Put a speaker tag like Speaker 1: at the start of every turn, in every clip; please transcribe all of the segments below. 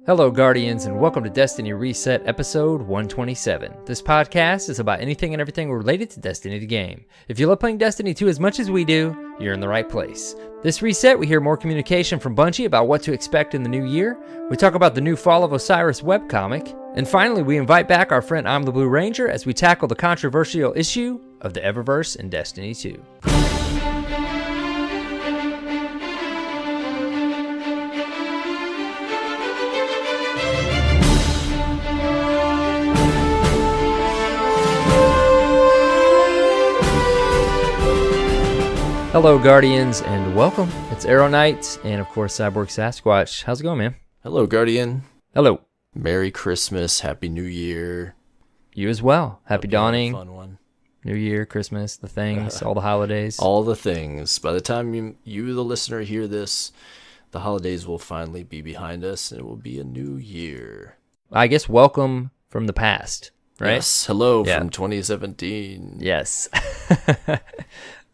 Speaker 1: Hello, Guardians, and welcome to Destiny Reset episode 127. This podcast is about anything and everything related to Destiny the game. If you love playing Destiny 2 as much as we do, you're in the right place. This reset, we hear more communication from Bungie about what to expect in the new year. We talk about the new Fall of Osiris webcomic. And finally, we invite back our friend ImTheBlueRanger as we tackle the controversial issue of the Eververse in Destiny 2. Hello, Guardians, and welcome. It's AER0KNIGHT, and of course, CyborgSasquatch. How's it going, man?
Speaker 2: Hello, Guardian.
Speaker 1: Hello.
Speaker 2: Merry Christmas. Happy New Year.
Speaker 1: You as well. Happy dawning.
Speaker 2: Fun one.
Speaker 1: New Year, Christmas, the things, all the holidays.
Speaker 2: All the things. By the time you, the listener, hear this, the holidays will finally be behind us, and it will be a new year.
Speaker 1: I guess welcome from the past, right?
Speaker 2: Yes. Hello from 2017.
Speaker 1: Yes.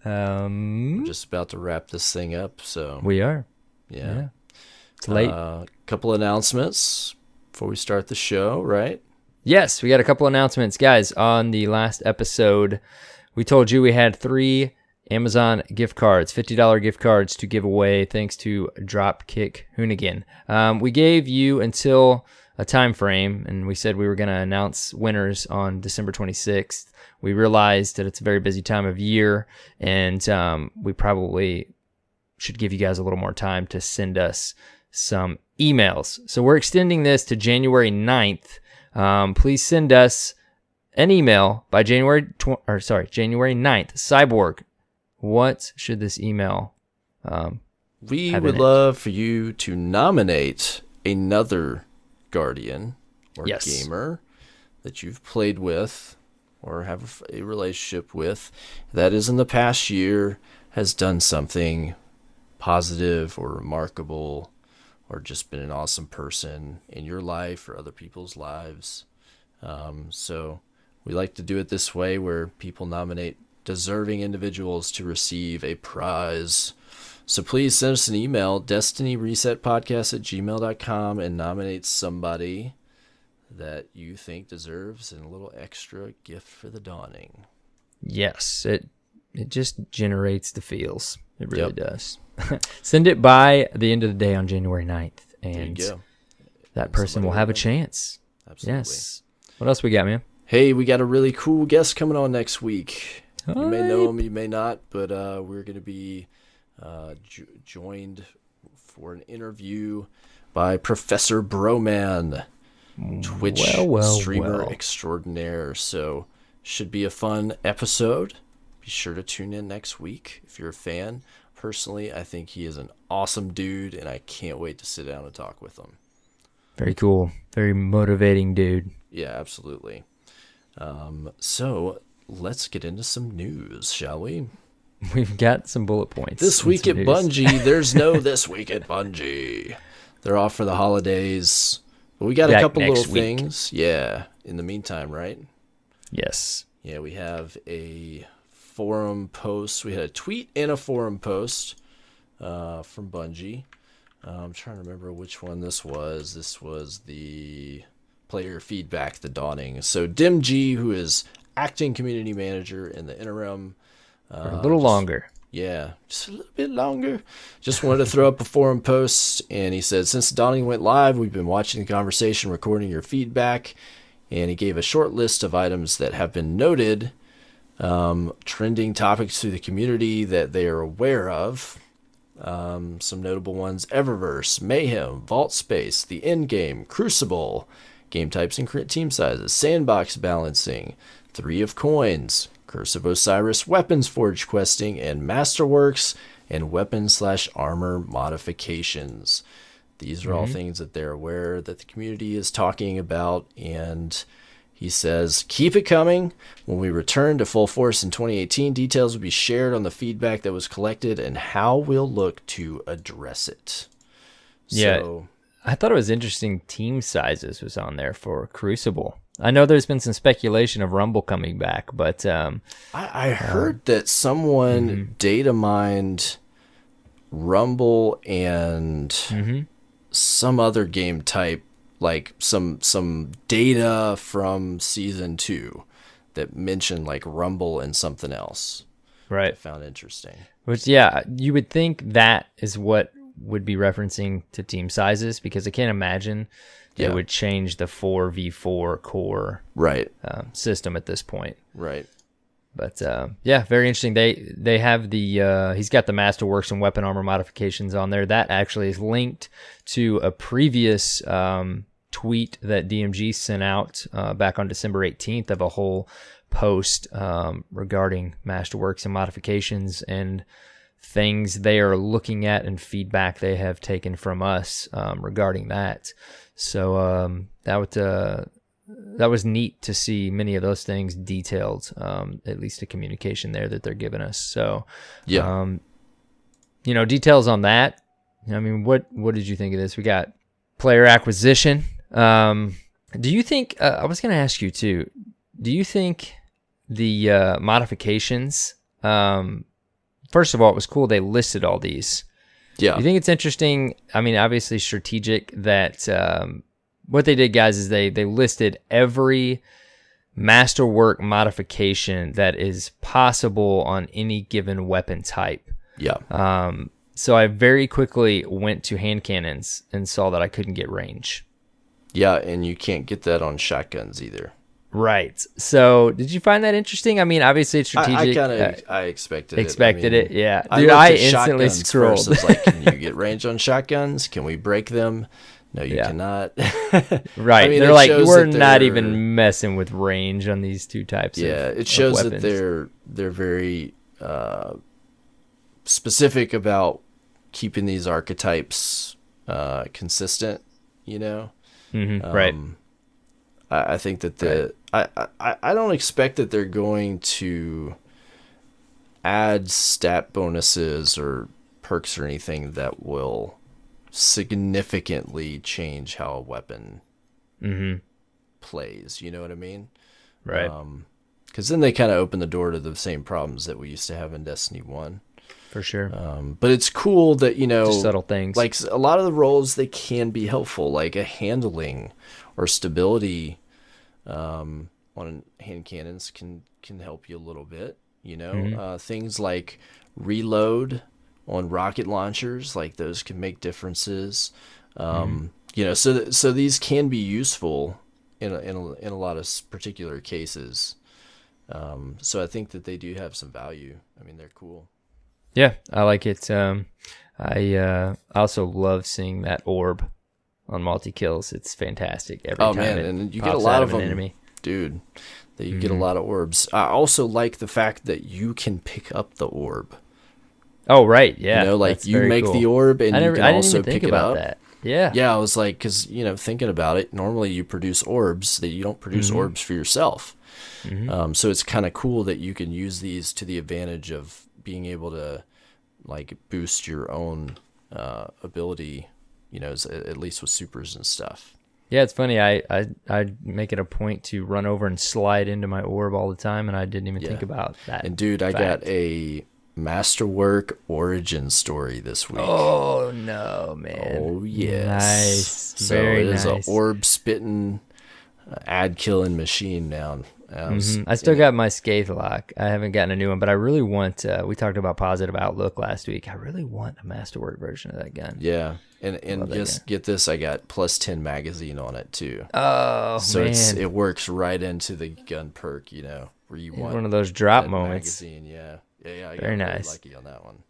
Speaker 2: We're just about to wrap this thing up, so
Speaker 1: We are.
Speaker 2: yeah.
Speaker 1: It's late.
Speaker 2: Couple announcements before we start the show, right?
Speaker 1: Yes, we got a couple announcements. Guys, on the last episode, we told you we had 3 Amazon gift cards, $50 gift cards to give away thanks to Dropkick Hoonigan. We gave you until a time frame, and we said we were going to announce winners on December 26th. We realized that it's a very busy time of year, and we probably should give you guys a little more time to send us some emails. So we're extending this to January 9th. Please send us an email by January 9th. Cyborg, what should this email
Speaker 2: We
Speaker 1: have
Speaker 2: would
Speaker 1: in it?
Speaker 2: love for you to nominate another Guardian or gamer that you've played with or have a relationship with that is in the past year has done something positive or remarkable or just been an awesome person in your life or other people's lives. So we like to do it this way where people nominate deserving individuals to receive a prize. So please send us an email, destinyresetpodcast@gmail.com, and nominate somebody that you think deserves a little extra gift for the dawning.
Speaker 1: Yes, it just generates the feels. It really does. Send it by the end of the day on January 9th, and that person will have a chance.
Speaker 2: Absolutely.
Speaker 1: Yes. What else we got, man?
Speaker 2: Hey, we got a really cool guest coming on next week. You may know him, you may not, but we're going to be joined for an interview by Professor Broman, Twitch streamer extraordinaire. So should be a fun episode. Be sure to tune in next week if you're a fan. Personally, I think he is an awesome dude, and I can't wait to sit down and talk with him.
Speaker 1: Very cool. Very motivating dude.
Speaker 2: Yeah, absolutely. So let's get into some news, shall we?
Speaker 1: We've got some bullet points.
Speaker 2: This week at Bungie, there's no This Week at Bungie. They're off for the holidays. But we got a couple little things. Yeah, in the meantime, right?
Speaker 1: Yes.
Speaker 2: Yeah, we have a forum post. We had a tweet and a forum post from Bungie. I'm trying to remember which one this was. This was the player feedback, the dawning. So Dim G, who is acting community manager in the interim.
Speaker 1: A little longer.
Speaker 2: Yeah, just a little bit longer. Just wanted to throw up a forum post, and he said, since Dawning went live, we've been watching the conversation, recording your feedback, and he gave a short list of items that have been noted, trending topics through the community that they are aware of. Some notable ones: Eververse, Mayhem, Vault Space, the Endgame, Crucible, game types and team sizes, sandbox balancing, 3 of coins, Curse of Osiris weapons forge questing, and Masterworks and weapon/armor modifications. These are all things that they're aware that the community is talking about, and he says, keep it coming. When we return to full force in 2018, details will be shared on the feedback that was collected and how we'll look to address it.
Speaker 1: Yeah,
Speaker 2: So,
Speaker 1: I thought it was interesting team sizes was on there for Crucible. I know there's been some speculation of Rumble coming back, but
Speaker 2: I heard that someone data mined Rumble and some other game type like some data from season 2 that mentioned like Rumble and something else.
Speaker 1: Right.
Speaker 2: I found interesting.
Speaker 1: Which, yeah, you would think that is what would be referencing to team sizes, because I can't imagine they would change the 4v4 core system at this point.
Speaker 2: Right.
Speaker 1: But yeah, very interesting. They have the he's got the Masterworks and weapon armor modifications on there. That actually is linked to a previous tweet that DMG sent out back on December 18th of a whole post regarding Masterworks and modifications and things they are looking at and feedback they have taken from us regarding that. So that was neat to see many of those things detailed, at least the communication there that they're giving us. So, details on that. I mean, what did you think of this? We got player acquisition. Do you think, I was going to ask you too, do you think the modifications, first of all, it was cool they listed all these.
Speaker 2: Yeah.
Speaker 1: You think it's interesting? I mean, obviously strategic that what they did, guys, is they listed every masterwork modification that is possible on any given weapon type.
Speaker 2: Yeah.
Speaker 1: So I very quickly went to hand cannons and saw that I couldn't get range.
Speaker 2: Yeah, and you can't get that on shotguns either.
Speaker 1: Right. So did you find that interesting? I mean, obviously it's strategic.
Speaker 2: I expected it.
Speaker 1: Expected it, yeah.
Speaker 2: I
Speaker 1: Dude, I instantly
Speaker 2: shotguns
Speaker 1: scrolled.
Speaker 2: First. It's like, can you get range on shotguns? Can we break them? No, you cannot.
Speaker 1: Right.
Speaker 2: I mean,
Speaker 1: they're like, we're not even messing with range on these two types of
Speaker 2: it shows
Speaker 1: of
Speaker 2: that
Speaker 1: weapons.
Speaker 2: they're very specific about keeping these archetypes consistent,
Speaker 1: Right.
Speaker 2: I think that I don't expect that they're going to add stat bonuses or perks or anything that will significantly change how a weapon plays. You know what I mean?
Speaker 1: Right.
Speaker 2: Because then they kind of open the door to the same problems that we used to have in Destiny 1.
Speaker 1: For sure.
Speaker 2: But it's cool that,
Speaker 1: just subtle things.
Speaker 2: Like a lot of the roles, they can be helpful, like a handling or stability on hand cannons can help you a little bit, things like reload on rocket launchers, like those can make differences. So these can be useful in a lot of particular cases. So I think that they do have some value. I mean, they're cool.
Speaker 1: Yeah, I like it. I also love seeing that orb on multi-kills. It's fantastic every time. Oh, man,
Speaker 2: and you get a lot of them,
Speaker 1: enemy.
Speaker 2: Dude. That you get a lot of orbs. I also like the fact that you can pick up the orb.
Speaker 1: Oh, right, yeah.
Speaker 2: You make the orb and you can also pick it up.
Speaker 1: That. Yeah.
Speaker 2: Yeah, I was like, because, thinking about it, normally you produce orbs, that you don't produce orbs for yourself. So it's kind of cool that you can use these to the advantage of being able to, like, boost your own ability, at least with supers and stuff.
Speaker 1: Yeah, it's funny. I make it a point to run over and slide into my orb all the time, and I didn't even think about that.
Speaker 2: And, dude, I got a Masterwork origin story this week.
Speaker 1: Oh, no, man.
Speaker 2: Oh, yes.
Speaker 1: Nice.
Speaker 2: So
Speaker 1: Very
Speaker 2: it is
Speaker 1: nice.
Speaker 2: an orb-spitting, ad-killing machine now.
Speaker 1: I still got my Scathe Lock. I haven't gotten a new one, but I really want, we talked about Positive Outlook last week. I really want a Masterwork version of that gun.
Speaker 2: Yeah. And just get this, I got +10 magazine on it too.
Speaker 1: Oh,
Speaker 2: so
Speaker 1: man.
Speaker 2: it works right into the gun perk, where you want
Speaker 1: one of those drop moments.
Speaker 2: Magazine, yeah. I got
Speaker 1: very nice.
Speaker 2: Really lucky on that one.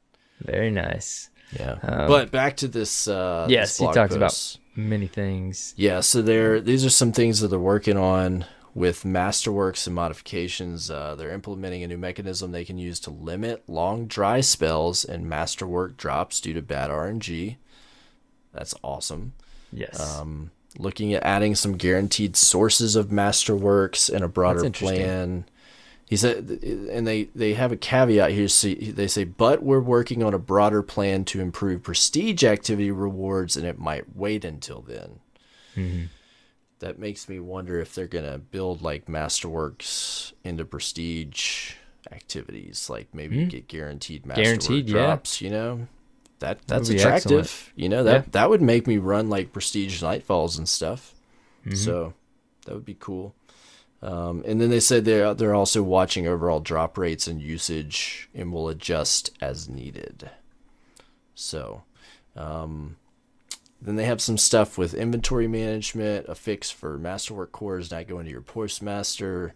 Speaker 1: Very nice.
Speaker 2: Yeah. But back to this.
Speaker 1: Yes,
Speaker 2: this
Speaker 1: he talks
Speaker 2: post.
Speaker 1: about many things.
Speaker 2: Yeah. So these are some things that they're working on with Masterworks and modifications. They're implementing a new mechanism they can use to limit long dry spells and Masterwork drops due to bad RNG. That's awesome.
Speaker 1: Yes.
Speaker 2: Looking at adding some guaranteed sources of Masterworks and a broader plan. He said, and they have a caveat here. So they say, but we're working on a broader plan to improve prestige activity rewards, and it might wait until then. That makes me wonder if they're going to build like Masterworks into prestige activities, like maybe get guaranteed Masterwork drops, That's attractive.
Speaker 1: Excellent.
Speaker 2: That would make me run like prestige nightfalls and stuff. So that would be cool. And then they said they're also watching overall drop rates and usage and will adjust as needed. So then they have some stuff with inventory management, a fix for masterwork cores not going to your postmaster,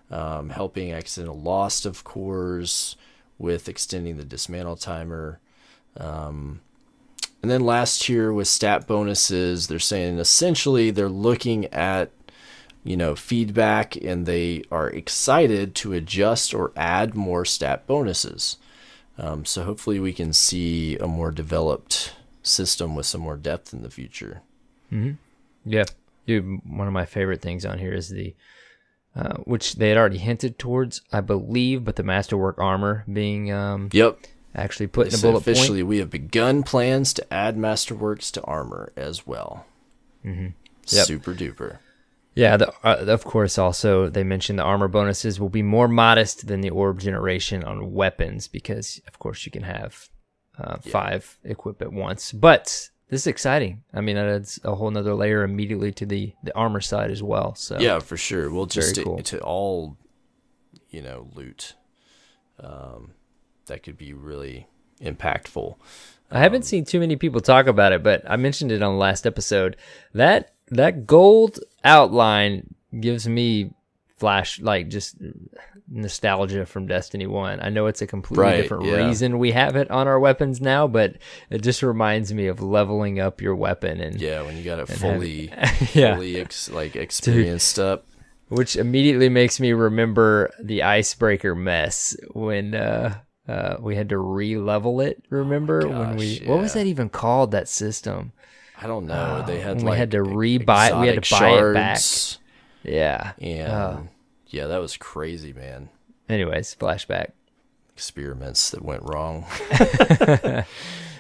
Speaker 2: helping accidental loss of cores with extending the dismantle timer. And then last year with stat bonuses, they're saying essentially they're looking at, feedback, and they are excited to adjust or add more stat bonuses. So hopefully we can see a more developed system with some more depth in the future.
Speaker 1: Yeah. Dude, one of my favorite things on here is the, which they had already hinted towards, I believe, but the Masterwork armor being actually put in a bullet
Speaker 2: officially,
Speaker 1: point.
Speaker 2: we have begun plans to add Masterworks to armor as well. Super duper.
Speaker 1: Yeah, of course, also, they mentioned the armor bonuses will be more modest than the orb generation on weapons because, of course, you can have 5 equip at once. But this is exciting. I mean, that adds a whole nother layer immediately to the armor side as well. So
Speaker 2: yeah, for sure. We'll just
Speaker 1: cool.
Speaker 2: to all, loot. That could be really impactful.
Speaker 1: I haven't seen too many people talk about it, but I mentioned it on the last episode. That gold outline gives me just nostalgia from Destiny 1. I know it's a completely different reason we have it on our weapons now, but it just reminds me of leveling up your weapon. And
Speaker 2: when you got it fully experienced up.
Speaker 1: Which immediately makes me remember the icebreaker mess when we had to re-level it. Remember what was that even called, that system?
Speaker 2: I don't know. They had
Speaker 1: we had to buy it back. Yeah.
Speaker 2: And that was crazy, man.
Speaker 1: Anyways, flashback.
Speaker 2: Experiments that went wrong.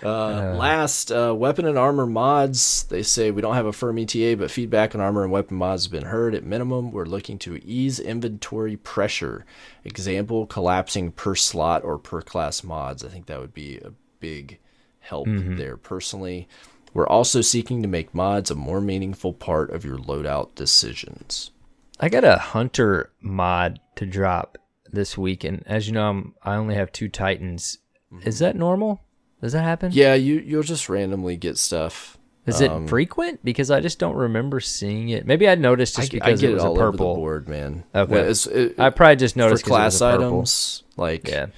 Speaker 2: Last, weapon and armor mods. They say we don't have a firm ETA, but feedback on armor and weapon mods has been heard. At minimum, we're looking to ease inventory pressure. Example, collapsing per slot or per class mods. I think that would be a big help there personally. We're also seeking to make mods a more meaningful part of your loadout decisions.
Speaker 1: I got a hunter mod to drop this week, and as you know, I only have 2 titans. Is that normal? Does that happen?
Speaker 2: Yeah, you'll just randomly get stuff.
Speaker 1: Is it frequent? Because I just don't remember seeing it. Maybe I noticed just because it was
Speaker 2: all
Speaker 1: a purple.
Speaker 2: Over the board, man.
Speaker 1: Okay. I probably just noticed
Speaker 2: for class
Speaker 1: it was a
Speaker 2: items.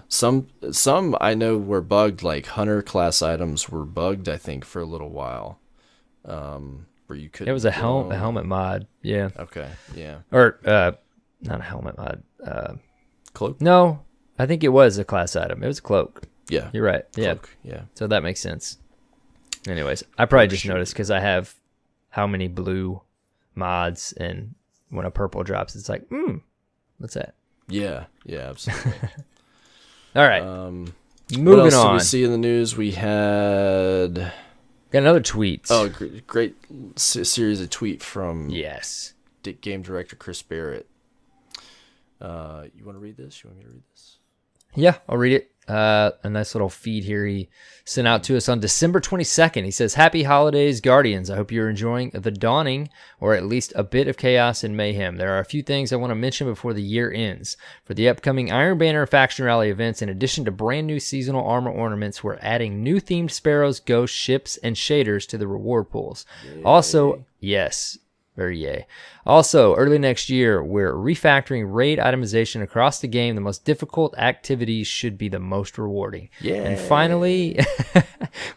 Speaker 2: Some I know were bugged. Like hunter class items were bugged, I think, for a little while. Where you could.
Speaker 1: It was a helmet mod. Yeah.
Speaker 2: Okay. Yeah.
Speaker 1: Or not a helmet mod.
Speaker 2: Cloak.
Speaker 1: No, I think it was a class item. It was a cloak.
Speaker 2: Yeah.
Speaker 1: You're right.
Speaker 2: Cloak. Yeah.
Speaker 1: So that makes sense. Anyways, I probably just noticed because I have how many blue mods, and when a purple drops, it's like, what's that?
Speaker 2: Yeah. Yeah. Absolutely.
Speaker 1: All right. Moving
Speaker 2: what else
Speaker 1: on.
Speaker 2: Did we see in the news? We had
Speaker 1: got another tweet.
Speaker 2: Oh, great series of tweet from game director Chris Barrett. You want to read this? You want me to read this?
Speaker 1: Yeah, I'll read it. A nice little feed here he sent out to us on December 22nd. He says, "Happy holidays, Guardians. I hope you're enjoying the dawning, or at least a bit of chaos and mayhem. There are a few things I want to mention before the year ends. For the upcoming Iron Banner Faction Rally events, in addition to brand new seasonal armor ornaments, we're adding new themed sparrows, ghosts, ships, and shaders to the reward pools. Also, yes, very yay. Also, early next year, we're refactoring raid itemization across the game. The most difficult activities should be the most rewarding."
Speaker 2: Yeah.
Speaker 1: And finally,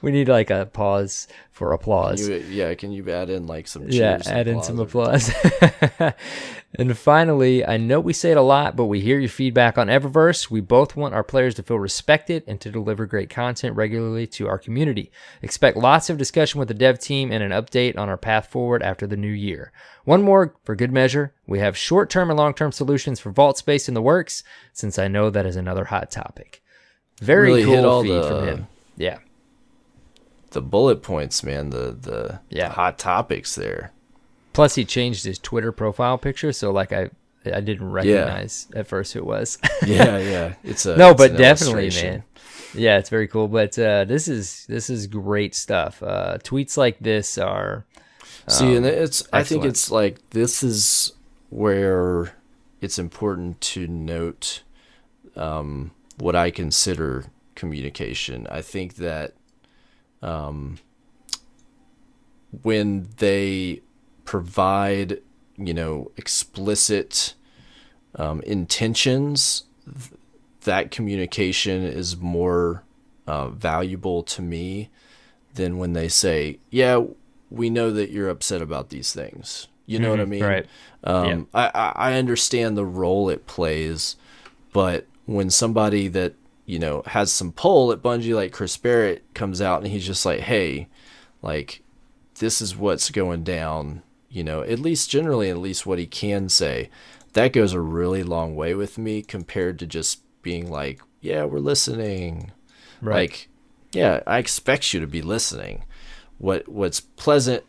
Speaker 1: we need like a pause for applause.
Speaker 2: Can you add in like some cheers?
Speaker 1: Yeah, add in some applause. And finally, I know we say it a lot, but we hear your feedback on Eververse. We both want our players to feel respected and to deliver great content regularly to our community. Expect lots of discussion with the dev team and an update on our path forward after the new year. One more for good measure. We have short-term and long-term solutions for vault space in the works, since I know that is another hot topic. Very
Speaker 2: really
Speaker 1: cool feed from him. Yeah.
Speaker 2: The bullet points, man, the hot topics there.
Speaker 1: Plus, he changed his Twitter profile picture, so like I didn't recognize at first who it was.
Speaker 2: yeah. It's
Speaker 1: definitely, man. Yeah, it's very cool. But this is great stuff. Tweets like this are
Speaker 2: See, and I think
Speaker 1: excellent.
Speaker 2: it's like, this is where it's important to note what I consider communication. I think that when they provide, explicit intentions, that communication is more valuable to me than when they say, yeah, we know that you're upset about these things. You know what I mean?
Speaker 1: Right. Yeah.
Speaker 2: I understand the role it plays, but when somebody that, has some pull at Bungie, like Chris Barrett, comes out and he's just like, hey, like, this is what's going down, at least what he can say, that goes a really long way with me compared to just being like, yeah, we're listening.
Speaker 1: Right.
Speaker 2: Like, yeah, I expect you to be listening. What's pleasant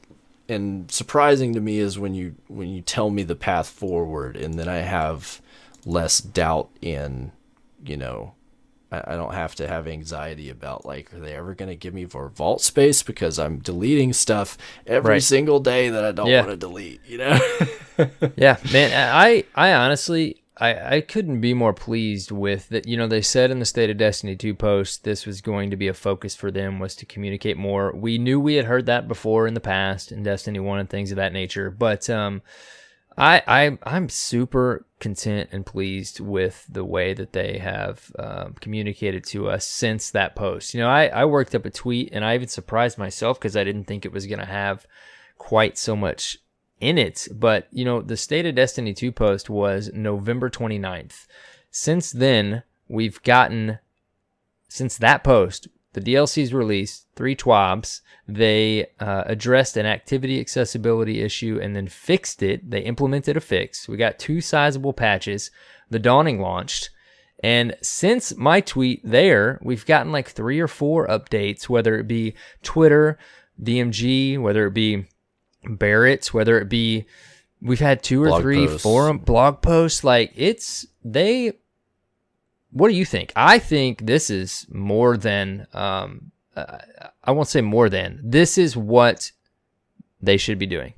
Speaker 2: and surprising to me is when you tell me the path forward, and then I have less doubt in, I don't have to have anxiety about, like, are they ever going to give me more vault space because I'm deleting stuff every single day that I don't want to delete,
Speaker 1: Yeah, man, I honestly, I couldn't be more pleased with that. They said in the State of Destiny 2 post, this was going to be a focus for them, was to communicate more. We knew we had heard that before in the past in Destiny 1 and things of that nature, but I'm super content and pleased with the way that they have communicated to us since that post. I worked up a tweet, and I even surprised myself because I didn't think it was going to have quite so much in it. But, the State of Destiny 2 post was November 29th. Since then, we've gotten, since that post, the DLC's released 3 TWABs. They addressed an activity accessibility issue and then fixed it. They implemented a fix. We got 2 sizable patches. The Dawning launched. And since my tweet there, we've gotten like 3 or 4 updates, whether it be Twitter, DMG, whether it be Barrett's, whether it be, we've had 2 or 3 forum blog posts. Like, what do you think? I think this is more than, I won't say more than, this is what they should be doing.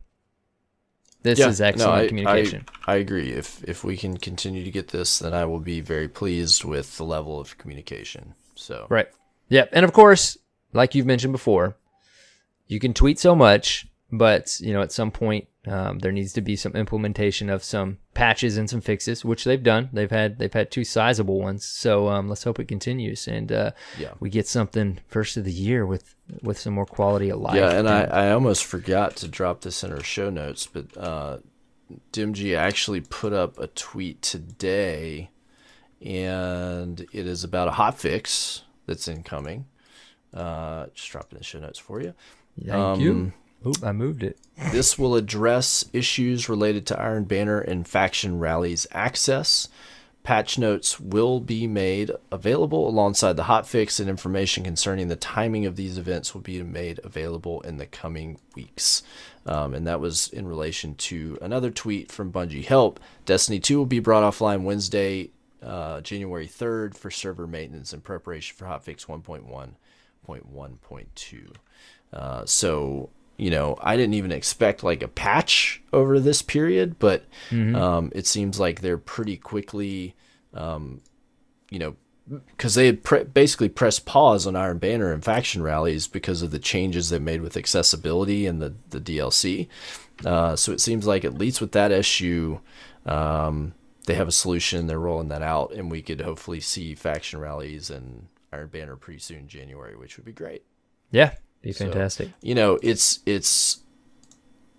Speaker 1: This is excellent communication.
Speaker 2: I agree. If we can continue to get this, then I will be very pleased with the level of communication. So
Speaker 1: right. Yeah. And of course, like you've mentioned before, you can tweet so much, but at some point there needs to be some implementation of some patches and some fixes, which they've done. They've had 2 sizable ones. So let's hope it continues, and we get something first of the year with some more quality of life.
Speaker 2: Yeah, and I almost forgot to drop this in our show notes, but Dimg actually put up a tweet today, and it is about a hotfix that's incoming. Just dropping the show notes for you.
Speaker 1: Thank you. Oop, I moved it.
Speaker 2: This will address issues related to Iron Banner and faction rallies access. Patch notes will be made available alongside the hotfix, and information concerning the timing of these events will be made available in the coming weeks. And that was in relation to another tweet from Bungie Help. Destiny 2 will be brought offline Wednesday, January 3rd for server maintenance in preparation for hotfix 1.1.1.2. So, I didn't even expect like a patch over this period, but it seems like they're pretty quickly, because they had basically pressed pause on Iron Banner and faction rallies because of the changes they made with accessibility and the DLC. So it seems like at least with that issue, they have a solution. They're rolling that out, and we could hopefully see faction rallies and Iron Banner pretty soon in January, which would be great.
Speaker 1: Yeah. Be fantastic.
Speaker 2: So, it's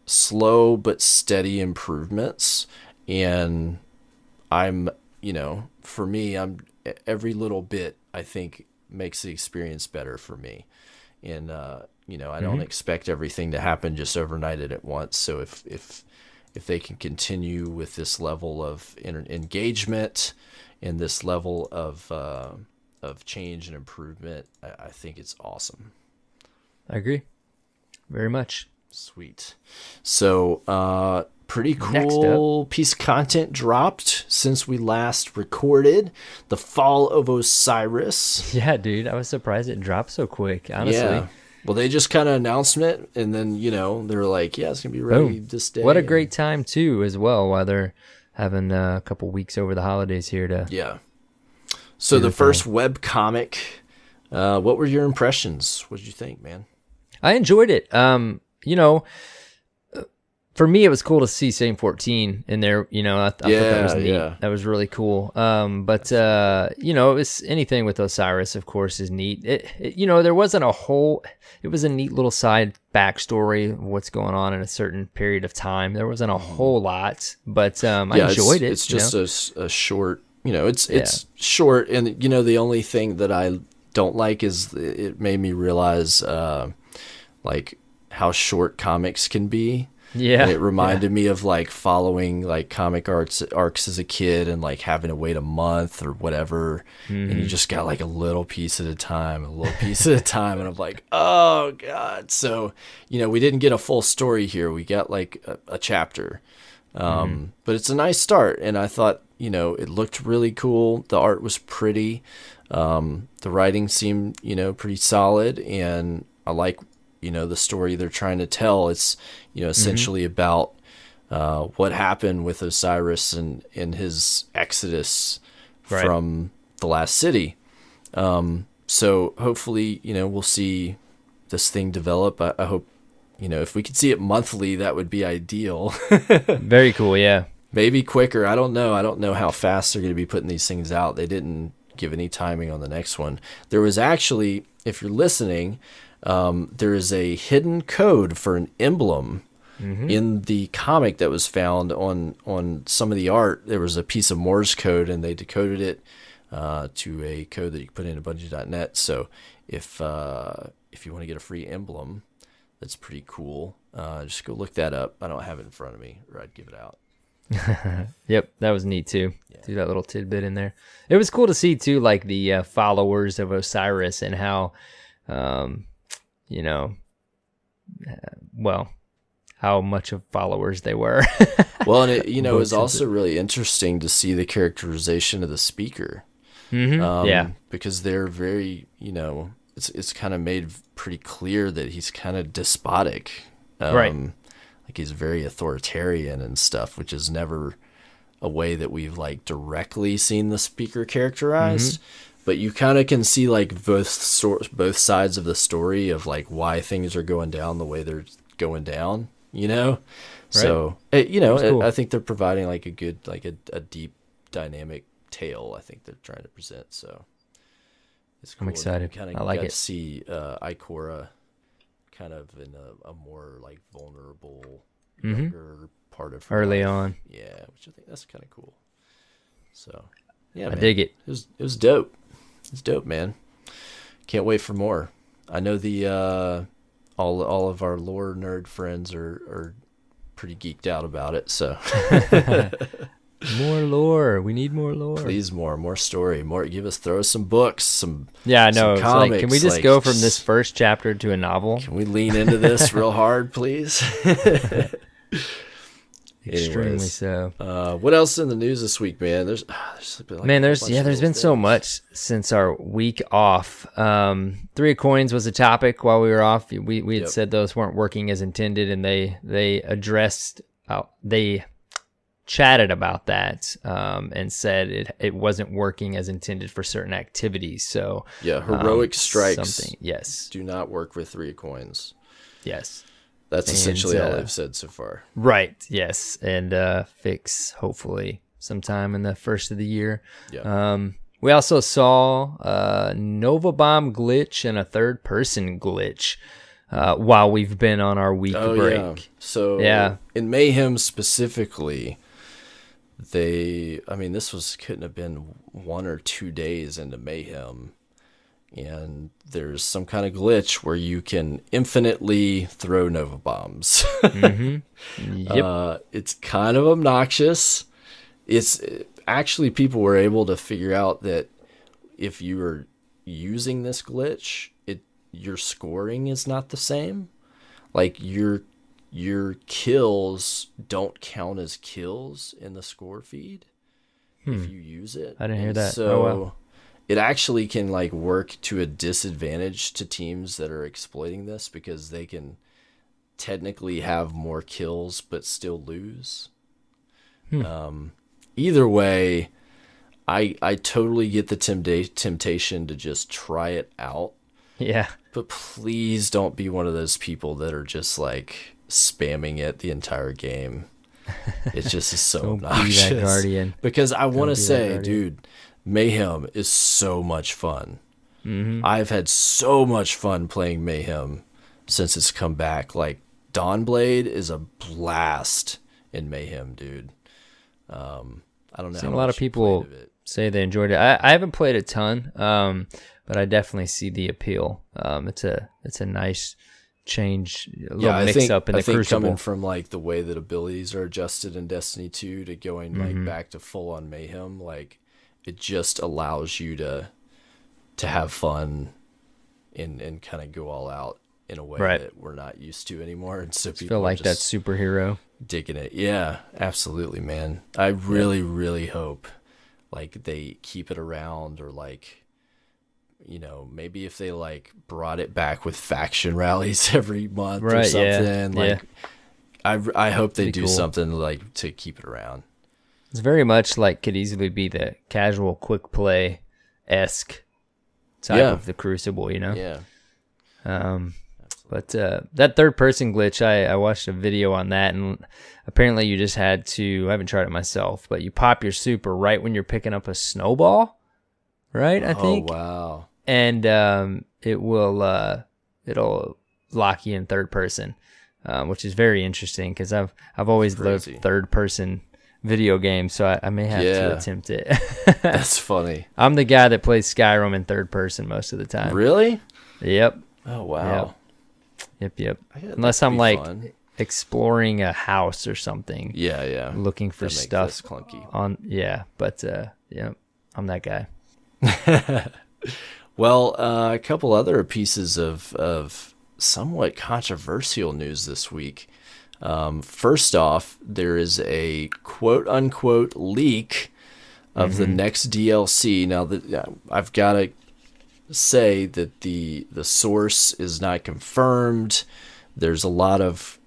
Speaker 2: slow but steady improvements, and I'm, for me, every little bit I think makes the experience better for me, and I don't expect everything to happen just overnight and at once. So if they can continue with this level of engagement and this level of change and improvement, I think it's awesome.
Speaker 1: I agree. Very much.
Speaker 2: Sweet. So, pretty cool piece of content dropped since we last recorded. The Fall of Osiris.
Speaker 1: Yeah, dude. I was surprised it dropped so quick, honestly.
Speaker 2: Well, they just kind of announced it, and then, they were like, yeah, it's going to be ready this day.
Speaker 1: What a great time, too, as well, while they're having a couple weeks over the holidays here to...
Speaker 2: Yeah. So the first web comic, what were your impressions? What did you think, man?
Speaker 1: I enjoyed it. For me, it was cool to see Same 14 in there. I thought that was neat. Yeah. That was really cool. But it's anything with Osiris, of course, is neat. There wasn't a whole... It was a neat little side backstory of what's going on in a certain period of time. There wasn't a whole lot, but I enjoyed it.
Speaker 2: It's just a short... it's short, and the only thing that I don't like is it made me realize like how short comics can be.
Speaker 1: Yeah,
Speaker 2: and it reminded me of like following like comic arcs as a kid and like having to wait a month or whatever, and you just got like a little piece at a time, and I'm like, oh god. So we didn't get a full story here. We got like a chapter, but it's a nice start, and I thought it looked really cool. The art was pretty, the writing seemed pretty solid, and I like the story they're trying to tell. It's essentially about what happened with Osiris and his exodus from the last city. So hopefully we'll see this thing develop. I hope if we could see it monthly, that would be ideal.
Speaker 1: Very cool. Yeah,
Speaker 2: maybe quicker. I don't know how fast they're going to be putting these things out. They didn't give any timing on the next one. There was actually, if you're listening, there is a hidden code for an emblem in the comic that was found on some of the art. There was a piece of Morse code, and they decoded it to a code that you can put in a Bungie.net. So if you want to get a free emblem, that's pretty cool. Just go look that up. I don't have it in front of me, or I'd give it out.
Speaker 1: Yep, that was neat too. Yeah. Do that little tidbit in there. It was cool to see too, like the followers of Osiris and how, how much of followers they were.
Speaker 2: Well, and it was also really interesting to see the characterization of the speaker. Because they're very, it's kind of made pretty clear that he's kind of despotic. Like he's very authoritarian and stuff, which is never a way that we've like directly seen the speaker characterized. But you kind of can see like both sides of the story of like why things are going down the way they're going down, So, cool. I think they're providing like a good, like a deep dynamic tale. I think they're trying to present. So it's cool.
Speaker 1: I'm excited. I like it.
Speaker 2: To see Ikora kind of in a more like vulnerable, younger part of her
Speaker 1: early
Speaker 2: life.
Speaker 1: On.
Speaker 2: Yeah, which I think that's kind of cool. So, yeah,
Speaker 1: I dig it.
Speaker 2: It was dope. It's dope, man. Can't wait for more. I know the all of our lore nerd friends are pretty geeked out about it. So
Speaker 1: more lore. We need more lore.
Speaker 2: Please, more story. More. Throw us some books. Some
Speaker 1: I know.
Speaker 2: Some comics.
Speaker 1: Can we just go from this first chapter to a novel?
Speaker 2: Can we lean into this real hard, please?
Speaker 1: Extremely so.
Speaker 2: What else in the news this week, man? There's
Speaker 1: been so much since our week off. 3 of coins was a topic while we were off. We had said those weren't working as intended, and they chatted about that and said it wasn't working as intended for certain activities. So
Speaker 2: heroic strikes.
Speaker 1: Yes,
Speaker 2: do not work with 3 of coins.
Speaker 1: Yes.
Speaker 2: That's essentially all they've said so far.
Speaker 1: Right, yes. And fix, hopefully, sometime in the first of the year.
Speaker 2: Yeah.
Speaker 1: We also saw a Nova Bomb glitch and a third-person glitch while we've been on our week break.
Speaker 2: Yeah. So in Mayhem specifically, this couldn't have been 1 or 2 days into Mayhem. And there's some kind of glitch where you can infinitely throw Nova Bombs.
Speaker 1: Yep.
Speaker 2: It's kind of obnoxious. It's actually, people were able to figure out that if you are using this glitch, your scoring is not the same. Like your kills don't count as kills in the score feed if you use it.
Speaker 1: I didn't hear that.
Speaker 2: So, it actually can like work to a disadvantage to teams that are exploiting this, because they can technically have more kills but still lose. Either way, I totally get the temptation to just try it out.
Speaker 1: Yeah.
Speaker 2: But please don't be one of those people that are just like spamming it the entire game. It just is so obnoxious.
Speaker 1: Be that guardian.
Speaker 2: Because I want to say, dude, Mayhem is so much fun. I've had so much fun playing Mayhem since it's come back. Like, Dawnblade is a blast in Mayhem, dude. I don't know.
Speaker 1: Seen a lot of people say they enjoyed it. I haven't played a ton, but I definitely see the appeal. It's a nice change, a little mix up in the Crucible.
Speaker 2: Coming from like the way that abilities are adjusted in Destiny 2 to going like back to full on Mayhem, like it just allows you to have fun and kind of go all out in a way that we're not used to anymore. And so people
Speaker 1: feel like that superhero.
Speaker 2: Digging it. Yeah, absolutely, man. I really, really hope like they keep it around, or like, you know, maybe if they like brought it back with faction rallies every month or something. I hope they do something like to keep it around.
Speaker 1: It's very much like could easily be the casual quick play-esque type of the Crucible, you know?
Speaker 2: Yeah.
Speaker 1: But that third person glitch, I watched a video on that, and apparently you just had to, I haven't tried it myself, but you pop your super right when you're picking up a snowball, right? I think.
Speaker 2: Oh, wow.
Speaker 1: And it'll lock you in third person, which is very interesting because I've always loved third person video games, so I may have to attempt it.
Speaker 2: That's funny.
Speaker 1: I'm the guy that plays Skyrim in third person most of the time.
Speaker 2: Really?
Speaker 1: Yep.
Speaker 2: Oh, wow.
Speaker 1: Yep. Unless I'm like exploring a house or something.
Speaker 2: Yeah.
Speaker 1: Looking for stuff
Speaker 2: clunky.
Speaker 1: But I'm that guy.
Speaker 2: Well, a couple other pieces of somewhat controversial news this week. First off, there is a quote unquote leak of the next DLC. Now that I've got to say that the source is not confirmed. There's a lot of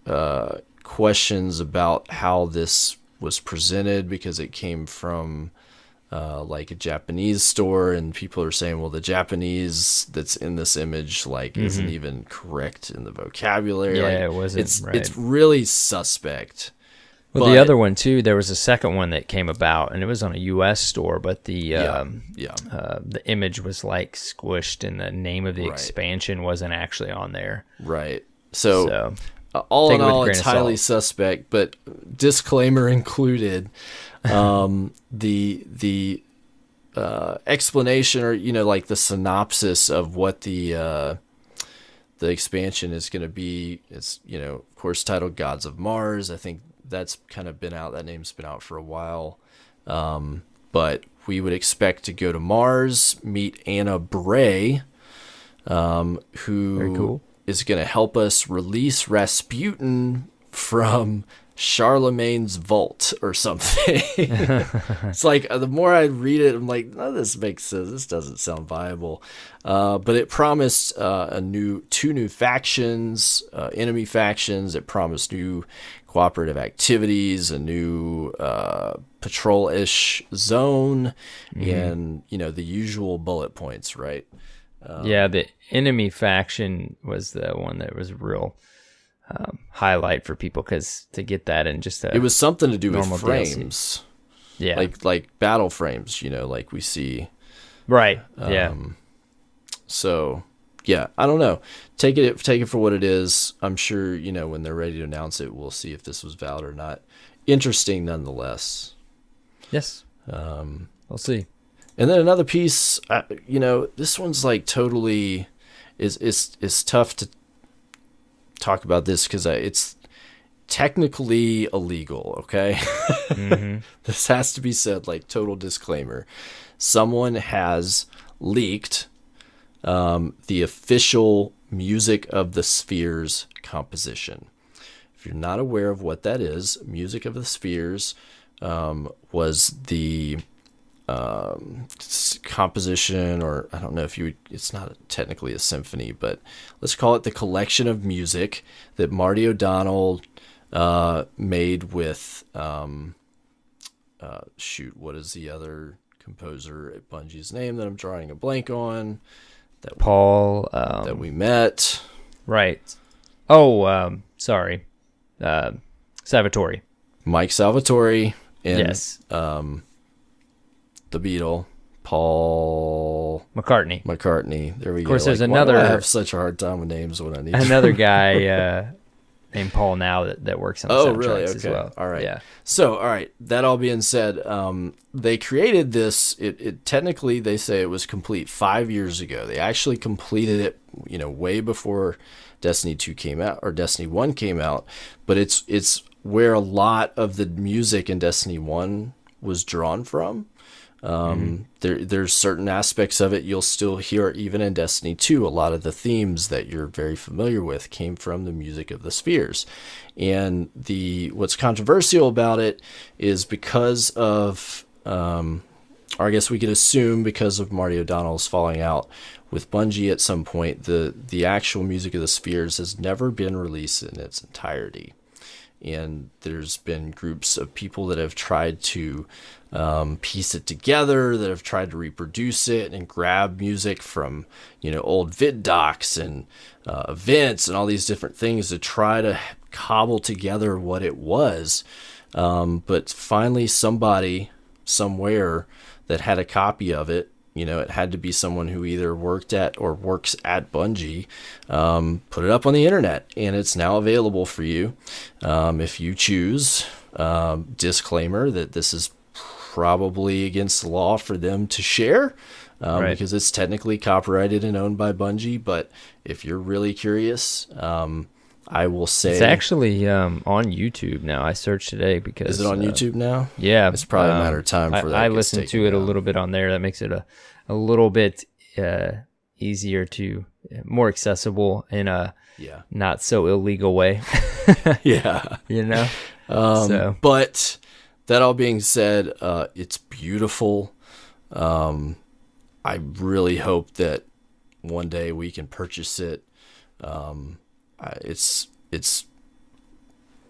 Speaker 2: questions about how this was presented, because it came from like a Japanese store, and people are saying, well, the Japanese that's in this image like isn't even correct in the vocabulary.
Speaker 1: Yeah, it wasn't.
Speaker 2: It's really suspect.
Speaker 1: Well, the other one too, there was a second one that came about, and it was on a U.S. store, but the image was like squished, and the name of the expansion wasn't actually on there.
Speaker 2: Right. So all in all, it's highly suspect. But disclaimer included, the explanation, or like the synopsis of what the expansion is going to be. It's of course titled Gods of Mars. I think that's kind of been out. That name's been out for a while. But we would expect to go to Mars, meet Anna Bray, who is going to help us release Rasputin from Charlemagne's vault or something. It's like the more I read it, I'm like, no, this makes sense. This doesn't sound viable. But it promised two new factions, enemy factions. It promised new cooperative activities, a new patrol-ish zone, and the usual bullet points, right?
Speaker 1: The enemy faction was the one that was a real highlight for people, because to get that in just it
Speaker 2: was something to do with
Speaker 1: DLC.
Speaker 2: frames, like battle frames, like we see,
Speaker 1: right?
Speaker 2: So I don't know. Take it for what it is. I'm sure when they're ready to announce it, we'll see if this was valid or not. Interesting nonetheless.
Speaker 1: Yes. We'll see.
Speaker 2: And then another piece, this one's like totally is tough to talk about this, because it's technically illegal. Okay. This has to be said, like, total disclaimer. Someone has leaked the official Music of the Spheres composition. If you're not aware of what that is, Music of the Spheres was the composition, or I don't know if you would, it's not technically a symphony, but let's call it the collection of music that Marty O'Donnell made with what is the other composer at Bungie's name that I'm drawing a blank on, that
Speaker 1: Paul
Speaker 2: that we met,
Speaker 1: right? Oh, sorry, Salvatore.
Speaker 2: Mike Salvatore, and
Speaker 1: Yes.
Speaker 2: the Beatle, Paul
Speaker 1: McCartney.
Speaker 2: There we go.
Speaker 1: Of course, there's
Speaker 2: Why do
Speaker 1: another.
Speaker 2: I have such a hard time with names when I need
Speaker 1: Another guy named Paul now that works on the soundtracks
Speaker 2: really?
Speaker 1: as
Speaker 2: Okay.
Speaker 1: well.
Speaker 2: All right.
Speaker 1: Yeah.
Speaker 2: So, all right. That all being said, they created this. It technically, they say it was complete 5 years ago. They actually completed it, way before Destiny 2 came out, or Destiny 1 came out. But it's where a lot of the music in Destiny 1 was drawn from. There's certain aspects of it you'll still hear even in Destiny 2. A lot of the themes that you're very familiar with came from the music of the Spheres. And what's controversial about it is because of, or I guess we could assume because of Marty O'Donnell's falling out with Bungie at some point, the actual music of the Spheres has never been released in its entirety. And there's been groups of people that have tried to piece it together, that have tried to reproduce it and grab music from, old vid docs and events and all these different things to try to cobble together what it was. But finally, somebody somewhere that had a copy of it, it had to be someone who either worked at or works at Bungie, put it up on the internet, and it's now available for you if you choose. Disclaimer that this is probably against the law for them to share,
Speaker 1: Right.
Speaker 2: because it's technically copyrighted and owned by Bungie. But if you're really curious, I will say
Speaker 1: It's actually on YouTube now. I searched today because
Speaker 2: is it on YouTube now?
Speaker 1: Yeah,
Speaker 2: It's probably a matter of time for that.
Speaker 1: I
Speaker 2: gets
Speaker 1: listened to
Speaker 2: taken
Speaker 1: it a
Speaker 2: down.
Speaker 1: little bit on there. That makes it a little bit easier more accessible in a
Speaker 2: Yeah.
Speaker 1: not so illegal way.
Speaker 2: Yeah.
Speaker 1: So
Speaker 2: But that all being said, it's beautiful. I really hope that one day we can purchase it. It's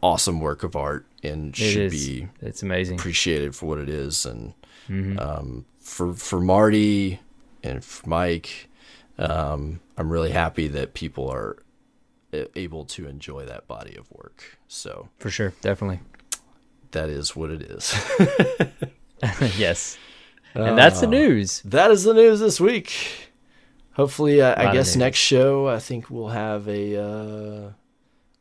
Speaker 2: awesome work of art and should be
Speaker 1: it's amazing.
Speaker 2: appreciated for what it is. And for Marty and for Mike, I'm really happy that people are able to enjoy that body of work. So
Speaker 1: For sure, definitely.
Speaker 2: that is what it is.
Speaker 1: Yes. And that's the news.
Speaker 2: That is the news this week. Hopefully, I
Speaker 1: of
Speaker 2: guess
Speaker 1: news.
Speaker 2: next show, I think we'll have a.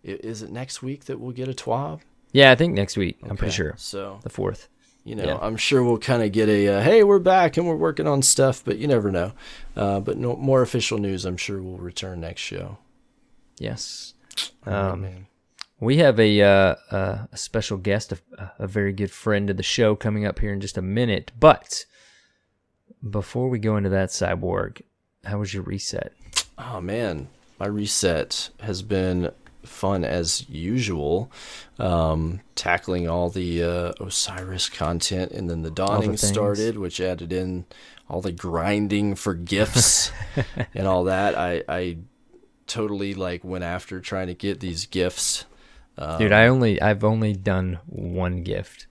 Speaker 2: Is it next week that we'll get a TWAB?
Speaker 1: Yeah, I think next week. I'm
Speaker 2: Okay,
Speaker 1: pretty sure.
Speaker 2: So,
Speaker 1: The 4th. Yeah.
Speaker 2: I'm sure we'll kind of get a, hey, we're back and we're working on stuff, but you never know. But no more official news, I'm sure we'll return next show.
Speaker 1: Yes.
Speaker 2: All right, man.
Speaker 1: We have a special guest, a very good friend of the show coming up here in just a minute. But before we go into that, Cyborg, how was your reset?
Speaker 2: Oh, man. My reset has been fun as usual. Tackling all the Osiris content, and then the Dawning
Speaker 1: things.
Speaker 2: started, which added in all the grinding for gifts and all that. I totally went after trying to get these gifts.
Speaker 1: Dude, I've only done one gift.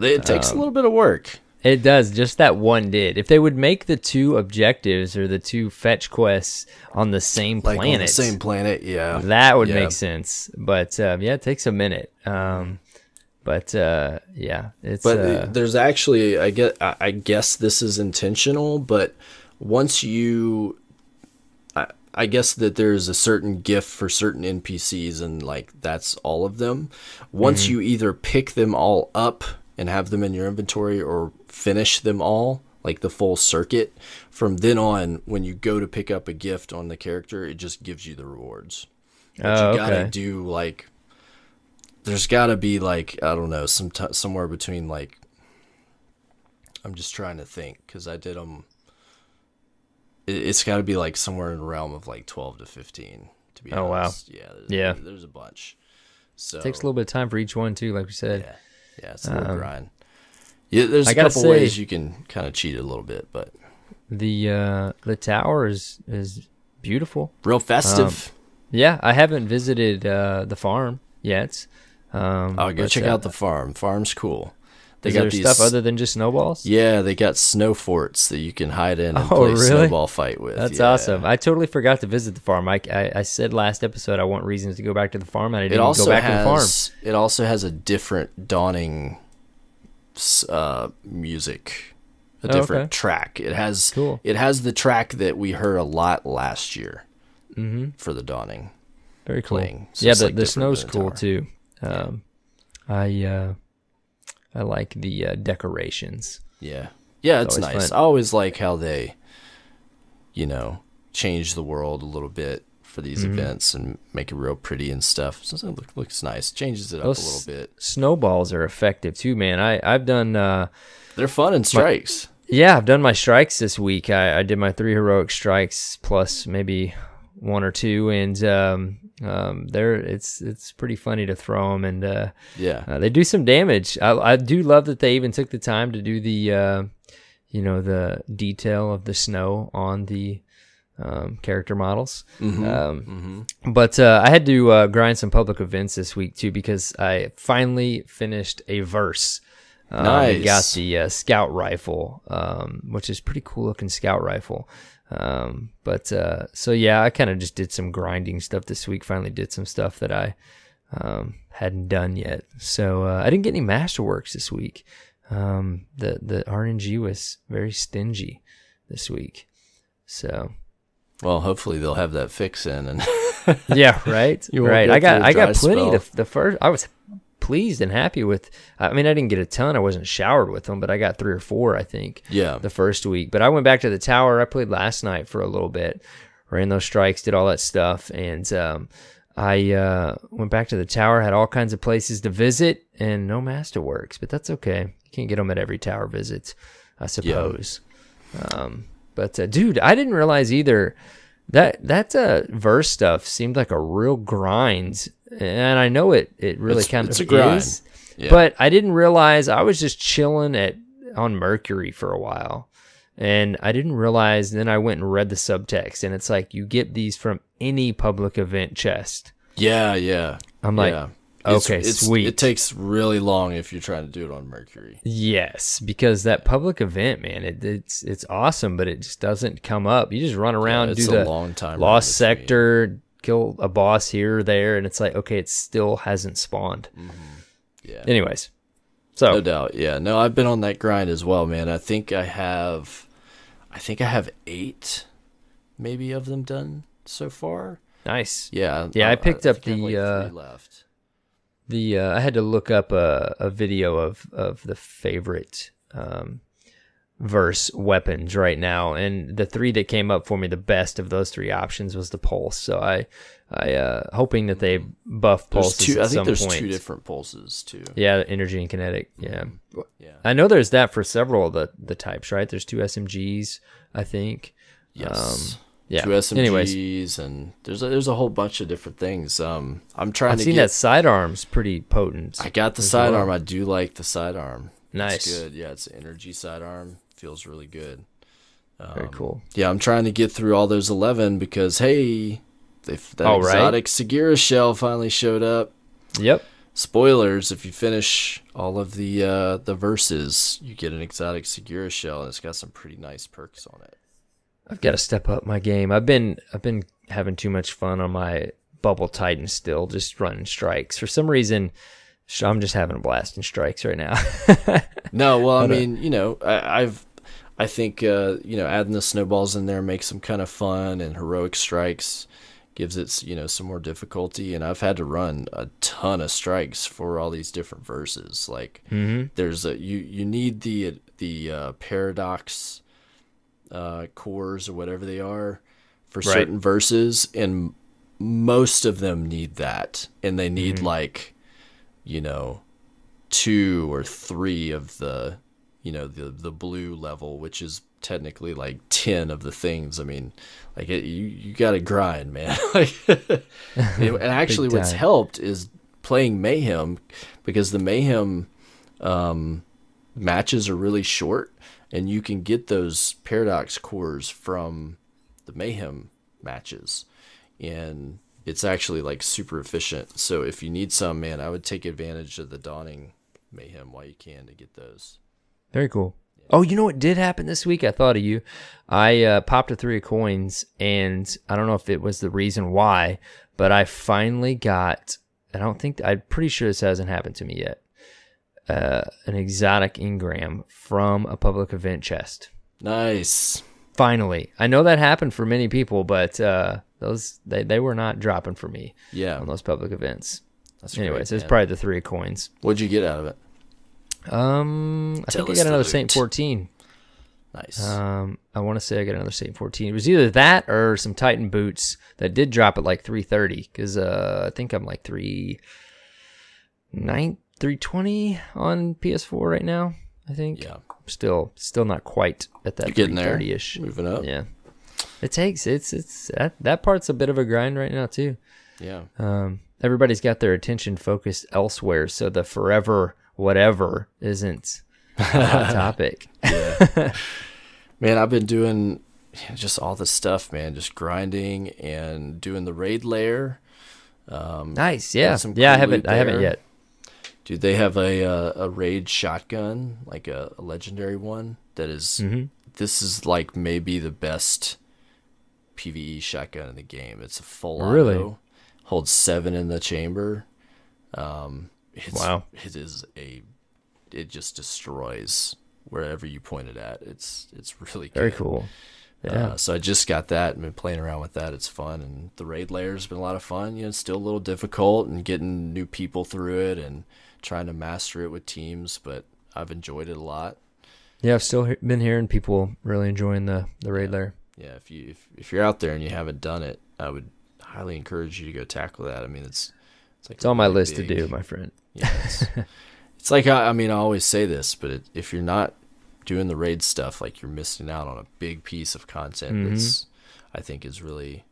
Speaker 2: It takes a little bit of work.
Speaker 1: It does. Just that one did. If they would make the two objectives or the two fetch quests on the same
Speaker 2: On
Speaker 1: planet,
Speaker 2: the same planet, yeah.
Speaker 1: that would
Speaker 2: Yeah.
Speaker 1: make sense. But it takes a minute. But it's.
Speaker 2: But there's actually, I guess this is intentional, but once you, I guess that there's a certain gift for certain NPCs, and that's all of them. Once you either pick them all up and have them in your inventory, or finish them all, the full circuit, from then on, when you go to pick up a gift on the character, it just gives you the rewards. But you gotta do there's gotta be I don't know, somewhere between I'm just trying to think, because I did them. It's got to be somewhere in the realm of 12 to 15, to be honest.
Speaker 1: Yeah.
Speaker 2: There's a bunch. So
Speaker 1: takes a little bit of time for each one too, like we said.
Speaker 2: Yeah, it's a little grind. Yeah, there's
Speaker 1: I
Speaker 2: a
Speaker 1: gotta
Speaker 2: couple
Speaker 1: say,
Speaker 2: ways you can kind of cheat a little bit, but
Speaker 1: the tower is beautiful.
Speaker 2: real festive.
Speaker 1: Yeah, I haven't visited the farm yet.
Speaker 2: Go check out the farm. Farm's cool. They
Speaker 1: Is
Speaker 2: got
Speaker 1: there
Speaker 2: these
Speaker 1: stuff other than just snowballs?
Speaker 2: Yeah, they got snow forts that you can hide in and
Speaker 1: Oh,
Speaker 2: play
Speaker 1: really?
Speaker 2: snowball fight with.
Speaker 1: That's
Speaker 2: Yeah.
Speaker 1: awesome. I totally forgot to visit the farm. I said last episode I want reasons to go back to the farm, and I didn't even go back to the farm.
Speaker 2: It also has a different dawning music, a different track. It has the track that we heard a lot last year for the dawning.
Speaker 1: Very cool.
Speaker 2: Playing. So
Speaker 1: Yeah,
Speaker 2: it's like
Speaker 1: the snow's
Speaker 2: different
Speaker 1: cool
Speaker 2: than the
Speaker 1: too. I like the decorations.
Speaker 2: Yeah, it's
Speaker 1: always
Speaker 2: nice.
Speaker 1: fun.
Speaker 2: I always like how they, change the world a little bit for these events and make it real pretty and stuff. So it looks nice. Changes it up a little bit.
Speaker 1: Snowballs are effective too, man. I've done.
Speaker 2: They're fun in strikes.
Speaker 1: I've done my strikes this week. I did my 3 heroic strikes plus maybe 1 or 2, and it's pretty funny to throw them, and they do some damage. I do love that they even took the time to do the the detail of the snow on the character models. But I had to grind some public events this week too, because I finally finished a verse.
Speaker 2: Nice.
Speaker 1: Got the scout rifle, which is pretty cool looking scout rifle. So yeah, I kind of just did some grinding stuff this week. Finally did some stuff that I hadn't done yet. So I didn't get any masterworks this week. The RNG was very stingy this week. So
Speaker 2: well, hopefully they'll have that fix in, and
Speaker 1: yeah, right, right. I got plenty. The first I was pleased and happy with. I mean, I didn't get a ton. I wasn't showered with them, but I got 3 or 4, I think.
Speaker 2: Yeah.
Speaker 1: The first week, but I went back to the tower. I played last night for a little bit, ran those strikes, did all that stuff, and I went back to the tower. Had all kinds of places to visit, and no masterworks, but that's okay. You can't get them at every tower visit, I suppose. Yeah. But dude, I didn't realize either that verse stuff seemed like a real grind. And I know it really kind of is, but I didn't realize. I was just chilling on Mercury for a while, and I didn't realize. Then I went and read the subtext, and it's like you get these from any public event chest.
Speaker 2: Yeah.
Speaker 1: I'm like, okay, sweet.
Speaker 2: It takes really long if you're trying to do it on Mercury.
Speaker 1: Yes, because that public event, man, it's awesome, but it just doesn't come up. You just run around, do the
Speaker 2: long time
Speaker 1: lost sector, kill a boss here or there, and it's like, okay, it still hasn't spawned. Yeah. Anyways, so
Speaker 2: no doubt, yeah. No, I've been on that grind as well, man. I think I have 8 maybe of them done so far.
Speaker 1: Nice.
Speaker 2: Yeah.
Speaker 1: I picked up
Speaker 2: like 3 left.
Speaker 1: I had to look up a video of the favorite verse weapons right now, and the 3 that came up for me, the best of those 3 options was the pulse. So I hoping that they buff pulses at some point. I think there's
Speaker 2: 2 different pulses too.
Speaker 1: Yeah, energy and kinetic. Yeah. I know there's that for several of the types, right? There's 2 SMGs, I think.
Speaker 2: Yes.
Speaker 1: 2
Speaker 2: SMGs.
Speaker 1: Anyways.
Speaker 2: And there's a whole bunch of different things. I've
Speaker 1: seen that sidearm's pretty potent.
Speaker 2: I got the sidearm. I do like the sidearm.
Speaker 1: Nice.
Speaker 2: It's good. Yeah, it's an energy sidearm. Feels really good.
Speaker 1: Very cool.
Speaker 2: Yeah, I'm trying to get through all those 11 because, hey, exotic Segura shell finally showed up.
Speaker 1: Yep.
Speaker 2: Spoilers, if you finish all of the verses, you get an exotic Segura shell, and it's got some pretty nice perks on it.
Speaker 1: I've got to step up my game. I've been having too much fun on my Bubble Titan still, just running strikes. For some reason, I'm just having a blast in strikes right now.
Speaker 2: No, well, I mean, I think adding the snowballs in there makes them kind of fun, and heroic strikes gives it some more difficulty. And I've had to run a ton of strikes for all these different verses. Like there's you need the paradox cores or whatever they are for certain verses, and most of them need that, and they need 2 or 3 of the the blue level, which is technically like 10 of the things. I mean, like you got to grind, man. And actually what's helped is playing Mayhem, because the Mayhem matches are really short, and you can get those paradox cores from the Mayhem matches, and it's actually like super efficient. So if you need some, man, I would take advantage of the Dawning Mayhem while you can to get those.
Speaker 1: Very cool. Oh, you know what did happen this week? I thought of you. I popped a 3 of coins, and I don't know if it was the reason why, but I finally got, I'm pretty sure this hasn't happened to me yet, an exotic engram from a public event chest.
Speaker 2: Nice.
Speaker 1: Finally. I know that happened for many people, but they were not dropping for me on those public events. Anyways, it's probably the 3 of coins.
Speaker 2: What'd you get out of it?
Speaker 1: I think I got another Saint 14.
Speaker 2: Nice.
Speaker 1: I want to say I got another Saint 14. It was either that or some Titan boots that did drop at like 330, because I think I'm like 320 on PS4 right now. I think. Yeah. Still not quite at that 330-ish.
Speaker 2: Moving up.
Speaker 1: Yeah. It takes it's that part's a bit of a grind right now too.
Speaker 2: Yeah.
Speaker 1: Everybody's got their attention focused elsewhere, so the forever whatever isn't a hot topic.
Speaker 2: Yeah. Man, I've been doing just all this stuff, man, just grinding and doing the raid lair.
Speaker 1: Nice. Yeah. I haven't yet.
Speaker 2: Dude, they have a raid shotgun, like a legendary one that is this is like maybe the best PvE shotgun in the game. It's a full auto, holds 7 in the chamber. Wow. It just destroys wherever you point it at. It's really good.
Speaker 1: Very cool. Yeah.
Speaker 2: So I just got that and been playing around with that. It's fun, and the raid layer's been a lot of fun. It's still a little difficult and getting new people through it and trying to master it with teams, but I've enjoyed it a lot.
Speaker 1: Yeah, I've still been hearing people really enjoying the raid layer.
Speaker 2: Yeah, if you're out there and you haven't done it, I would highly encourage you to go tackle that. I mean, it's
Speaker 1: on my list to do, my friend.
Speaker 2: Yeah, it's like, I always say this, but if you're not doing the raid stuff, like, you're missing out on a big piece of content that's, I think, is really,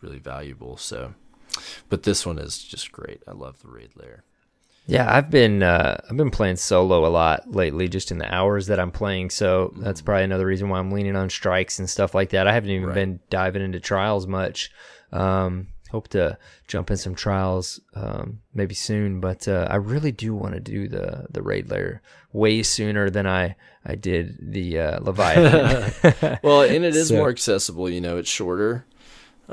Speaker 2: really valuable. So, but this one is just great. I love the raid layer.
Speaker 1: Yeah, I've been playing solo a lot lately, just in the hours that I'm playing. So that's probably another reason why I'm leaning on strikes and stuff like that. I haven't even been diving into trials much. Hope to jump in some trials maybe soon, but I really do want to do the raid layer way sooner than I did the Leviathan.
Speaker 2: Well, and it is more accessible. It's shorter,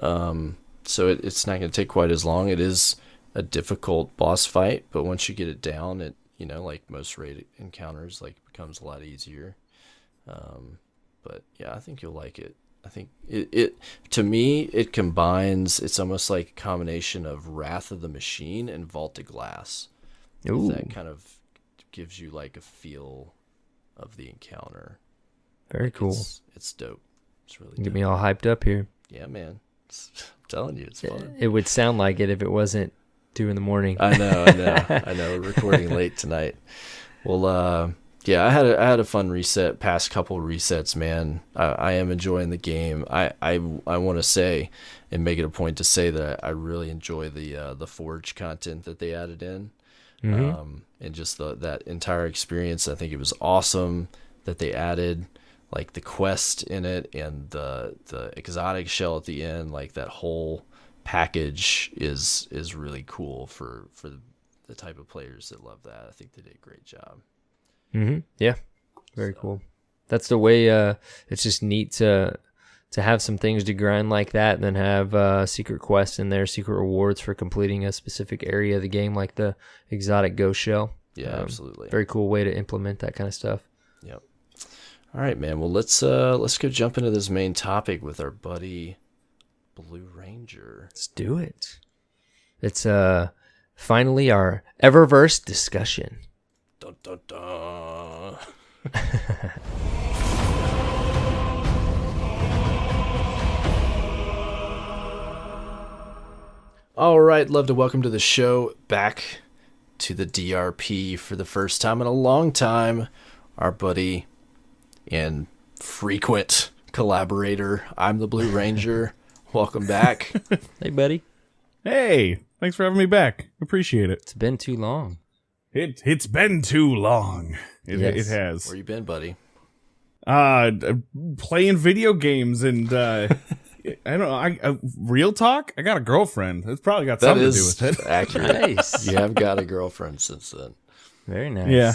Speaker 2: so it's not going to take quite as long. It is a difficult boss fight, but once you get it down, it like most raid encounters, like, becomes a lot easier. But yeah, I think you'll like it. I think it to me, it combines, it's almost like a combination of Wrath of the Machine and Vault of Glass.
Speaker 1: Ooh.
Speaker 2: That kind of gives you like a feel of the encounter.
Speaker 1: Very cool.
Speaker 2: It's dope. It's really
Speaker 1: Get
Speaker 2: dope.
Speaker 1: me all hyped up here.
Speaker 2: Yeah, man. I'm telling you, it's fun.
Speaker 1: It would sound like it if it wasn't 2 a.m.
Speaker 2: I know. We're recording late tonight. Well, yeah, I had a fun reset. Past couple resets, man. I am enjoying the game. I want to say and make it a point to say that I really enjoy the Forge content that they added in, and just that entire experience. I think it was awesome that they added like the quest in it and the exotic shell at the end. Like, that whole package is really cool for the type of players that love that. I think they did a great job.
Speaker 1: Yeah, very cool. That's the way. It's just neat to have some things to grind like that, and then have secret quests in there, secret rewards for completing a specific area of the game, like the exotic ghost shell.
Speaker 2: Yeah, absolutely.
Speaker 1: Very cool way to implement that kind of stuff.
Speaker 2: Yep. All right, man. Well, let's go jump into this main topic with our buddy Blue Ranger.
Speaker 1: Let's do it. It's finally our Eververse discussion.
Speaker 2: Dun, dun, dun. All right, love to welcome to the show, back to the DRP for the first time in a long time, our buddy and frequent collaborator, ImTheBlueRanger. Welcome back.
Speaker 1: Hey, buddy.
Speaker 3: Hey, thanks for having me back. Appreciate it.
Speaker 1: It's been too long.
Speaker 3: It's been too long.
Speaker 1: Yes.
Speaker 3: It has.
Speaker 2: Where you been, buddy?
Speaker 3: Playing video games and I don't know. Real talk. I got a girlfriend. It's probably got something to do with it.
Speaker 2: Accurate.
Speaker 1: Nice.
Speaker 2: You have got a girlfriend since then.
Speaker 1: Very nice.
Speaker 3: Yeah.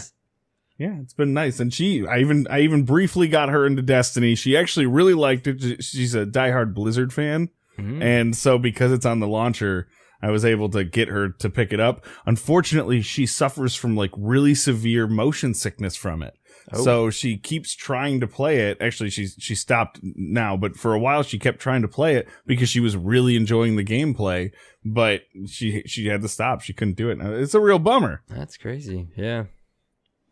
Speaker 3: Yeah, it's been nice. And I even briefly got her into Destiny. She actually really liked it. She's a diehard Blizzard fan.
Speaker 1: Mhm.
Speaker 3: And so because it's on the launcher, I was able to get her to pick it up. Unfortunately, she suffers from like really severe motion sickness from it.
Speaker 1: Oh.
Speaker 3: So she keeps trying to play it. Actually, she stopped now, but for a while she kept trying to play it because she was really enjoying the gameplay, but she had to stop. She couldn't do it. It's a real bummer.
Speaker 1: That's crazy. Yeah.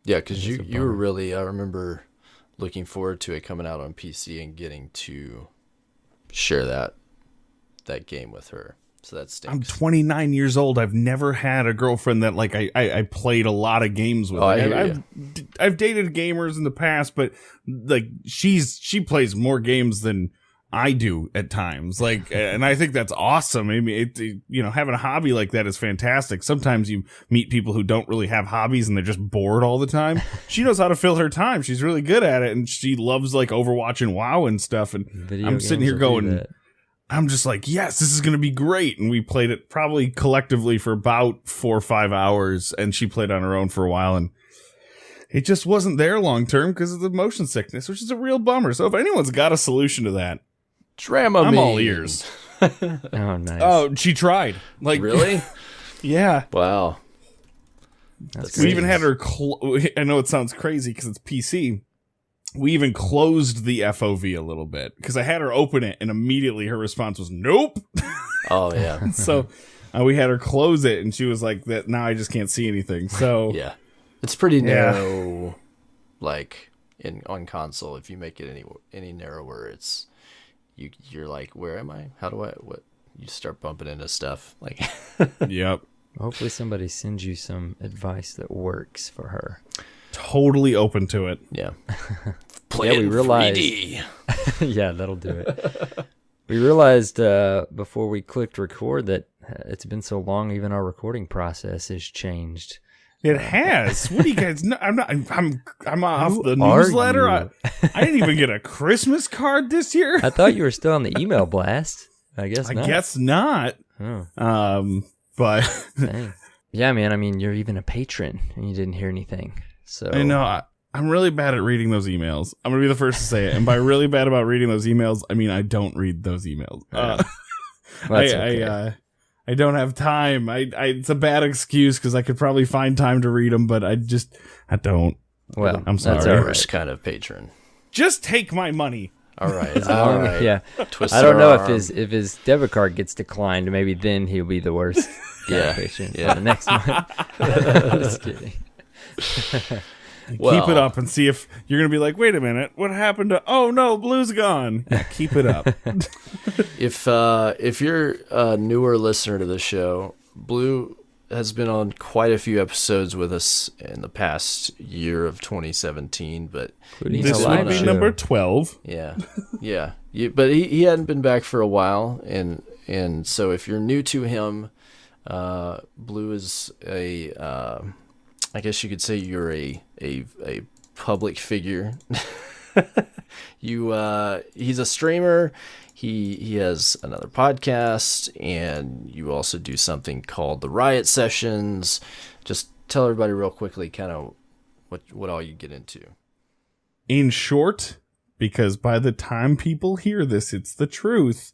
Speaker 2: Yeah, because
Speaker 1: That's a
Speaker 2: you were
Speaker 1: bummer.
Speaker 2: really, I remember looking forward to it coming out on PC and getting to share that game with her. So that stinks.
Speaker 3: I'm 29 years old. I've never had a girlfriend that like I played a lot of games with.
Speaker 2: Oh, I hear
Speaker 3: I've dated gamers in the past, but like she plays more games than I do at times. Like, and I think that's awesome. I mean, having a hobby like that is fantastic. Sometimes you meet people who don't really have hobbies and they're just bored all the time. She knows how to fill her time. She's really good at it, and she loves like Overwatch and WoW and stuff. And
Speaker 1: Video
Speaker 3: I'm sitting
Speaker 1: games
Speaker 3: here
Speaker 1: will do
Speaker 3: going,
Speaker 1: that.
Speaker 3: I'm just like, yes, this is going to be great. And we played it probably collectively for about 4 or 5 hours, and she played on her own for a while, and it just wasn't there long term because of the motion sickness, which is a real bummer. So if anyone's got a solution to that,
Speaker 2: Dramamine.
Speaker 3: I'm all ears.
Speaker 1: Oh, nice.
Speaker 3: Oh, she tried. Like,
Speaker 2: Really?
Speaker 3: yeah.
Speaker 2: Wow.
Speaker 1: That's
Speaker 3: We
Speaker 1: great.
Speaker 3: even had her. I know it sounds crazy because it's PC. We even closed the FOV a little bit because I had her open it, and immediately her response was nope.
Speaker 2: Oh, yeah.
Speaker 3: So we had her close it, and she was like, "That now I just can't see anything." So
Speaker 2: Yeah. It's pretty
Speaker 3: Yeah.
Speaker 2: narrow, like, on console. If you make it any narrower, it's... You're like, where am I? How do I... What? You start bumping into stuff. Like...
Speaker 3: Yep.
Speaker 1: Hopefully somebody sends you some advice that works for her.
Speaker 3: Totally open to it.
Speaker 2: Yeah.
Speaker 1: Yeah, we realized.
Speaker 2: 3D.
Speaker 1: Yeah, that'll do it. We realized before we clicked record that it's been so long, even our recording process has changed.
Speaker 3: It has. What do you guys know? I'm off
Speaker 1: Who
Speaker 3: the
Speaker 1: are
Speaker 3: newsletter.
Speaker 1: you?
Speaker 3: I didn't even get a Christmas card this year.
Speaker 1: I thought you were still on the email blast. I guess
Speaker 3: I
Speaker 1: not.
Speaker 3: guess not.
Speaker 1: Oh,
Speaker 3: But
Speaker 1: dang. Yeah, man. I mean, you're even a patron, and you didn't hear anything. So
Speaker 3: I know I'm really bad at reading those emails. I'm gonna be the first to say it. And by really bad about reading those emails, I mean I don't read those emails.
Speaker 1: Well, that's okay.
Speaker 3: I don't have time. It's a bad excuse because I could probably find time to read them, but I don't.
Speaker 1: Well,
Speaker 3: I'm sorry.
Speaker 1: That's all right.
Speaker 2: Worst kind of patron.
Speaker 3: Just take my money.
Speaker 2: All right. All right.
Speaker 1: Yeah.
Speaker 2: Twist
Speaker 1: I don't
Speaker 2: her
Speaker 1: know
Speaker 2: arm.
Speaker 1: if his debit card gets declined. Maybe then he'll be the worst.
Speaker 2: Yeah,
Speaker 1: patient
Speaker 2: yeah.
Speaker 1: for the next month. Just kidding.
Speaker 2: Well-
Speaker 3: Keep it up and see if you're gonna be like, wait a minute, what happened to? Oh no, Blue's gone. Yeah, keep it up.
Speaker 2: If you're a newer listener to the show, Blue has been on quite a few episodes with us in the past year of 2017, but
Speaker 1: Including
Speaker 3: This
Speaker 1: a
Speaker 3: would
Speaker 1: live
Speaker 3: be
Speaker 1: show.
Speaker 3: number 12.
Speaker 2: yeah, yeah. But he hadn't been back for a while, and so if you're new to him, Blue is I guess you could say you're a public figure. He's a streamer. He has another podcast, and you also do something called the Riot Sessions. Just tell everybody real quickly kind of what all you get into.
Speaker 3: In short, because by the time people hear this, it's the truth.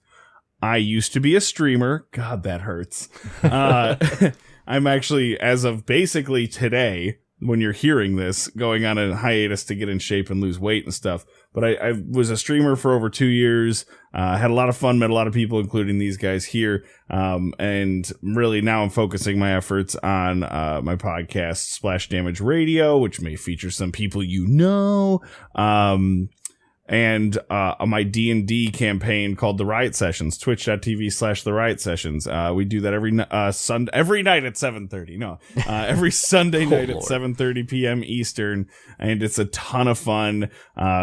Speaker 3: I used to be a streamer. God, that hurts. I'm actually, as of basically today, when you're hearing this, going on a hiatus to get in shape and lose weight and stuff. But I was a streamer for over 2 years, had a lot of fun, met a lot of people, including these guys here. And really now I'm focusing my efforts on my podcast, Splash Damage Radio, which may feature some people you know. and my D&D campaign called The Riot Sessions, twitch.tv/The Riot Sessions. We do that every night at 7:30. No, every Sunday night at 7:30 p.m. Eastern, and it's a ton of fun.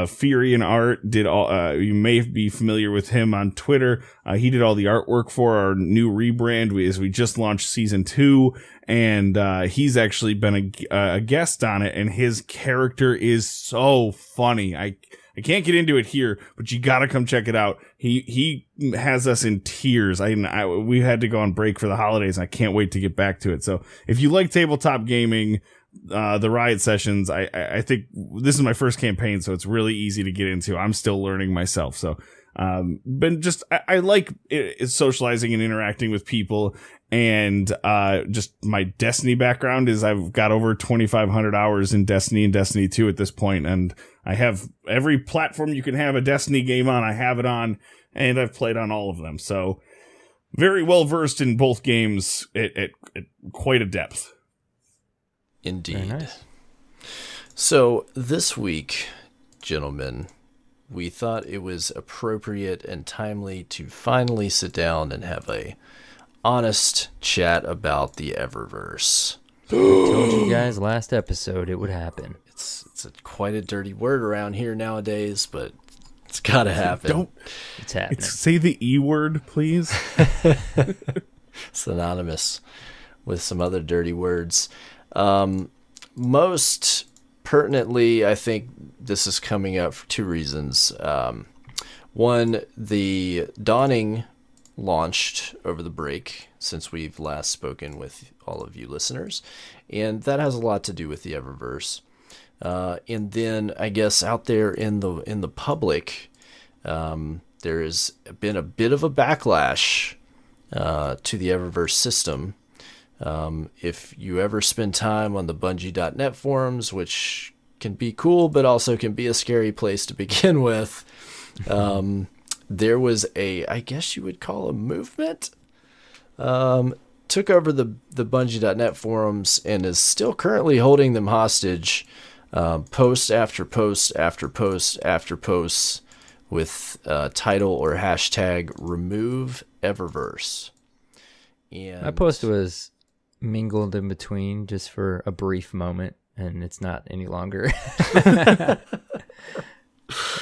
Speaker 3: Fury and Art did all. You may be familiar with him on Twitter. He did all the artwork for our new rebrand. We just launched season 2, and he's actually been a guest on it, and his character is so funny. I can't get into it here, but you gotta come check it out. He has us in tears. We had to go on break for the holidays, and I can't wait to get back to it. So if you like tabletop gaming, the Riot Sessions, I think this is my first campaign, so it's really easy to get into. I'm still learning myself. So, I like socializing and interacting with people, and just my Destiny background is I've got over 2,500 hours in Destiny and Destiny 2 at this point, and I have every platform you can have a Destiny game on, I have it on, and I've played on all of them. So very well versed in both games at quite a depth.
Speaker 2: Indeed.
Speaker 1: Very nice.
Speaker 2: So this week, gentlemen, we thought it was appropriate and timely to finally sit down and have a honest chat about the Eververse.
Speaker 1: Told you guys last episode it would happen.
Speaker 2: It's quite a dirty word around here nowadays, but it's got to happen.
Speaker 1: It's happening.
Speaker 3: Say the E word, please.
Speaker 2: Synonymous with some other dirty words. Most pertinently, I think this is coming up for two reasons. One, the Dawning launched over the break since we've last spoken with all of you listeners, and that has a lot to do with the Eververse. And then I guess out there in the public, there has been a bit of a backlash to the Eververse system. If you ever spend time on the Bungie.net forums, which can be cool, but also can be a scary place to begin with, there was I guess you would call a movement, took over the Bungie.net forums and is still currently holding them hostage, post after post after post after post with title or hashtag remove Eververse. And
Speaker 1: My post was mingled in between just for a brief moment, and it's not any longer.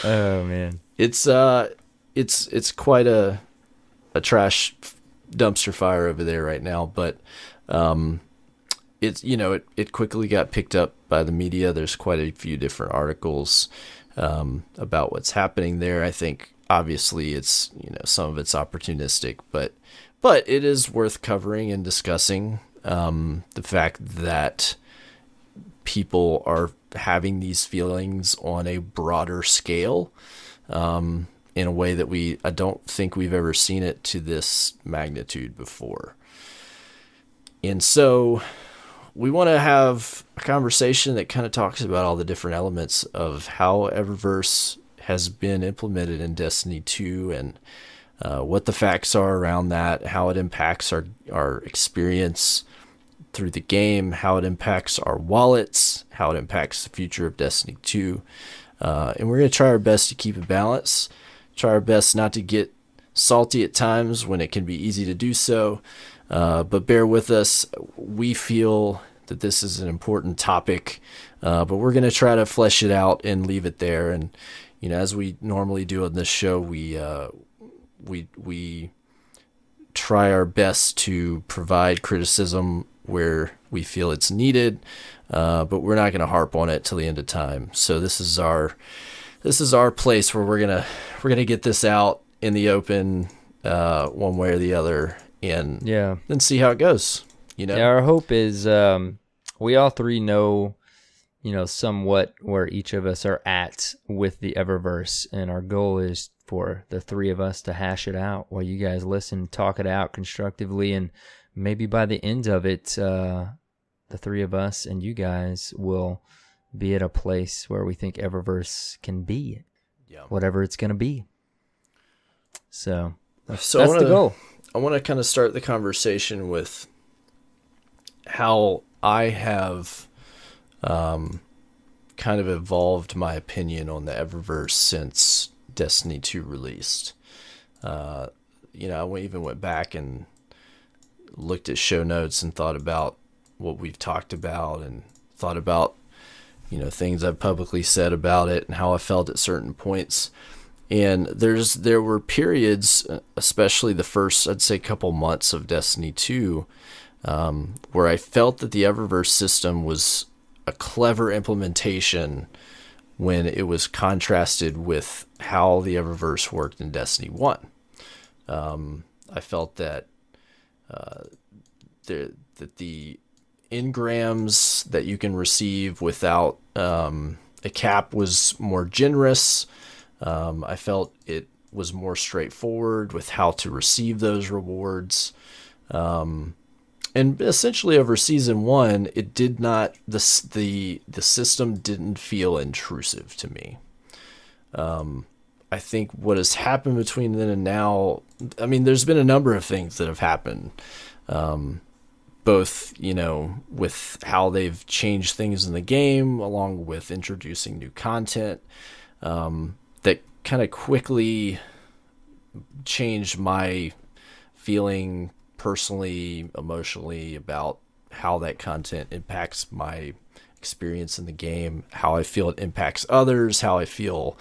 Speaker 1: Oh man, it's quite a trash dumpster fire over there right now, but it quickly got picked up by the media. There's quite a few different articles about what's happening there. I think obviously it's some of it's opportunistic, but it is worth covering and discussing the fact that people are having these feelings on a broader scale, in a way that I don't think we've ever seen it to this magnitude before. And so we want to have a conversation that kind of talks about all the different elements of how Eververse has been implemented in Destiny 2 and what the facts are around that, how it impacts our experience through the game, how it impacts our wallets, how it impacts the future of Destiny 2. And we're going to try our best to keep a balance, try our best not to get salty at times when it can be easy to do so. But bear with us. We feel that this is an important topic, but we're going to try to flesh it out and leave it there. And, as we normally do on this show, we try our best to provide criticism where we feel it's needed, but we're not going to harp on it till the end of time. So this is our place where we're gonna get this out in the open, one way or the other, and then see how it goes. Yeah, our hope is we all three know, somewhat where each of us are at with the Eververse, and our goal is for the three of us to hash it out while you guys listen, talk it out constructively, and maybe by the end of it, the three of us and you guys will be at a place where we think Eververse can be, whatever it's going to be. So that's the goal.
Speaker 2: I want to kind of start the conversation with how I have kind of evolved my opinion on the Eververse since Destiny 2 released. I even went back and looked at show notes and thought about what we've talked about, and thought about, things I've publicly said about it and how I felt at certain points. And there were periods, especially the first, I'd say, couple months of Destiny 2, where I felt that the Eververse system was a clever implementation when it was contrasted with how the Eververse worked in Destiny 1. I felt that the engrams that you can receive without a cap was more generous. I felt it was more straightforward with how to receive those rewards. And essentially over season 1, it did not, the system didn't feel intrusive to me. I think what has happened between then and now, I mean, there's been a number of things that have happened, both, with how they've changed things in the game, along with introducing new content, that kind of quickly changed my feeling personally, emotionally, about how that content impacts my experience in the game, how I feel it impacts others, how I feel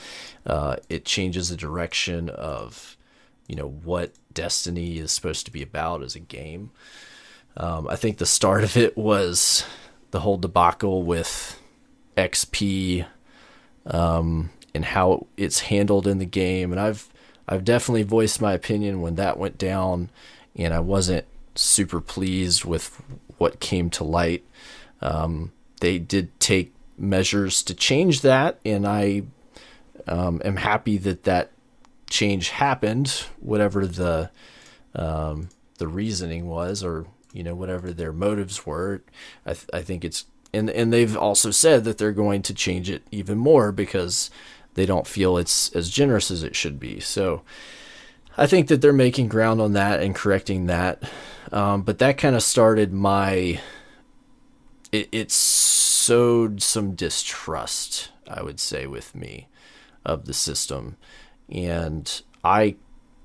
Speaker 2: it changes the direction of, what Destiny is supposed to be about as a game. I think the start of it was the whole debacle with XP, and how it's handled in the game. And I've definitely voiced my opinion when that went down, and I wasn't super pleased with what came to light. They did take measures to change that, and I am happy that change happened, whatever the reasoning was, or whatever their motives were. I think it's, and they've also said that they're going to change it even more because they don't feel it's as generous as it should be. So I think that they're making ground on that and correcting that. But that kind of started it sowed some distrust, I would say, with me of the system. And I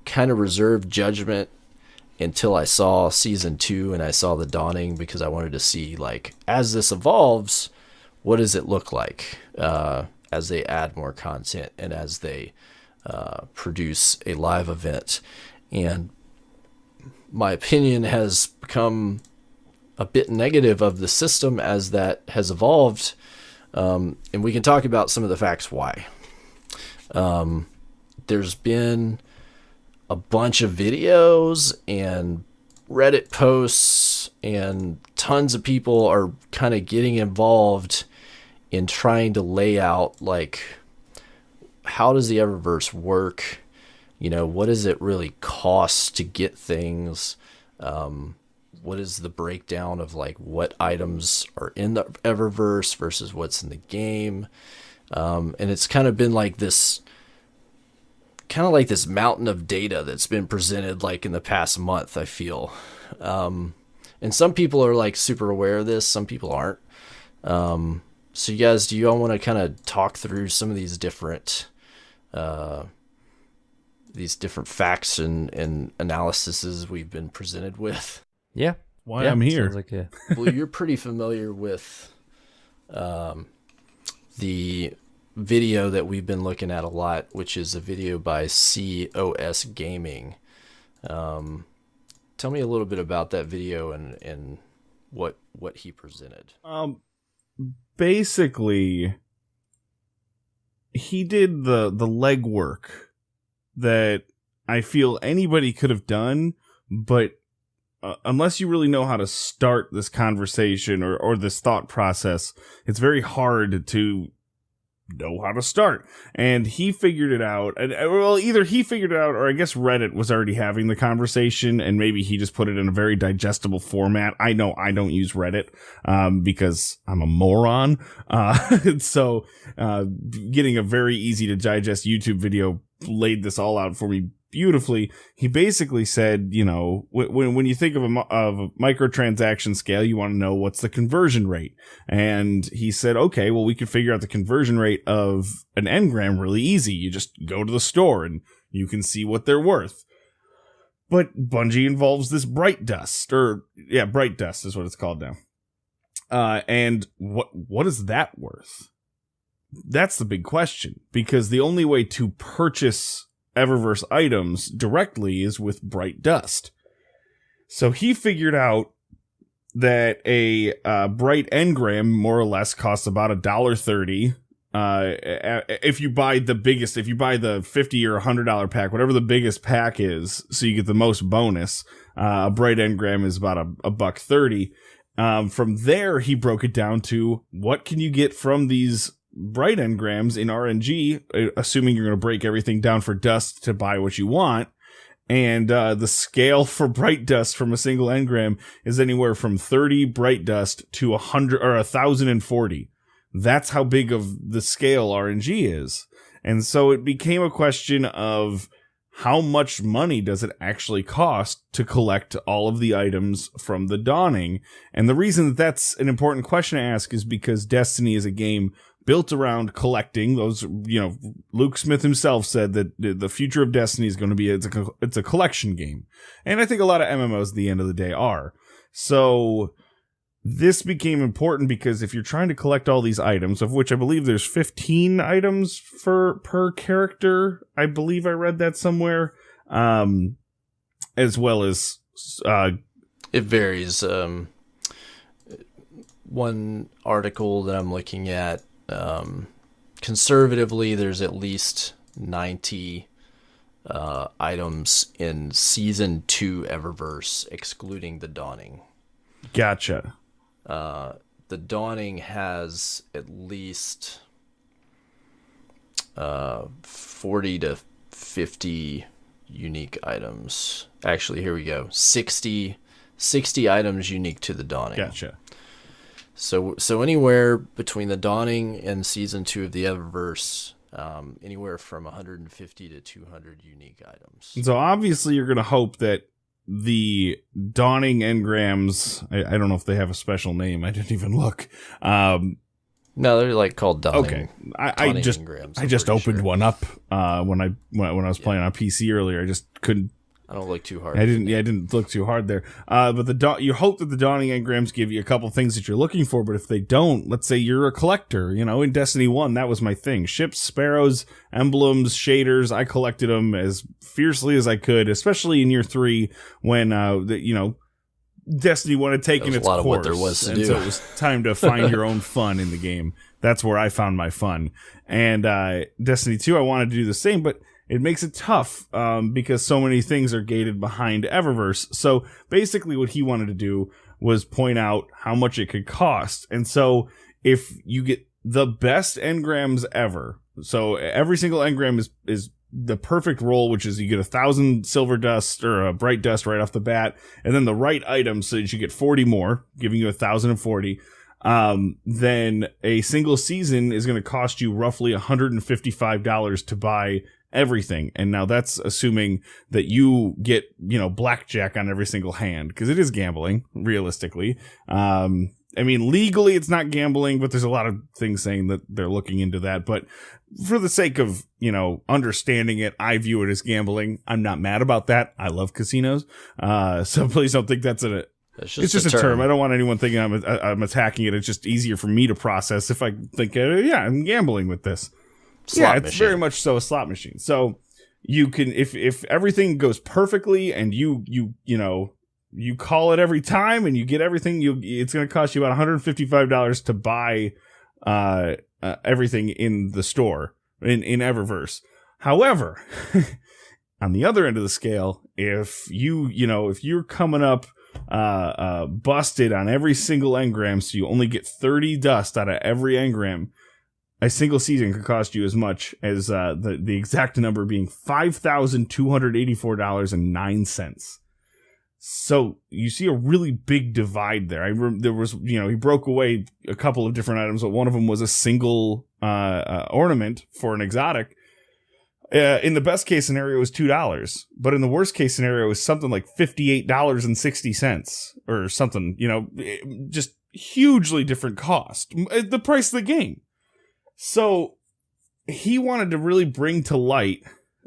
Speaker 2: kind of reserved judgment until I saw season 2 and I saw the Dawning, because I wanted to see, as this evolves, what does it look like as they add more content and as they produce a live event. And my opinion has become a bit negative of the system as that has evolved. And we can talk about some of the facts why. There's been a bunch of videos and Reddit posts, and tons of people are kind of getting involved in trying to lay out, how does the Eververse work? What does it really cost to get things? What is the breakdown of what items are in the Eververse versus what's in the game? And it's kind of been this mountain of data that's been presented in the past month, I feel. And some people are super aware of this, some people aren't. So you guys, do you all want to kind of talk through some of these different facts and analyses we've been presented with?
Speaker 1: Yeah.
Speaker 3: Why I'm here.
Speaker 2: Well, you're pretty familiar with the video that we've been looking at a lot, which is a video by COS Gaming. Tell me a little bit about that video and what he presented.
Speaker 3: Basically, he did the legwork that I feel anybody could have done, but unless you really know how to start this conversation or this thought process, it's very hard to know how to start. And he figured it out. Well, either he figured it out, or I guess Reddit was already having the conversation, and maybe he just put it in a very digestible format. I know I don't use Reddit because I'm a moron. So getting a very easy to digest YouTube video laid this all out for me beautifully. He basically said, you know, when you think of a microtransaction scale, you want to know what's the conversion rate. And he said, okay, well, we could figure out the conversion rate of an engram really easy. You just go to the store and you can see what they're worth. But Bungie involves this bright dust, bright dust is what it's called now. And what is that worth? That's the big question, because the only way to purchase Eververse items directly is with bright dust. So he figured out that a bright engram more or less costs about $1.30. If you buy the biggest, if you buy the $50 or $100 pack, whatever the biggest pack is, so you get the most bonus, a bright engram is about $1.30. From there, he broke it down to what can you get from these bright engrams in RNG, assuming you're going to break everything down for dust to buy what you want. And the scale for bright dust from a single engram is anywhere from 30 bright dust to 100 or 1,040. That's how big of the scale RNG is. And so it became a question of how much money does it actually cost to collect all of the items from the Dawning? And the reason that that's an important question to ask is because Destiny is a game built around collecting those. You know, Luke Smith himself said that the future of Destiny is going to be it's a collection game. And I think a lot of MMOs at the end of the day are. So this became important because if you're trying to collect all these items, of which I believe there's 15 items per character, I believe I read that somewhere, as well as
Speaker 2: it varies. One article that I'm looking at, conservatively, there's at least 90 items in Season 2 Eververse, excluding the Dawning.
Speaker 3: Gotcha.
Speaker 2: The Dawning has at least 40 to 50 unique items. Actually, here we go. 60 items unique to the Dawning.
Speaker 3: Gotcha.
Speaker 2: So anywhere between the Dawning and Season 2 of the Eververse, anywhere from 150 to 200 unique items.
Speaker 3: So obviously you're going to hope that the Dawning engrams, I don't know if they have a special name. I didn't even look.
Speaker 2: No, they're like called Dawning.
Speaker 3: Okay, I just opened one up when I was playing on PC earlier. I just couldn't.
Speaker 2: I don't look too hard.
Speaker 3: I didn't look too hard there. But you hope that the Dawning engrams give you a couple things that you're looking for. But if they don't, let's say you're a collector. You know, in Destiny 1, that was my thing: ships, sparrows, emblems, shaders. I collected them as fiercely as I could, especially in year 3 when Destiny 1 had taken its course. A lot of what there was to do. So it was time to find your own fun in the game. That's where I found my fun. And Destiny 2, I wanted to do the same, but it makes it tough because so many things are gated behind Eververse. So basically what he wanted to do was point out how much it could cost. And so if you get the best engrams ever, so every single engram is the perfect roll, which is you get 1,000 silver dust or a bright dust right off the bat, and then the right items so that you get 40 more, giving you 1,040. Then a single season is going to cost you roughly $155 to buy everything. And now that's assuming that you get, blackjack on every single hand, because it is gambling, realistically. I mean, legally it's not gambling, but there's a lot of things saying that they're looking into that. But for the sake of, understanding it, I view it as gambling. I'm not mad about that. I love casinos. So please don't think that's it's just a term. I don't want anyone thinking I'm attacking it. It's just easier for me to process if I think, I'm gambling with this. It's very much so a slot machine. So you can, if everything goes perfectly and you call it every time and you get everything, it's going to cost you about $155 to buy everything in the store in Eververse. However, on the other end of the scale, if you're coming up busted on every single engram, so you only get 30 dust out of every engram, a single season could cost you as much as the exact number being $5,284.09. So you see a really big divide there. There was, he broke away a couple of different items, but one of them was a single ornament for an exotic. In the best case scenario, it was $2, but in the worst case scenario, it was something like $58.60 or something. Just hugely different cost. The price of the game. So he wanted to really bring to light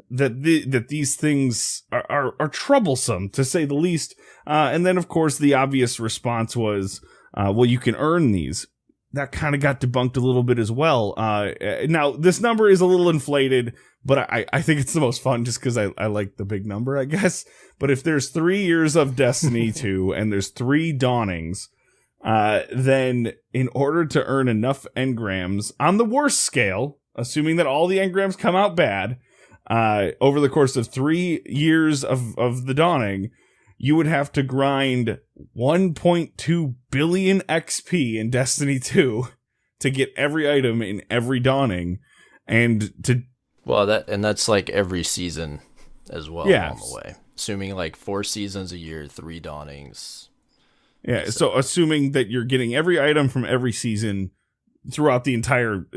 Speaker 3: that these things are troublesome, to say the least. And then, of course, the obvious response was, well, you can earn these. That kind of got debunked a little bit as well. Now, this number is a little inflated, but I think it's the most fun just because I like the big number, I guess. But if there's 3 years of Destiny 2 and there's 3 dawnings, then in order to earn enough engrams on the worst scale, assuming that all the engrams come out bad, over the course of 3 years of the dawning, you would have to grind 1.2 billion XP in Destiny 2 to get every item in every dawning,
Speaker 2: that's like every season as well.
Speaker 3: Yeah.
Speaker 2: On the way, assuming like 4 seasons a year, 3 dawnings.
Speaker 3: Yeah, so assuming that you're getting every item from every season throughout the entire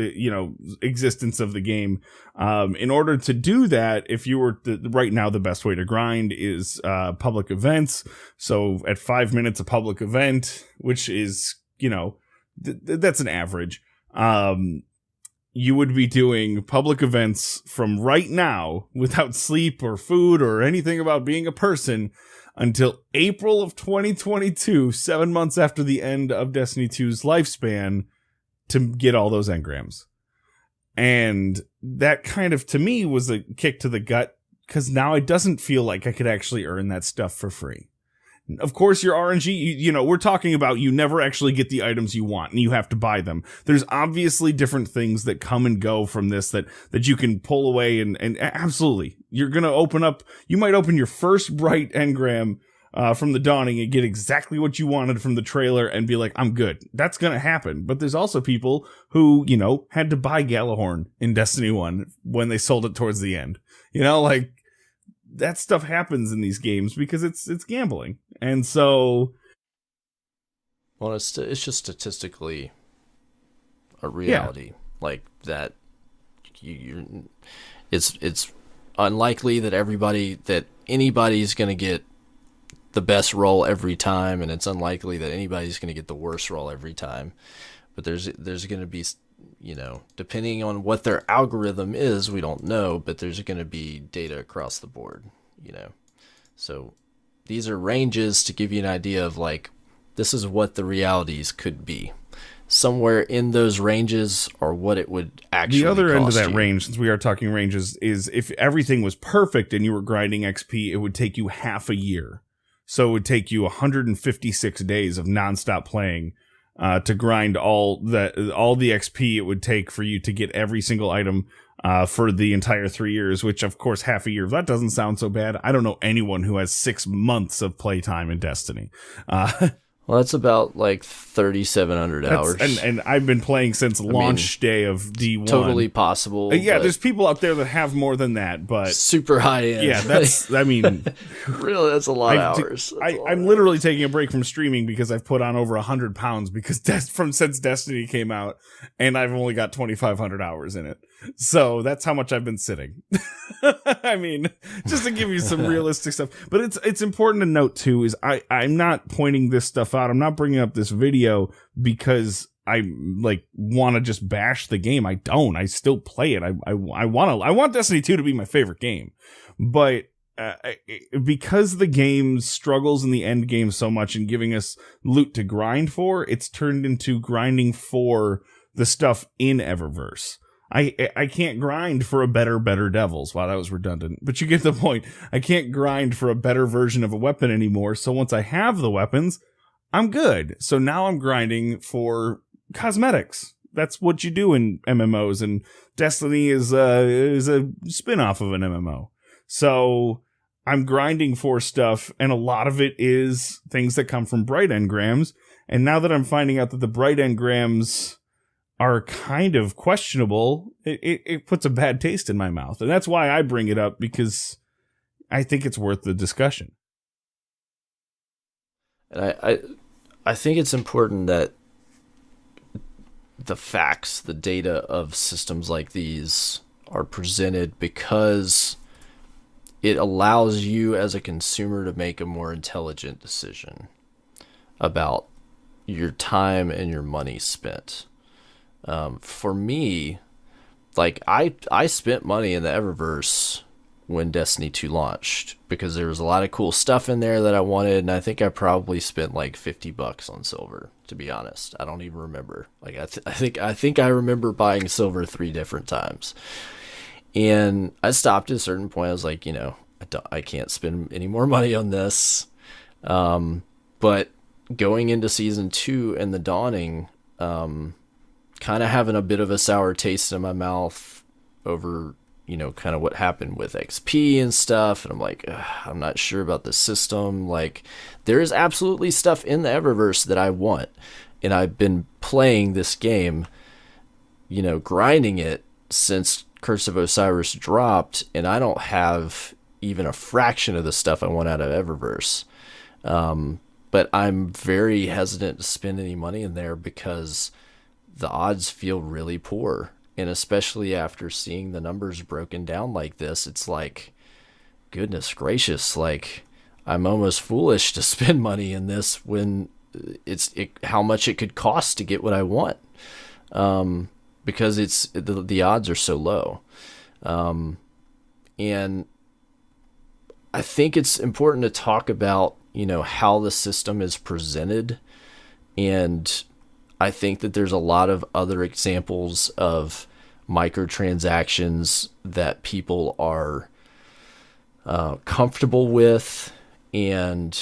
Speaker 3: existence of the game. In order to do that, if you were right now, the best way to grind is public events. So at 5 minutes a public event, which is that's an average. You would be doing public events from right now without sleep or food or anything about being a person until April of 2022, 7 months after the end of Destiny 2's lifespan, to get all those engrams. And that kind of, to me, was a kick to the gut, because now it doesn't feel like I could actually earn that stuff for free. Of course, your RNG, we're talking about you never actually get the items you want and you have to buy them. There's obviously different things that come and go from this that you can pull away, and absolutely, you're going to you might open your first bright engram from the dawning and get exactly what you wanted from the trailer and be like, I'm good. That's going to happen. But there's also people who, had to buy Galahorn in Destiny 1 when they sold it towards the end. That stuff happens in these games because it's gambling. And so,
Speaker 2: well, it's just statistically a reality. Yeah. Like that it's unlikely that anybody's going to get the best roll every time, and it's unlikely that anybody's going to get the worst roll every time. But there's going to be, depending on what their algorithm is, we don't know, but there's going to be data across the board, So these are ranges to give you an idea of, like, this is what the realities could be. Somewhere in those ranges are what it would actually cost. The other end of that
Speaker 3: range, since we are talking ranges, is if everything was perfect and you were grinding XP, it would take you half a year. So it would take you 156 days of nonstop playing to grind all the XP it would take for you to get every single item for the entire 3 years, which, of course, half a year. That doesn't sound so bad. I don't know anyone who has 6 months of playtime in Destiny.
Speaker 2: Well, that's about like 3,700 hours.
Speaker 3: And I've been playing since launch day of D1.
Speaker 2: Totally possible.
Speaker 3: Yeah, there's people out there that have more than that, but
Speaker 2: super high end.
Speaker 3: Yeah,
Speaker 2: really, that's a lot of hours.
Speaker 3: I'm literally taking a break from streaming because I've put on over 100 pounds since Destiny came out, and I've only got 2,500 hours in it. So that's how much I've been sitting. Just to give you some realistic stuff. But it's important to note too, is I'm not pointing this stuff out. I'm not bringing up this video because I want to just bash the game. I don't. I still play it. I want Destiny 2 to be my favorite game. But because the game struggles in the end game so much and giving us loot to grind for, it's turned into grinding for the stuff in Eververse. I can't grind for a better Devils. Wow, that was redundant. But you get the point. I can't grind for a better version of a weapon anymore. So once I have the weapons, I'm good. So now I'm grinding for cosmetics. That's what you do in MMOs, and Destiny is a spin-off of an MMO. So I'm grinding for stuff, and a lot of it is things that come from bright engrams. And now that I'm finding out that the bright engrams are kind of questionable, it puts a bad taste in my mouth. And that's why I bring it up, because I think it's worth the discussion.
Speaker 2: And I think it's important that the facts, the data of systems like these are presented because it allows you as a consumer to make a more intelligent decision about your time and your money spent. For me, like I spent money in the Eververse when Destiny 2 launched because there was a lot of cool stuff in there that I wanted, and I think I probably spent like $50 on silver, to be honest. I don't even remember. Like I think I remember buying silver 3 different times. And I stopped at a certain point. I was like, I can't spend any more money on this. But going into season 2 and the Dawning, kind of having a bit of a sour taste in my mouth over, kind of what happened with XP and stuff. And I'm like, I'm not sure about the system. Like, there is absolutely stuff in the Eververse that I want. And I've been playing this game, grinding it since Curse of Osiris dropped, and I don't have even a fraction of the stuff I want out of Eververse. But I'm very hesitant to spend any money in there because the odds feel really poor. And especially after seeing the numbers broken down like this, it's like, goodness gracious, like, I'm almost foolish to spend money in this when how much it could cost to get what I want. Because the odds are so low. And I think it's important to talk about, how the system is presented. And I think that there's a lot of other examples of microtransactions that people are comfortable with, and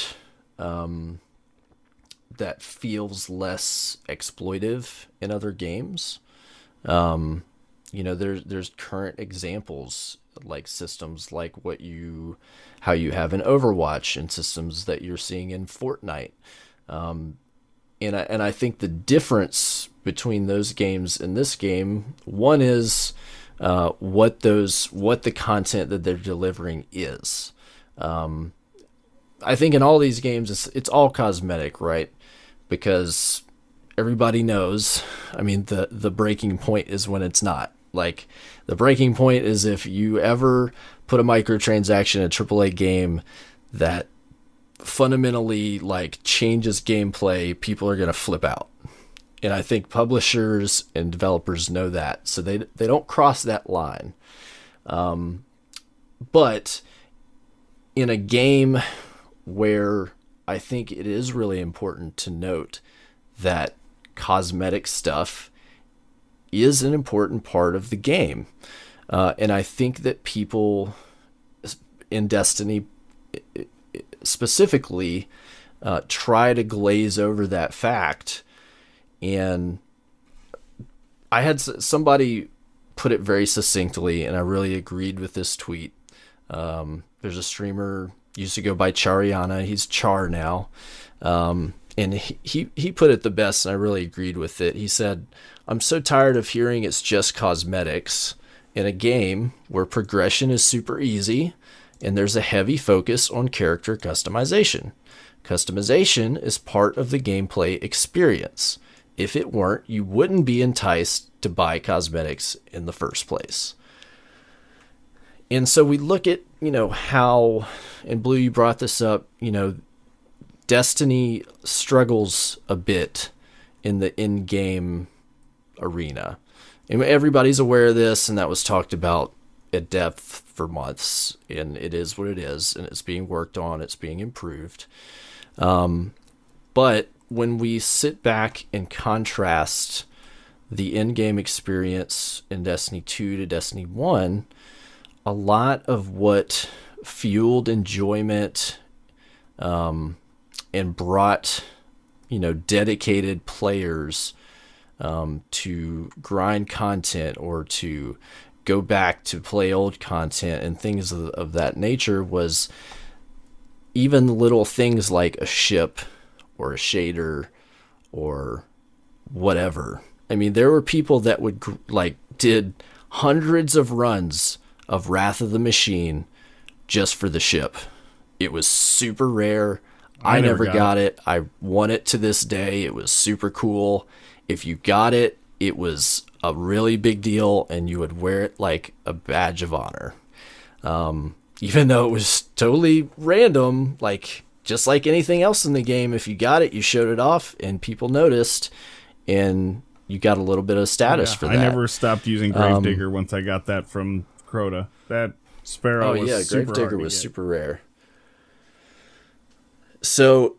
Speaker 2: that feels less exploitive in other games. There's current examples like systems like how you have in Overwatch, and systems that you're seeing in Fortnite. And I think the difference between those games and this game, one is what the content that they're delivering is. I think in all these games it's all cosmetic, right? Because everybody knows, the breaking point is when it's not. Like, the breaking point is if you ever put a microtransaction in a AAA game that fundamentally changes gameplay, people are going to flip out. And I think publishers and developers know that, so they don't cross that line. But in a game where I think it is really important to note that cosmetic stuff is an important part of the game. And I think that people in Destiny specifically try to glaze over that fact. And I had somebody put it very succinctly, and I really agreed with this tweet. There's a streamer, used to go by Chariana. He's Char now. And he put it the best, and I really agreed with it. He said, "I'm so tired of hearing it's just cosmetics in a game where progression is super easy and there's a heavy focus on character customization. Customization is part of the gameplay experience. If it weren't, you wouldn't be enticed to buy cosmetics in the first place." And so we look at, how, and Blue, you brought this up, Destiny struggles a bit in the in-game arena. And everybody's aware of this, and that was talked about at depth for months, and it is what it is, and it's being worked on, it's being improved. But when we sit back and contrast the in-game experience in Destiny 2 to Destiny 1, a lot of what fueled enjoyment and brought, dedicated players to grind content or to go back to play old content and things of that nature was even little things like a ship or a shader or whatever. There were people that would did hundreds of runs of Wrath of the Machine just for the ship. It was super rare. I never got it. I want it to this day. It was super cool. If you got it, it was a really big deal, and you would wear it like a badge of honor. Even though it was totally random, like just like anything else in the game, if you got it, you showed it off and people noticed, and you got a little bit of status for that.
Speaker 3: I never stopped using Gravedigger once I got that from Crota. That Sparrow was super
Speaker 2: Gravedigger was super rare. So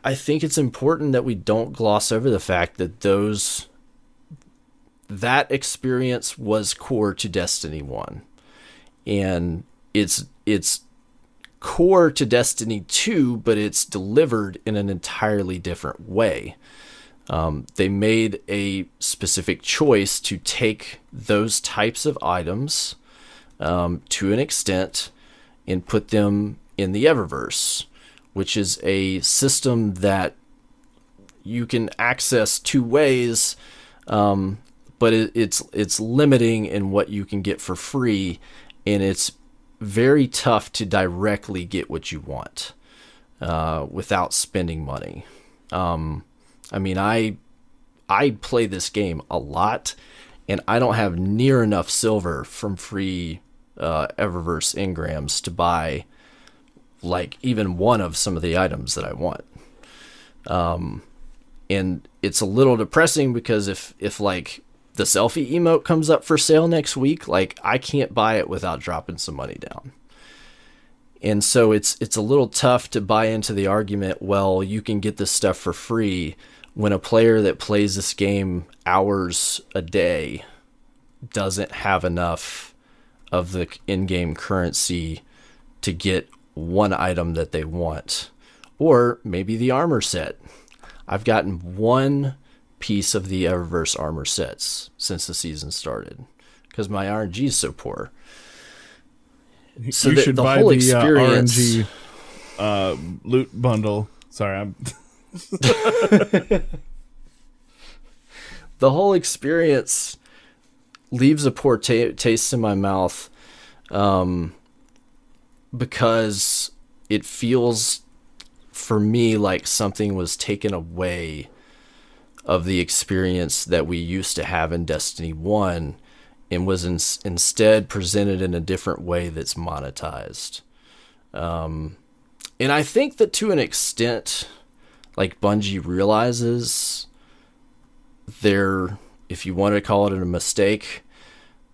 Speaker 2: I think it's important that we don't gloss over the fact that that experience was core to Destiny 1. And it's core to Destiny 2, but it's delivered in an entirely different way. They made a specific choice to take those types of items to an extent and put them in the Eververse, which is a system that you can access two ways, but it's limiting in what you can get for free, and it's very tough to directly get what you want without spending money. I mean, I play this game a lot, and I don't have near enough silver from free Eververse engrams to buy like even one of some of the items that I want. And it's a little depressing because if like the selfie emote comes up for sale next week, like I can't buy it without dropping some money down. And so it's a little tough to buy into the argument, well, you can get this stuff for free, when a player that plays this game hours a day doesn't have enough of the in-game currency to get one item that they want. Or maybe the armor set. I've gotten one piece of the Eververse armor sets since the season started because my RNG is so poor. So
Speaker 3: you should
Speaker 2: the
Speaker 3: buy
Speaker 2: whole
Speaker 3: the
Speaker 2: experience,
Speaker 3: RNG loot bundle. Sorry, I'm...
Speaker 2: the whole experience leaves a poor taste in my mouth, because it feels for me like something was taken away of the experience that we used to have in Destiny 1 and was instead presented in a different way that's monetized. And I think that to an extent, like Bungie realizes if you want to call it a mistake,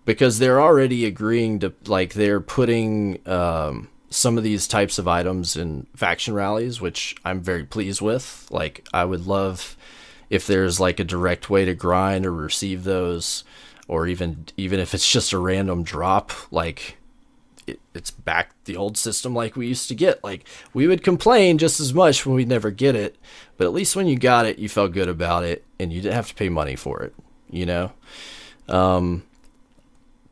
Speaker 2: because they're already agreeing to, like, they're putting some of these types of items in faction rallies, which I'm very pleased with. Like, I would love if there's like a direct way to grind or receive those, or even if it's just a random drop, like it's back the old system like we used to get. Like, we would complain just as much when we'd never get it, but at least when you got it, you felt good about it and you didn't have to pay money for it, you know?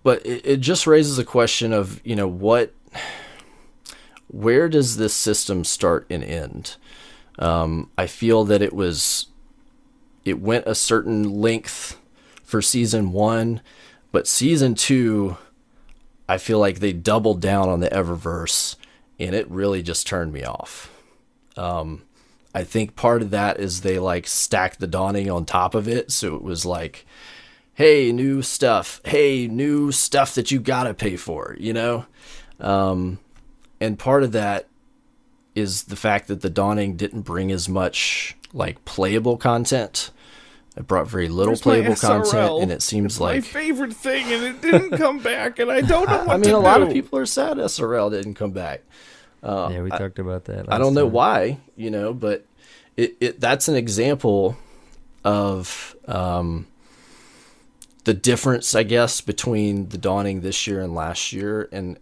Speaker 2: But it just raises a question of, you know, where does this system start and end? I feel that it went a certain length for season 1, but season 2, I feel like they doubled down on the Eververse, and it really just turned me off. I think part of that is they like stacked the Dawning on top of it, so it was like, hey, new stuff that you gotta pay for, you know? And part of that is the fact that the Dawning didn't bring as much like playable content. It brought very little playable content, and it seems
Speaker 3: it's
Speaker 2: like
Speaker 3: my favorite thing, and it didn't come back, and I don't know what to do.
Speaker 2: I mean, a lot of people are sad SRL didn't come back.
Speaker 1: Yeah, we talked about that.
Speaker 2: I don't know why, you know, but that's an example of the difference, I guess, between the Dawning this year and last year. And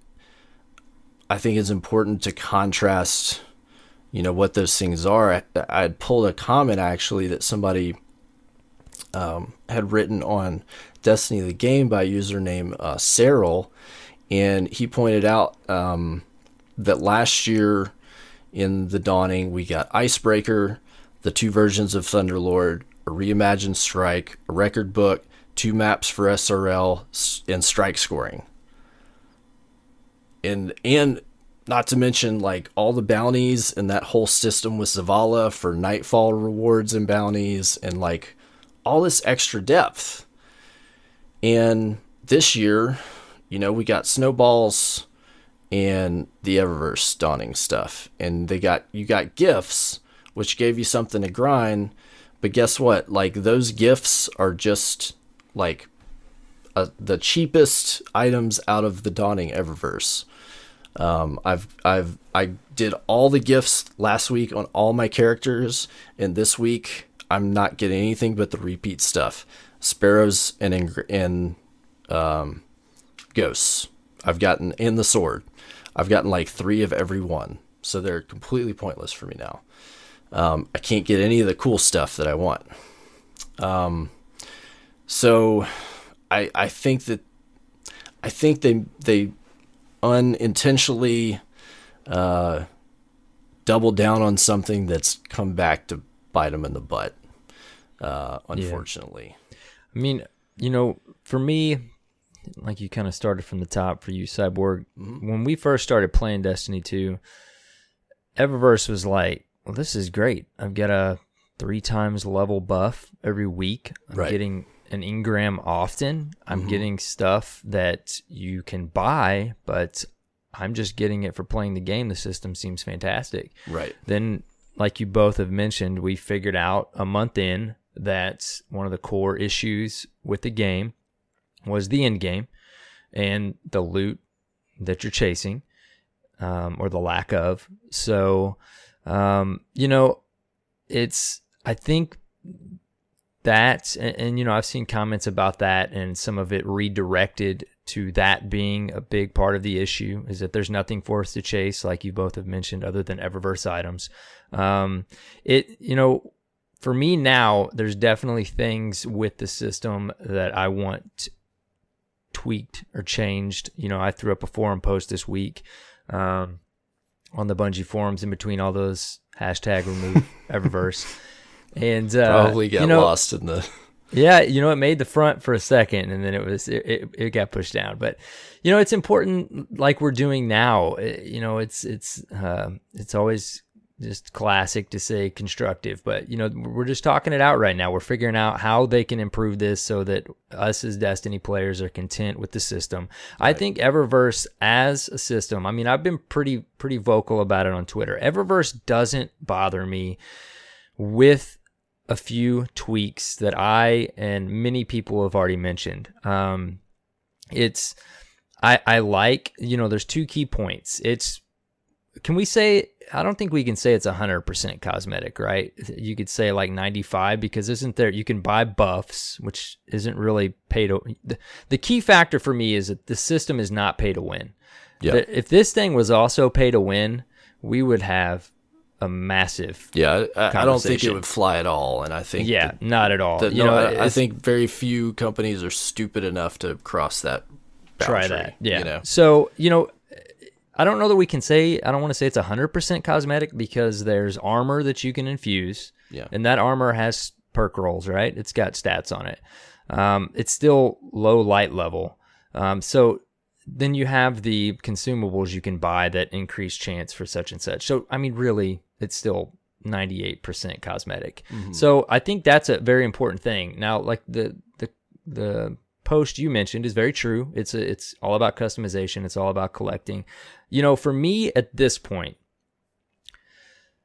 Speaker 2: I think it's important to contrast, you know, what those things are. I'd pulled a comment, actually, that somebody had written on Destiny the Game by username Cyril, and he pointed out that last year in the Dawning we got Icebreaker, the 2 versions of Thunderlord, a reimagined strike, a record book, 2 maps for SRL, and strike scoring. And not to mention like all the bounties and that whole system with Zavala for Nightfall rewards and bounties and like all this extra depth. And this year, you know, we got snowballs and the Eververse dawning stuff. And you got gifts, which gave you something to grind. But guess what? Like, those gifts are just like the cheapest items out of the dawning Eververse. I did all the gifts last week on all my characters, and this week I'm not getting anything but the repeat stuff. Sparrows and ghosts. I've gotten in the sword. I've gotten like 3 of every one, so they're completely pointless for me now. I can't get any of the cool stuff that I want. So I think they unintentionally doubled down on something that's come back to bite them in the butt. Unfortunately.
Speaker 1: Yeah. I mean, you know, for me, like you kind of started from the top for you, Cyborg. Mm-hmm. When we first started playing Destiny 2, Eververse was like, well, this is great. I've got a 3 times level buff every week. I'm getting an engram often. I'm getting stuff that you can buy, but I'm just getting it for playing the game. The system seems fantastic.
Speaker 2: Right.
Speaker 1: Then, like you both have mentioned, we figured out a month in that one of the core issues with the game was the end game and the loot that you're chasing, or the lack of. So, you know, I think that, and you know, I've seen comments about that, and some of it redirected to that being a big part of the issue, is that there's nothing for us to chase, like you both have mentioned, other than Eververse items. You know, for me now, there's definitely things with the system that I want tweaked or changed. You know, I threw up a forum post this week on the Bungie forums in between all those #remove Eververse. And
Speaker 2: probably got lost in the...
Speaker 1: Yeah, you know, it made the front for a second, and then it got pushed down. But you know, it's important, like we're doing now. You know, it's always just classic to say constructive, but you know, we're just talking it out right now. We're figuring out how they can improve this so that us as Destiny players are content with the system. Right. I think Eververse as a system, I mean, I've been pretty vocal about it on Twitter. Eververse doesn't bother me, with a few tweaks that I and many people have already mentioned. I like, you know, there's 2 key points. Can we say, I don't think we can say it's 100% cosmetic, right? You could say like 95, because isn't there, you can buy buffs, which isn't really pay to, the key factor for me is that the system is not pay to win. Yeah. If this thing was also pay to win, we would have a massive
Speaker 2: I don't think it would fly at all, and I think
Speaker 1: not at all.
Speaker 2: I think very few companies are stupid enough to cross that boundary.
Speaker 1: Try that, yeah.
Speaker 2: You know?
Speaker 1: So, you know, I don't know that we can say, I don't want to say it's 100% cosmetic, because there's armor that you can infuse, and that armor has perk rolls, right? It's got stats on it. It's still low light level. So then you have the consumables you can buy that increase chance for such and such. So, I mean, really, it's still 98% cosmetic. Mm-hmm. So I think that's a very important thing. Now, like the post you mentioned is very true. It's all about customization. It's all about collecting. You know, for me at this point,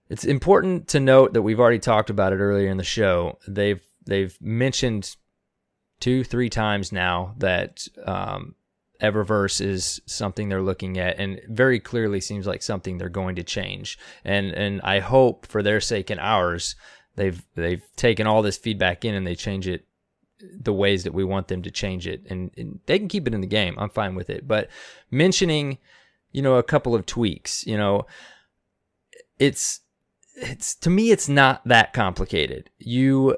Speaker 1: it's important to note that we've already talked about it earlier in the show. They've mentioned 2-3 times now that Eververse is something they're looking at, and very clearly seems like something they're going to change. And I hope, for their sake and ours, they've taken all this feedback in and they change it the ways that we want them to change it. And they can keep it in the game. I'm fine with it. But mentioning, you know, a couple of tweaks, you know, it's to me, it's not that complicated. You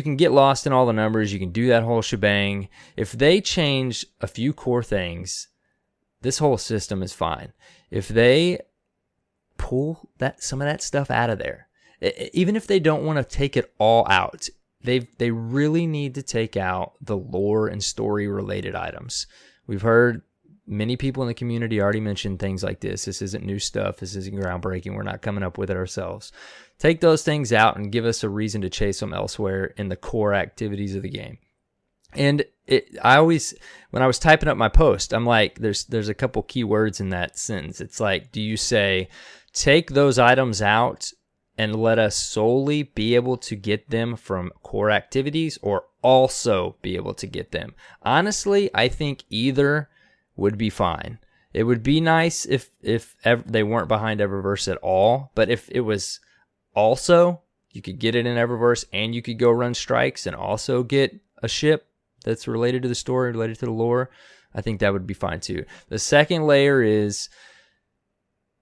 Speaker 1: can get lost in all the numbers. You can do that whole shebang. If they change a few core things, this whole system is fine. If they pull some of that stuff out of there, even if they don't want to take it all out, they really need to take out the lore and story related items. We've heard many people in the community already mention things like this. This isn't new stuff. This isn't groundbreaking. We're not coming up with it ourselves. Take those things out and give us a reason to chase them elsewhere in the core activities of the game. And I always, when I was typing up my post, I'm like, there's a couple key words in that sentence. It's like, do you say, take those items out and let us solely be able to get them from core activities, or also be able to get them? Honestly, I think either would be fine. It would be nice if they weren't behind Eververse at all, but if it was also, you could get it in Eververse and you could go run strikes and also get a ship that's related to the story, related to the lore, I think that would be fine too. The second layer is,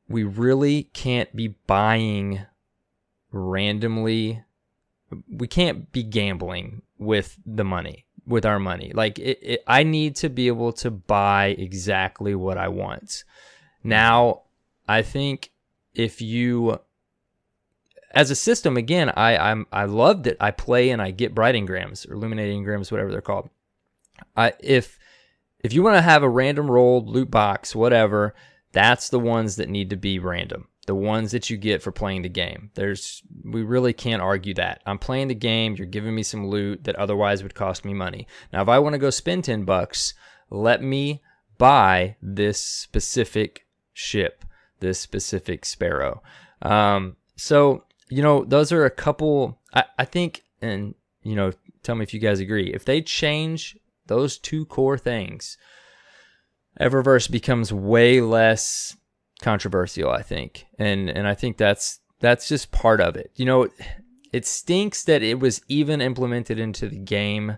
Speaker 1: we really can't be buying randomly. We can't be gambling with the money, with our money. Like, I need to be able to buy exactly what I want. Now, I think if you, as a system, again, I love that I play and I get bright engrams or illuminating engrams, whatever they're called. If you want to have a random rolled loot box, whatever, that's the ones that need to be random. The ones that you get for playing the game. We really can't argue that. I'm playing the game, you're giving me some loot that otherwise would cost me money. Now, if I want to go spend $10, let me buy this specific ship, this specific sparrow. So, those are a couple, I think, and, tell me if you guys agree. If they change those two core things, Eververse becomes way less controversial, I think. And I think that's just part of it. It stinks that it was even implemented into the game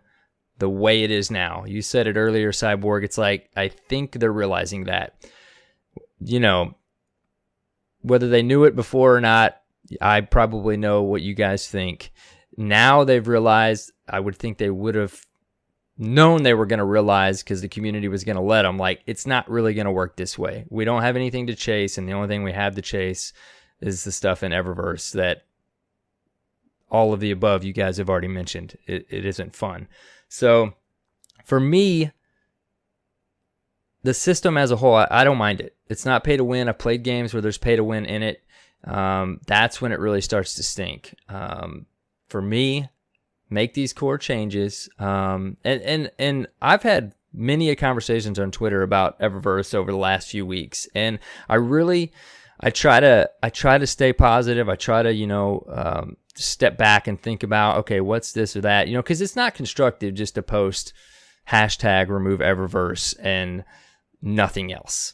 Speaker 1: the way it is now. You said it earlier, Cyborg. It's like, I think they're realizing that. Whether they knew it before or not, I probably know what you guys think. Now they've realized, I would think they would have known they were going to realize, because the community was going to let them, like, it's not really going to work this way. We don't have anything to chase, and the only thing we have to chase is the stuff in Eververse that all of the above you guys have already mentioned. It isn't fun. So for me, the system as a whole, I don't mind it. It's not pay to win. I've played games where there's pay to win in it. That's when it really starts to stink. For me, make these core changes. And I've had many conversations on Twitter about Eververse over the last few weeks, and I try to stay positive. I try to step back and think about, okay, what's this or that, because it's not constructive just to post #remove Eververse and nothing else.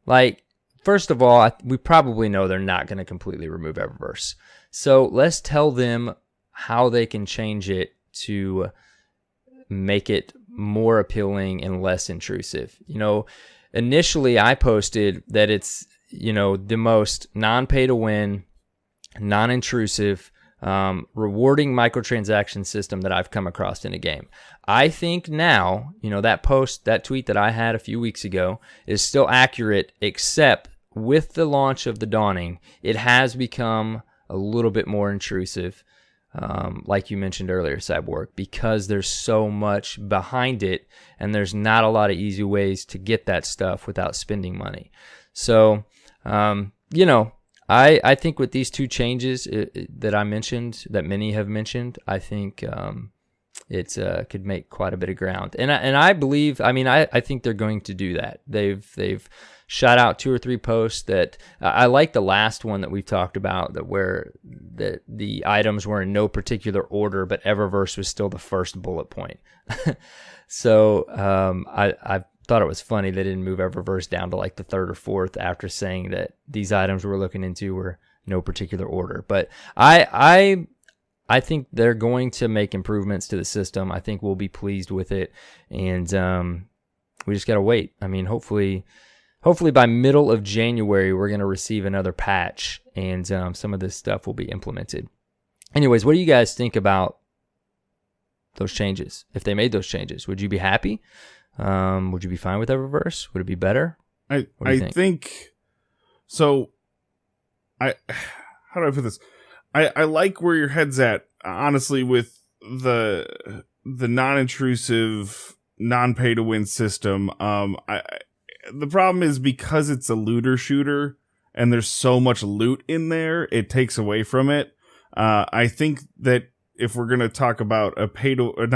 Speaker 1: Like, first of all, we probably know they're not going to completely remove Eververse, so let's tell them how they can change it to make it more appealing and less intrusive. Initially I posted that it's, the most non-pay to win, non-intrusive, rewarding microtransaction system that I've come across in a game. I think now, that tweet that I had a few weeks ago is still accurate, except with the launch of the Dawning, it has become a little bit more intrusive. Like you mentioned earlier, Cyborg, because there's so much behind it, and there's not a lot of easy ways to get that stuff without spending money. So, I think with these two changes that I mentioned, that many have mentioned, I think it could make quite a bit of ground. And I believe, I think they're going to do that. They've shot out 2 or 3 posts that I like. The last one that we've talked about, that where the items were in no particular order, but Eververse was still the first bullet point. So I thought it was funny they didn't move Eververse down to like the 3rd or 4th after saying that these items we're looking into were no particular order. But I think they're going to make improvements to the system. I think we'll be pleased with it, and we just got to wait. Hopefully by middle of January, we're going to receive another patch, and some of this stuff will be implemented. Anyways, what do you guys think about those changes? If they made those changes, would you be happy? Would you be fine with Eververse? Would it be better?
Speaker 3: I think so. How do I put this? I like where your head's at, honestly, with the non-intrusive, non-pay-to-win system. The problem is, because it's a looter shooter and there's so much loot in there, it takes away from it. I think that if we're gonna talk about not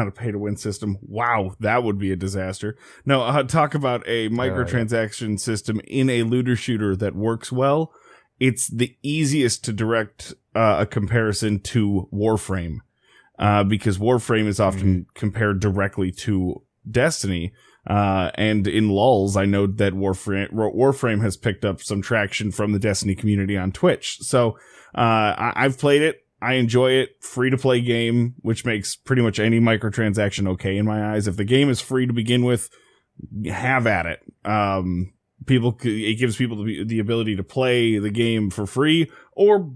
Speaker 3: a pay to win system, wow, that would be a disaster. No, talk about a microtransaction system in a looter shooter that works well. It's the easiest to direct a comparison to Warframe, because Warframe is often compared directly to Destiny. And in lulls, I know that Warframe has picked up some traction from the Destiny community on Twitch. So I've played it. I enjoy it. Free to play game, which makes pretty much any microtransaction okay in my eyes. If the game is free to begin with, have at it. It gives people the ability to play the game for free or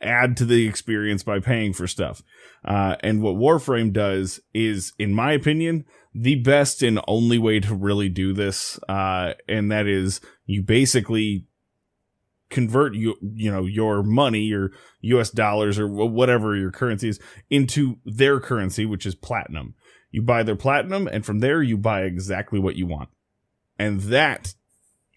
Speaker 3: add to the experience by paying for stuff. And what Warframe does is, in my opinion, the best and only way to really do this. And that is, you basically convert your money, your US dollars or whatever your currency is, into their currency, which is platinum. You buy their platinum, and from there you buy exactly what you want. And that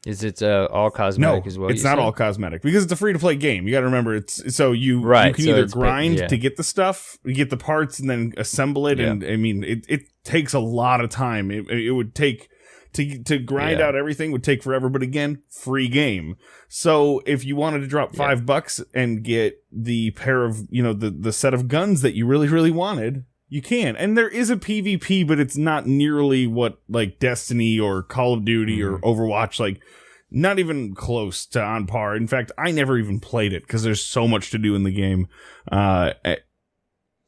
Speaker 1: is it all cosmetic as well?
Speaker 3: It's not all cosmetic because it's a free to play game. You got to remember, it's so you can either grind to get the stuff, you get the parts, and then assemble it. And I mean, it takes a lot of time. It would take to grind out everything would take forever. But again, free game. So if you wanted to drop $5 and get the pair of the set of guns that you really, really wanted, you can. And there is a PvP, but it's not nearly what like Destiny or Call of Duty or Overwatch, like not even close to on par. In fact, I never even played it because there's so much to do in the game.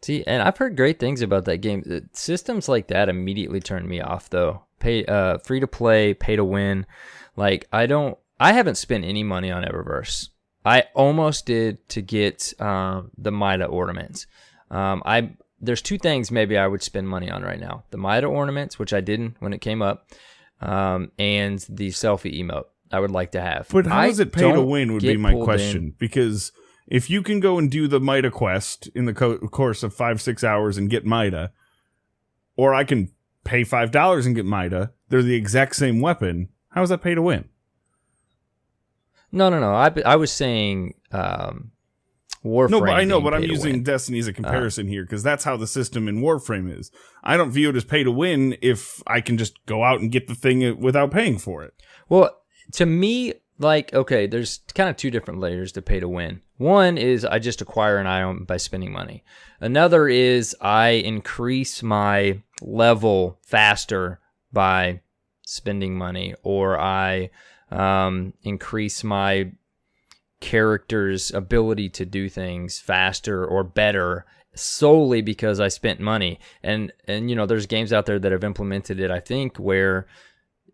Speaker 1: See, and I've heard great things about that game. Systems like that immediately turn me off, though. Free to play, pay to win. Like I haven't spent any money on Eververse. I almost did to get the Mida ornaments. There's two things maybe I would spend money on right now: the Mida ornaments, which I didn't when it came up, and the selfie emote I would like to have.
Speaker 3: But how is it pay to win would be my question, because if you can go and do the Mida quest in the course of 5-6 hours and get Mida, or I can pay $5 and get Mida, they're the exact same weapon. How is that pay to win?
Speaker 1: No. I was saying Warframe.
Speaker 3: No, but I know, but I'm using Destiny as a comparison here because that's how the system in Warframe is. I don't view it as pay to win if I can just go out and get the thing without paying for it.
Speaker 1: Well, to me, like, okay, there's kind of two different layers to pay to win. One is I just acquire an item by spending money. Another is I increase my level faster by spending money, or I increase my character's ability to do things faster or better solely because I spent money. And there's games out there that have implemented it, I think, where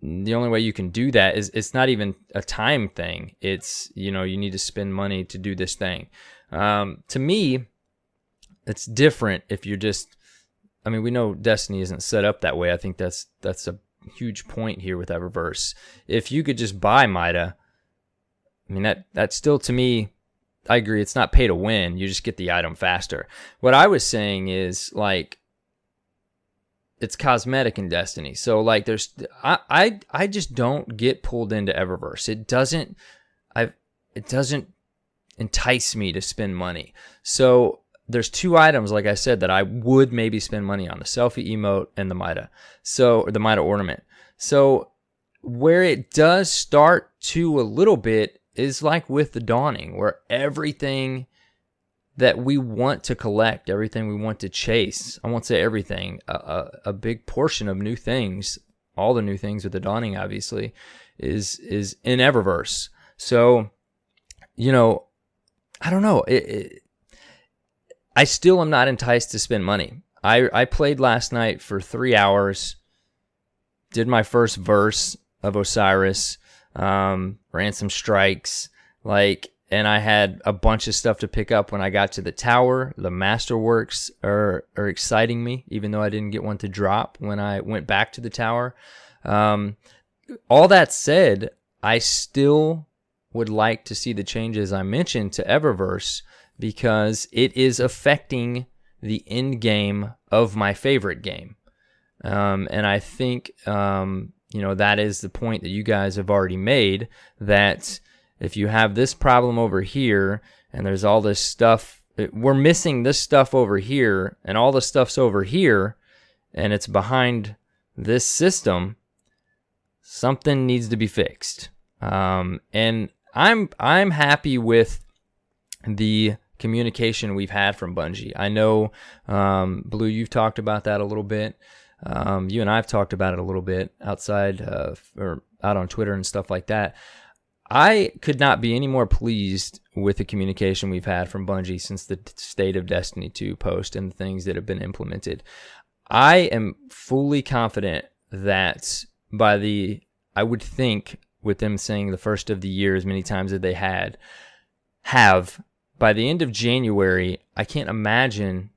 Speaker 1: the only way you can do that is it's not even a time thing. It's, you need to spend money to do this thing. To me, it's different if you're just, we know Destiny isn't set up that way. I think that's a huge point here with Eververse. If you could just buy Mida, that's still, to me, I agree, it's not pay to win. You just get the item faster. What I was saying is, like, it's cosmetic in Destiny. So, like, I just don't get pulled into Eververse. It doesn't entice me to spend money. So there's two items, like I said, that I would maybe spend money on: the selfie emote and the Mida. Or the Mida ornament. So where it does start to a little bit is like with the Dawning, where everything that we want to collect, everything we want to chase, I won't say everything, a big portion of new things, all the new things with the Dawning, obviously, is in Eververse. So, I don't know. I still am not enticed to spend money. I played last night for 3 hours, did my first verse of Osiris, ran some strikes, and I had a bunch of stuff to pick up when I got to the tower. The masterworks are exciting me, even though I didn't get one to drop when I went back to the tower. All that said, I still would like to see the changes I mentioned to Eververse, because it is affecting the end game of my favorite game. And I think, that is the point that you guys have already made, that if you have this problem over here and there's all this stuff we're missing this stuff over here, and all the stuff's over here, and it's behind this system, something needs to be fixed. And I'm happy with the communication we've had from Bungie. I know, Blue, you've talked about that a little bit. You and I've talked about it a little bit outside or out on Twitter and stuff like that. I could not be any more pleased with the communication we've had from Bungie since the State of Destiny 2 post and the things that have been implemented. I am fully confident that I would think with them saying the first of the year as many times as they have, by the end of January, I can't imagine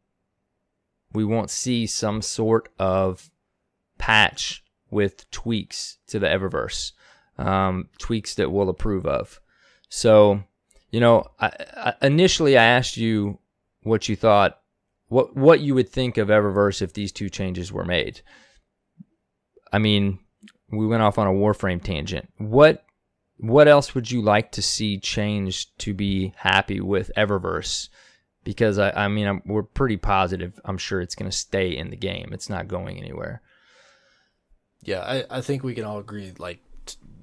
Speaker 1: we won't see some sort of patch with tweaks to the Eververse. Tweaks that we'll approve of. So, initially I asked you what you thought, what you would think of Eververse if these two changes were made. I mean, we went off on a Warframe tangent. What else would you like to see changed to be happy with Eververse? Because we're pretty positive. I'm sure it's going to stay in the game. It's not going anywhere.
Speaker 2: Yeah, I think we can all agree, like,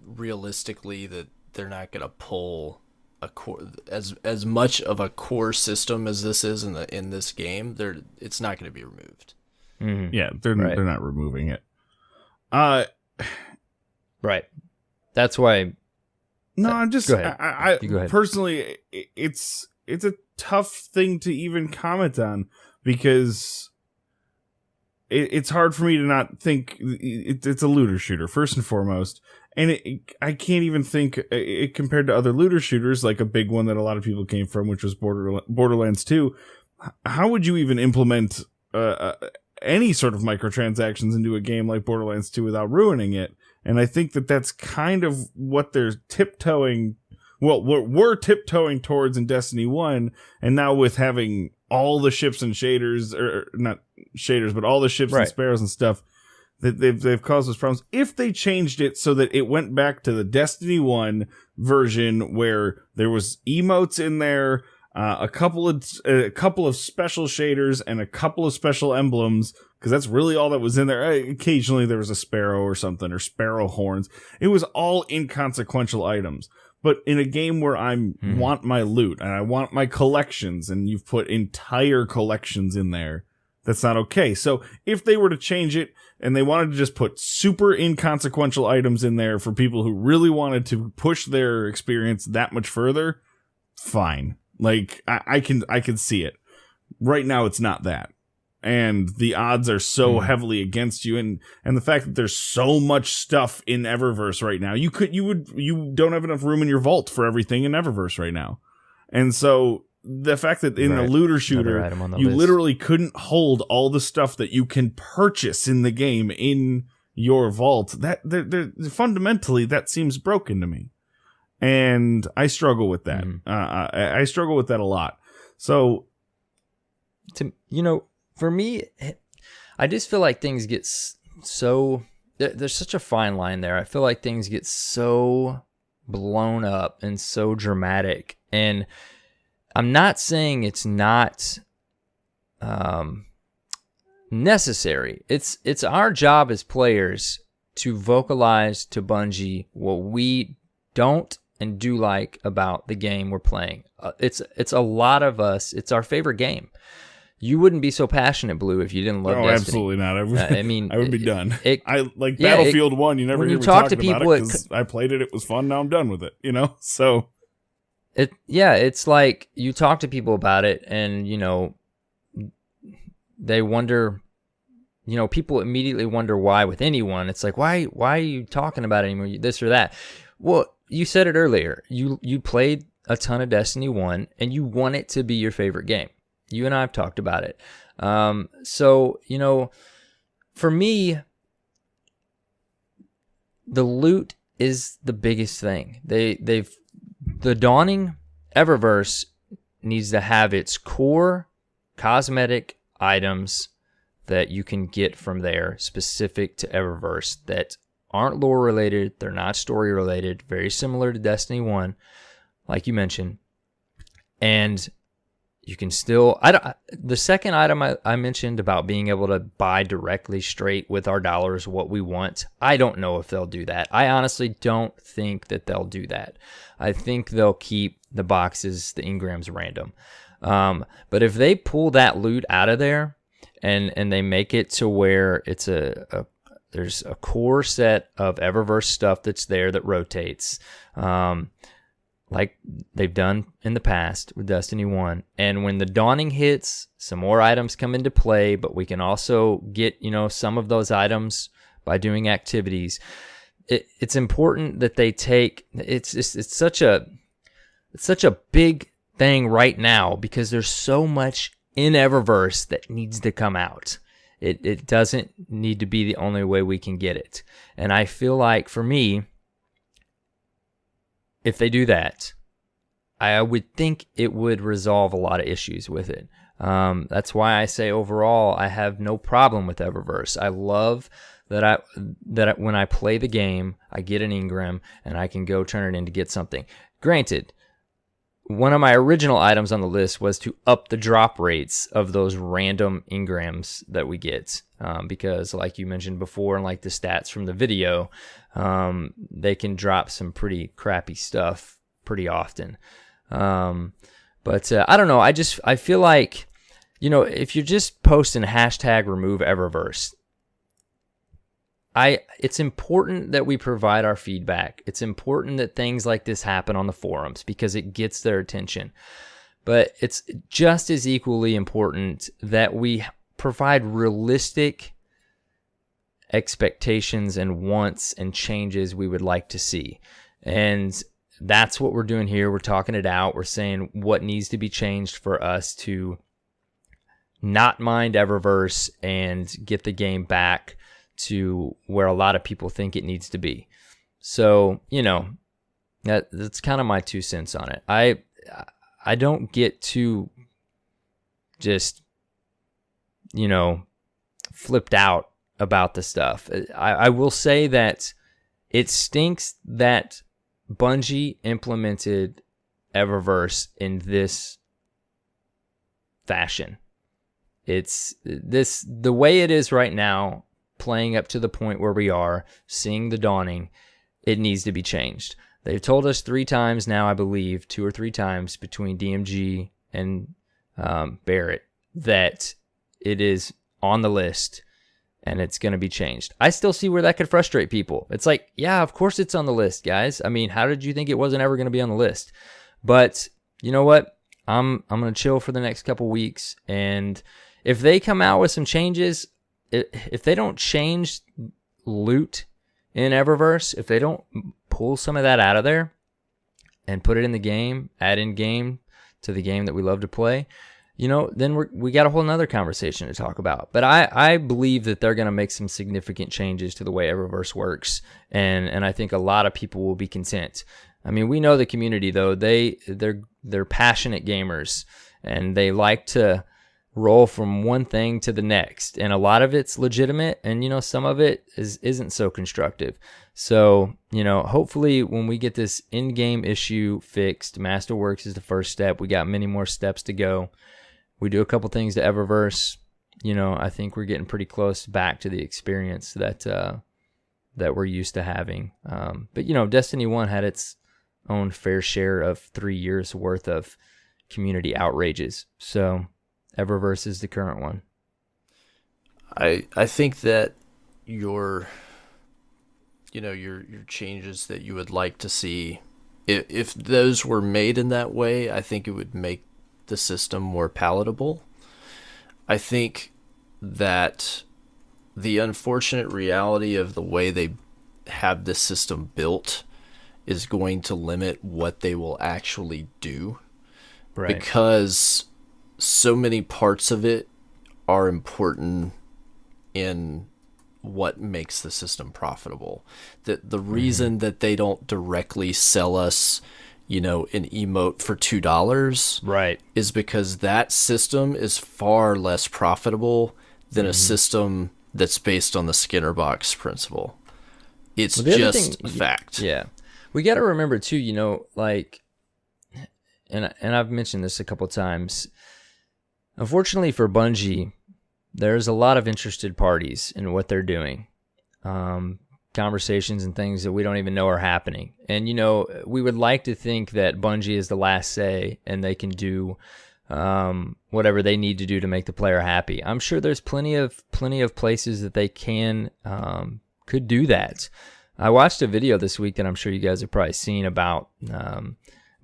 Speaker 2: realistically, that they're not going to pull a core as much of a core system as this is in this game. It's not going to be removed.
Speaker 1: Mm-hmm.
Speaker 3: Yeah, they're not removing it.
Speaker 1: Right. That's why.
Speaker 3: No, I'm just.
Speaker 1: Go ahead.
Speaker 3: I
Speaker 1: go ahead.
Speaker 3: Personally, it's a tough thing to even comment on because it's hard for me to not think it's a looter shooter first and foremost, and I can't even think it compared to other looter shooters, like a big one that a lot of people came from, which was Borderlands 2. How would you even implement any sort of microtransactions into a game like Borderlands 2 without ruining it? And I think that's kind of what they're tiptoeing. Well, we're tiptoeing towards in Destiny 1, and now with having all the ships and shaders, or not shaders, but all the ships and sparrows and stuff, that they've caused those problems. If they changed it so that it went back to the Destiny 1 version where there was emotes in there, a couple of special shaders and a couple of special emblems, because that's really all that was in there. Occasionally there was a sparrow or something, or sparrow horns. It was all inconsequential items. But in a game where I want my loot and I want my collections, and you've put entire collections in there, that's not okay. So if they were to change it and they wanted to just put super inconsequential items in there for people who really wanted to push their experience that much further, fine. Like, I can see it. Right now, it's not that. And the odds are so heavily against you, and the fact that there's so much stuff in Eververse right now, you don't have enough room in your vault for everything in Eververse right now. And so the fact that in a looter shooter, you literally couldn't hold all the stuff that you can purchase in the game in your vault, that fundamentally that seems broken to me. And I struggle with that. I struggle with that a lot. So,
Speaker 1: for me, I just feel like things get so... There's such a fine line there. I feel like things get so blown up and so dramatic. And I'm not saying it's not necessary. It's our job as players to vocalize to Bungie what we don't and do like about the game we're playing. It's a lot of us. It's our favorite game. You wouldn't be so passionate, Blue, if you didn't love Destiny.
Speaker 3: Absolutely not. I would be done. Battlefield 1, you never hear me talking about it because I played it. It was fun. Now I'm done with it, So
Speaker 1: it's like you talk to people about it, and they wonder. People immediately wonder why with anyone. It's like, why are you talking about it anymore? This or that. Well, you said it earlier. You played a ton of Destiny 1, and you want it to be your favorite game. You and I have talked about it. So, for me, the loot is the biggest thing. The Dawning Eververse needs to have its core cosmetic items that you can get from there specific to Eververse that aren't lore related. They're not story related. Very similar to Destiny 1, like you mentioned. And You can still, the second item I mentioned about being able to buy directly straight with our dollars what we want, I don't know if they'll do that. I honestly don't think that they'll do that. I think they'll keep the boxes, the engrams random. But if they pull that loot out of there and they make it to where it's there's a core set of Eververse stuff that's there that rotates, like they've done in the past with Destiny 1. And when the Dawning hits, some more items come into play, but we can also get, some of those items by doing activities. It's important that they take, it's such a big thing right now because there's so much in Eververse that needs to come out. It doesn't need to be the only way we can get it. And I feel like for me, if they do that, I would think it would resolve a lot of issues with it. That's why I say overall, I have no problem with Eververse. I love that when I play the game, I get an engram and I can go turn it in to get something. Granted, one of my original items on the list was to up the drop rates of those random engrams that we get. Because like you mentioned before, and like the stats from the video, they can drop some pretty crappy stuff pretty often. But I don't know. I feel like, if you're just posting hashtag remove Eververse, it's important that we provide our feedback. It's important that things like this happen on the forums because it gets their attention. But it's just as equally important that we provide realistic expectations and wants and changes we would like to see. And that's what we're doing here. We're talking it out. We're saying what needs to be changed for us to not mind Eververse and get the game back to where a lot of people think it needs to be. So, that's kind of my 2 cents on it. I don't get too just, flipped out about the stuff. I will say that it stinks that Bungie implemented Eververse in this fashion. It's the way it is right now, playing up to the point where we are, seeing the Dawning, it needs to be changed. They've told us 3 times now, I believe, 2 or 3 times between DMG and Barrett, that it is on the list and it's going to be changed. I still see where that could frustrate people. It's like, yeah, of course it's on the list, guys. I mean, how did you think it wasn't ever going to be on the list? But you know what? I'm going to chill for the next couple weeks, and if they come out with some changes, if they don't change loot in Eververse, if they don't pull some of that out of there and put it in the game, add in game to the game that we love to play, then we got a whole nother conversation to talk about. But I believe that they're going to make some significant changes to the way Eververse works, and I think a lot of people will be content. I mean, we know the community though; they're passionate gamers, and they like to roll from one thing to the next, and a lot of it's legitimate, and some of it isn't so constructive. So hopefully when we get this in-game issue fixed, Masterworks is the first step. We got many more steps to go. We do a couple things to Eververse, I think we're getting pretty close back to the experience that we're used to having. But Destiny 1 had its own fair share of 3 years worth of community outrages, so Eververse is the current one.
Speaker 2: I think that your changes that you would like to see, if those were made in that way, I think it would make the system more palatable. I think that the unfortunate reality of the way they have this system built is going to limit what they will actually do. Right. Because so many parts of it are important in what makes the system profitable. The reason that they don't directly sell us, an emote for $2, right, is because that system is far less profitable than a system that's based on the Skinner box principle. It's just a fact.
Speaker 1: Yeah. We got to remember too, and I've mentioned this a couple times, unfortunately for Bungie, there's a lot of interested parties in what they're doing. Conversations and things that we don't even know are happening. And, we would like to think that Bungie is the last say and they can do whatever they need to do to make the player happy. I'm sure there's plenty of places that they could do that. I watched a video this week that I'm sure you guys have probably seen about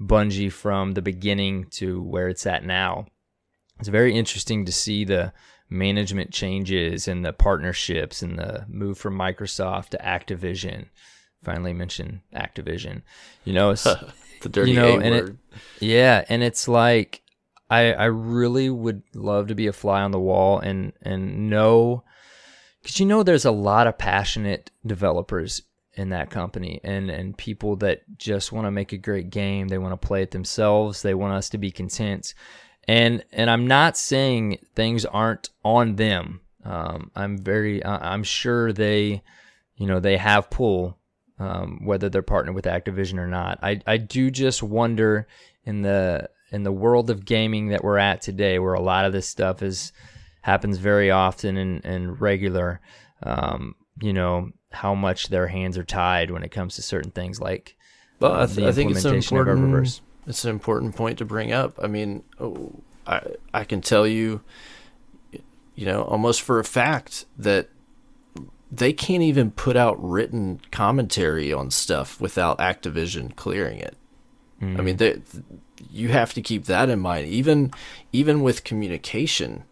Speaker 1: Bungie from the beginning to where it's at now. It's very interesting to see the management changes and the partnerships and the move from Microsoft to Activision. Finally mentioned Activision. It's
Speaker 2: the dirty A word.
Speaker 1: And it's like I really would love to be a fly on the wall and know, because there's a lot of passionate developers in that company and people that just want to make a great game. They want to play it themselves. They want us to be content. And I'm not saying things aren't on them. I'm sure they have pull, whether they're partnered with Activision or not. I do just wonder in the world of gaming that we're at today, where a lot of this stuff happens very often and regular, how much their hands are tied when it comes to certain things like
Speaker 2: I think it's important. It's an important point to bring up. I mean, I can tell you, almost for a fact that they can't even put out written commentary on stuff without Activision clearing it. I mean, you have to keep that in mind. Even with communication,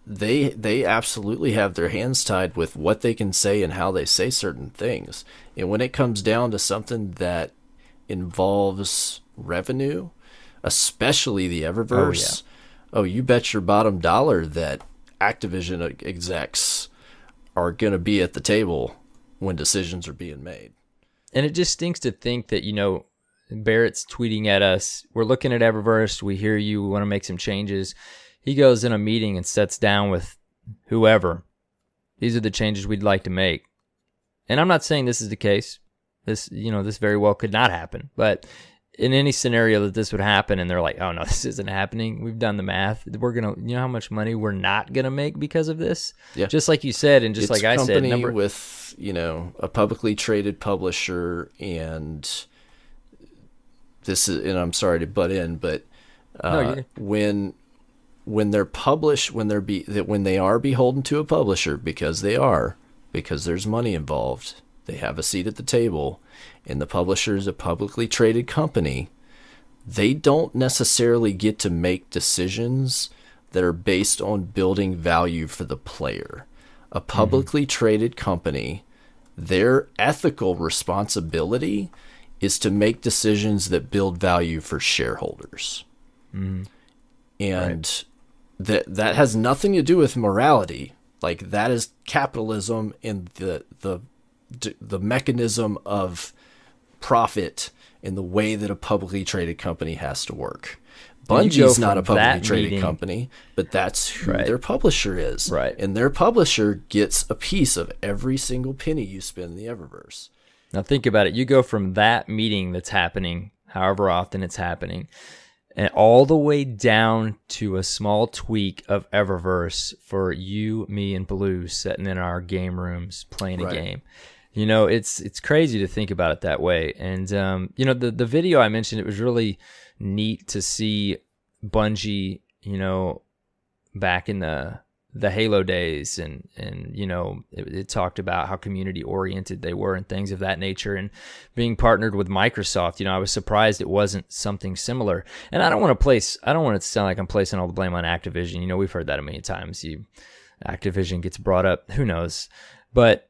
Speaker 2: they absolutely have their hands tied with what they can say and how they say certain things. And when it comes down to something that involves revenue, especially the Eververse, you bet your bottom dollar that Activision execs are going to be at the table when decisions are being made.
Speaker 1: And it just stinks to think that, Barrett's tweeting at us, we're looking at Eververse, we hear you, we want to make some changes. He goes in a meeting and sits down with whoever. These are the changes we'd like to make. And I'm not saying this is the case. This very well could not happen. But in any scenario that this would happen and they're like, oh no, this isn't happening, we've done the math, we're going to, how much money we're not going to make because of this? Yeah. Just like you said, and just like I said.
Speaker 2: It's a company with, a publicly traded publisher, and this is, and I'm sorry to butt in, but when they are beholden to a publisher, because there's money involved, they have a seat at the table, and the publisher is a publicly traded company, they don't necessarily get to make decisions that are based on building value for the player. A publicly traded company, their ethical responsibility is to make decisions that build value for shareholders. And that has nothing to do with morality. Like, that is capitalism and the mechanism of profit in the way that a publicly traded company has to work. Bungie's not a publicly traded company, but that's who their publisher is.
Speaker 1: Right.
Speaker 2: And their publisher gets a piece of every single penny you spend in the Eververse.
Speaker 1: Now think about it. You go from that meeting that's happening, however often it's happening, and all the way down to a small tweak of Eververse for you, me, and Blue sitting in our game rooms playing a game. It's crazy to think about it that way. And the video I mentioned, it was really neat to see Bungie, back in the Halo days, and it talked about how community oriented they were and things of that nature, and being partnered with Microsoft. I was surprised it wasn't something similar. And I don't want to sound like I'm placing all the blame on Activision. We've heard that a million times. Activision gets brought up, who knows? But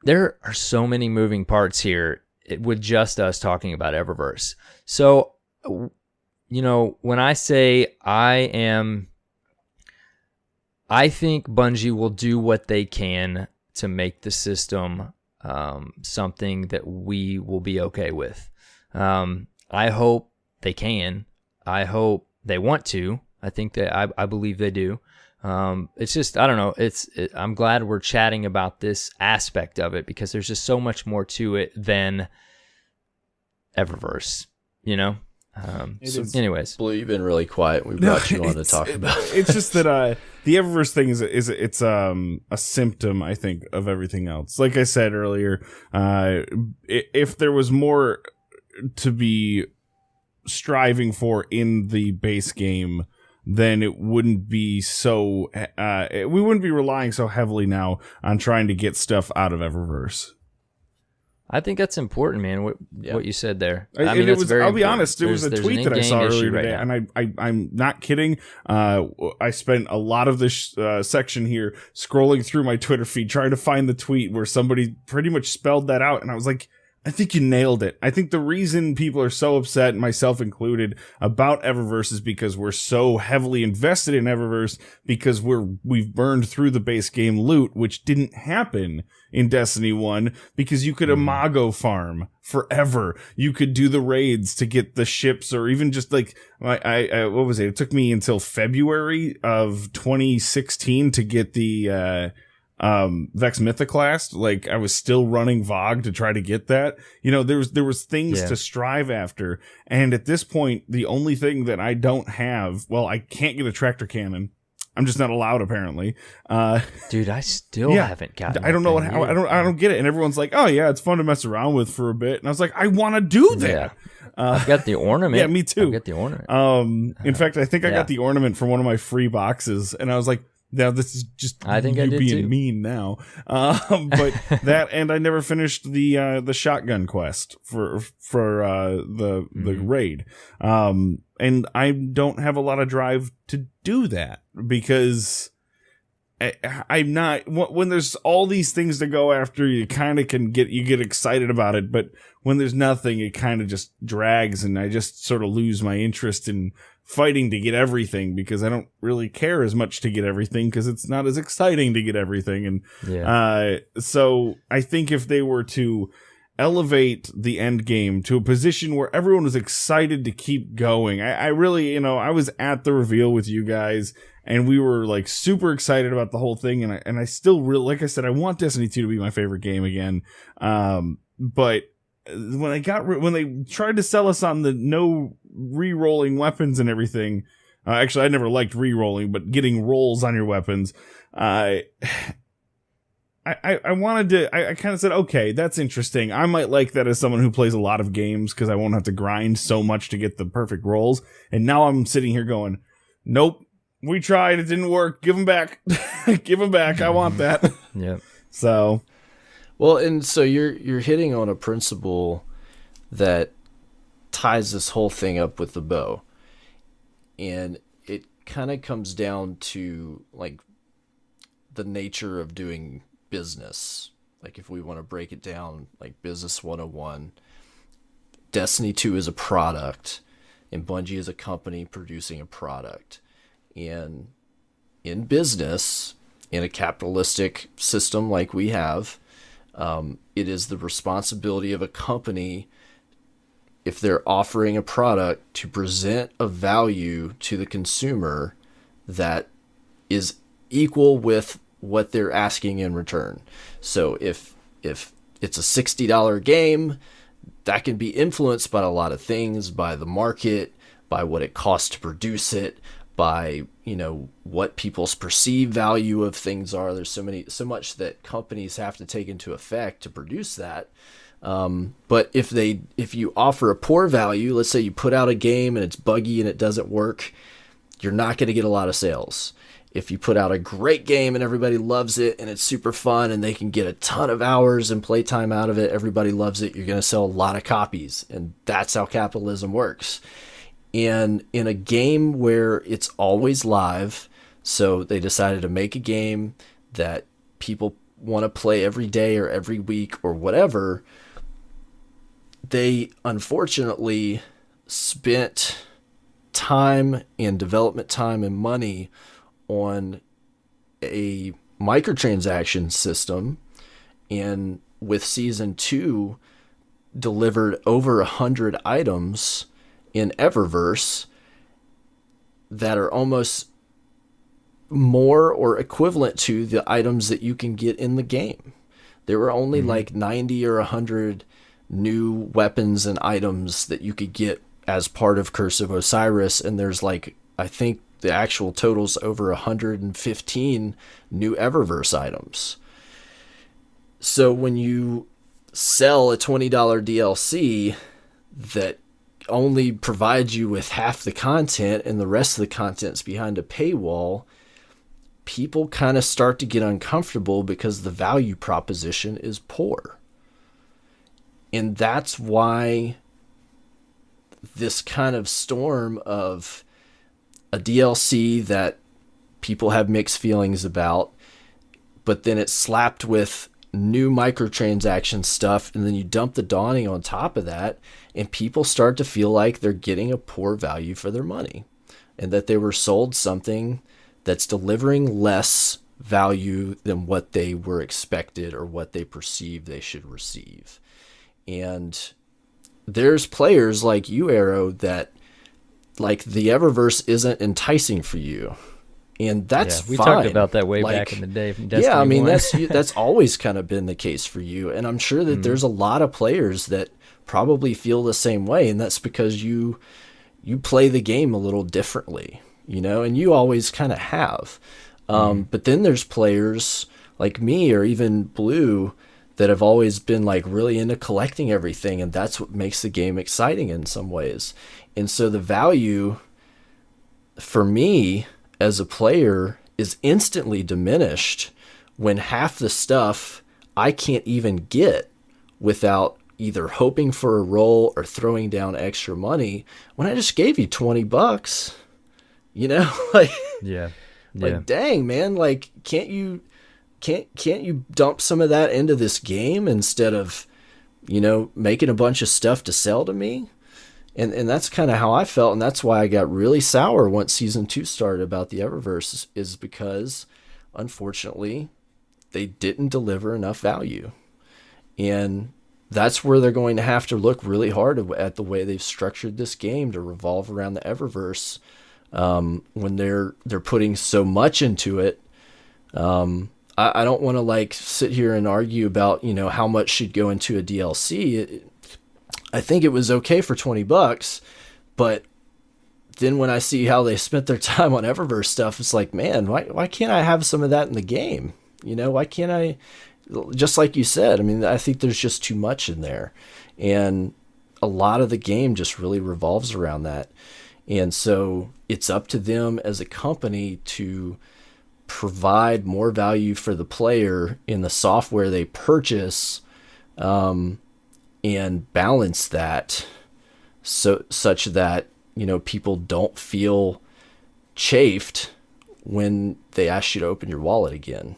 Speaker 1: there are so many moving parts here with just us talking about Eververse. So, when I say I think Bungie will do what they can to make the system something that we will be okay with. I hope they can. I hope they want to. I think that I believe they do. It's just, I don't know. I'm glad we're chatting about this aspect of it, because there's just so much more to it than Eververse. Anyways,
Speaker 2: Blue, you've been really quiet. We brought you on to talk about it.
Speaker 3: It's just that the Eververse thing is a symptom, I think, of everything else. Like I said earlier, if there was more to be striving for in the base game, then it wouldn't be so we wouldn't be relying so heavily now on trying to get stuff out of Eververse.
Speaker 1: I think that's important, man. What you said there.
Speaker 3: I mean,
Speaker 1: that's very.
Speaker 3: I'll be
Speaker 1: important.
Speaker 3: honest. It was a tweet that I saw earlier today, and I'm not kidding. I spent a lot of this section here scrolling through my Twitter feed trying to find the tweet where somebody pretty much spelled that out, and I was like, I think you nailed it. I think the reason people are so upset, myself included, about Eververse is because we're so heavily invested in Eververse because we've burned through the base game loot, which didn't happen in Destiny 1 because you could Imago farm forever. You could do the raids to get the ships, or even just like I what was it? It took me until February of 2016 to get the Vex Mythoclast. Like, I was still running VOG to try to get that. You know, there was things to strive after, and at this point the only thing that I don't have, well, I can't get a tractor cannon. I'm just not allowed, apparently.
Speaker 1: Dude, I still haven't gotten.
Speaker 3: I don't know how. I don't get it. And everyone's like, "Oh yeah, it's fun to mess around with for a bit." And I was like, "I want to do that."
Speaker 1: Yeah. I've got the ornament.
Speaker 3: Yeah, me too.
Speaker 1: I've got the ornament.
Speaker 3: In fact, I think I got the ornament from one of my free boxes, and I was like, now this is just
Speaker 1: I think
Speaker 3: you
Speaker 1: I did
Speaker 3: being
Speaker 1: too.
Speaker 3: mean now. But that, and I never finished the shotgun quest for the raid. And I don't have a lot of drive to do that because I'm not, when there's all these things to go after, you kind of get excited about it, but when there's nothing, it kind of just drags, and I just sort of lose my interest in fighting to get everything because I don't really care as much to get everything because it's not as exciting to get everything. And so I think if they were to elevate the end game to a position where everyone was excited to keep going, I really, I was at the reveal with you guys, and we were like super excited about the whole thing, and I still really, like I said, I want Destiny 2 to be my favorite game again. But when they tried to sell us on the no re-rolling weapons and everything, actually I never liked re-rolling, but getting rolls on your weapons, I wanted to, I kind of said, okay, that's interesting. I might like that as someone who plays a lot of games because I won't have to grind so much to get the perfect rolls. And now I'm sitting here going, nope, we tried, it didn't work. Give them back. Give them back. I want that.
Speaker 1: Yeah.
Speaker 3: So,
Speaker 2: well, and so you're hitting on a principle that ties this whole thing up with the bow, and it kind of comes down to like the nature of doing business. Like, if we want to break it down, like business 101, Destiny 2 is a product, and Bungie is a company producing a product. And in business, in a capitalistic system like we have, it is the responsibility of a company, if they're offering a product, to present a value to the consumer that is equal with what they're asking in return. So if it's a $60 game, that can be influenced by a lot of things, by the market, by what it costs to produce it, by, what people's perceived value of things are. There's so much that companies have to take into effect to produce that. But if you offer a poor value, let's say you put out a game and it's buggy and it doesn't work, you're not going to get a lot of sales. If you put out a great game and everybody loves it and it's super fun and they can get a ton of hours and playtime out of it, everybody loves it, you're going to sell a lot of copies. And that's how capitalism works. And in a game where it's always live, so they decided to make a game that people want to play every day or every week or whatever, they unfortunately spent time and development time and money on a microtransaction system, and with Season 2 delivered over 100 items in Eververse that are almost more or equivalent to the items that you can get in the game. There were only like 90 or 100 new weapons and items that you could get as part of Curse of Osiris, and there's like, I think the actual total's over 115 new Eververse items. So when you sell a $20 DLC that only provides you with half the content and the rest of the content's behind a paywall, people kind of start to get uncomfortable because the value proposition is poor. And that's why this kind of storm of a DLC that people have mixed feelings about, but then it's slapped with new microtransaction stuff, and then you dump the Dawning on top of that, and people start to feel like they're getting a poor value for their money, and that they were sold something that's delivering less value than what they were expected or what they perceive they should receive. And there's players like you, Arrow, that like the Eververse isn't enticing for you. And that's
Speaker 1: we
Speaker 2: fine.
Speaker 1: talked about that way back in the day. From Destiny
Speaker 2: yeah, I mean,
Speaker 1: 1.
Speaker 2: that's always kind of been the case for you. And I'm sure that there's a lot of players that probably feel the same way. And that's because you play the game a little differently, you know, and you always kind of have. But then there's players like me or even Blue that have always been like really into collecting everything. And that's what makes the game exciting in some ways. And so the value for me as a player is instantly diminished when half the stuff I can't even get without either hoping for a roll or throwing down extra money when I just gave you $20, you know, like, like, dang, man, like, can't you dump some of that into this game instead of, you know, making a bunch of stuff to sell to me? And that's kind of how I felt, and that's why I got really sour once Season 2 started about the Eververse, is because, unfortunately, they didn't deliver enough value. And that's where they're going to have to look really hard at the way they've structured this game to revolve around the Eververse when they're putting so much into it. I don't want to, like, sit here and argue about, you know, how much should go into a DLC. I think it was okay for $20, but then when I see how they spent their time on Eververse stuff, it's like, man, why can't I have some of that in the game? You know, why can't I, just like you said, I mean, I think there's just too much in there. And a lot of the game just really revolves around that. And so it's up to them as a company to provide more value for the player in the software they purchase, and balance that such that, you know, people don't feel chafed when they ask you to open your wallet again.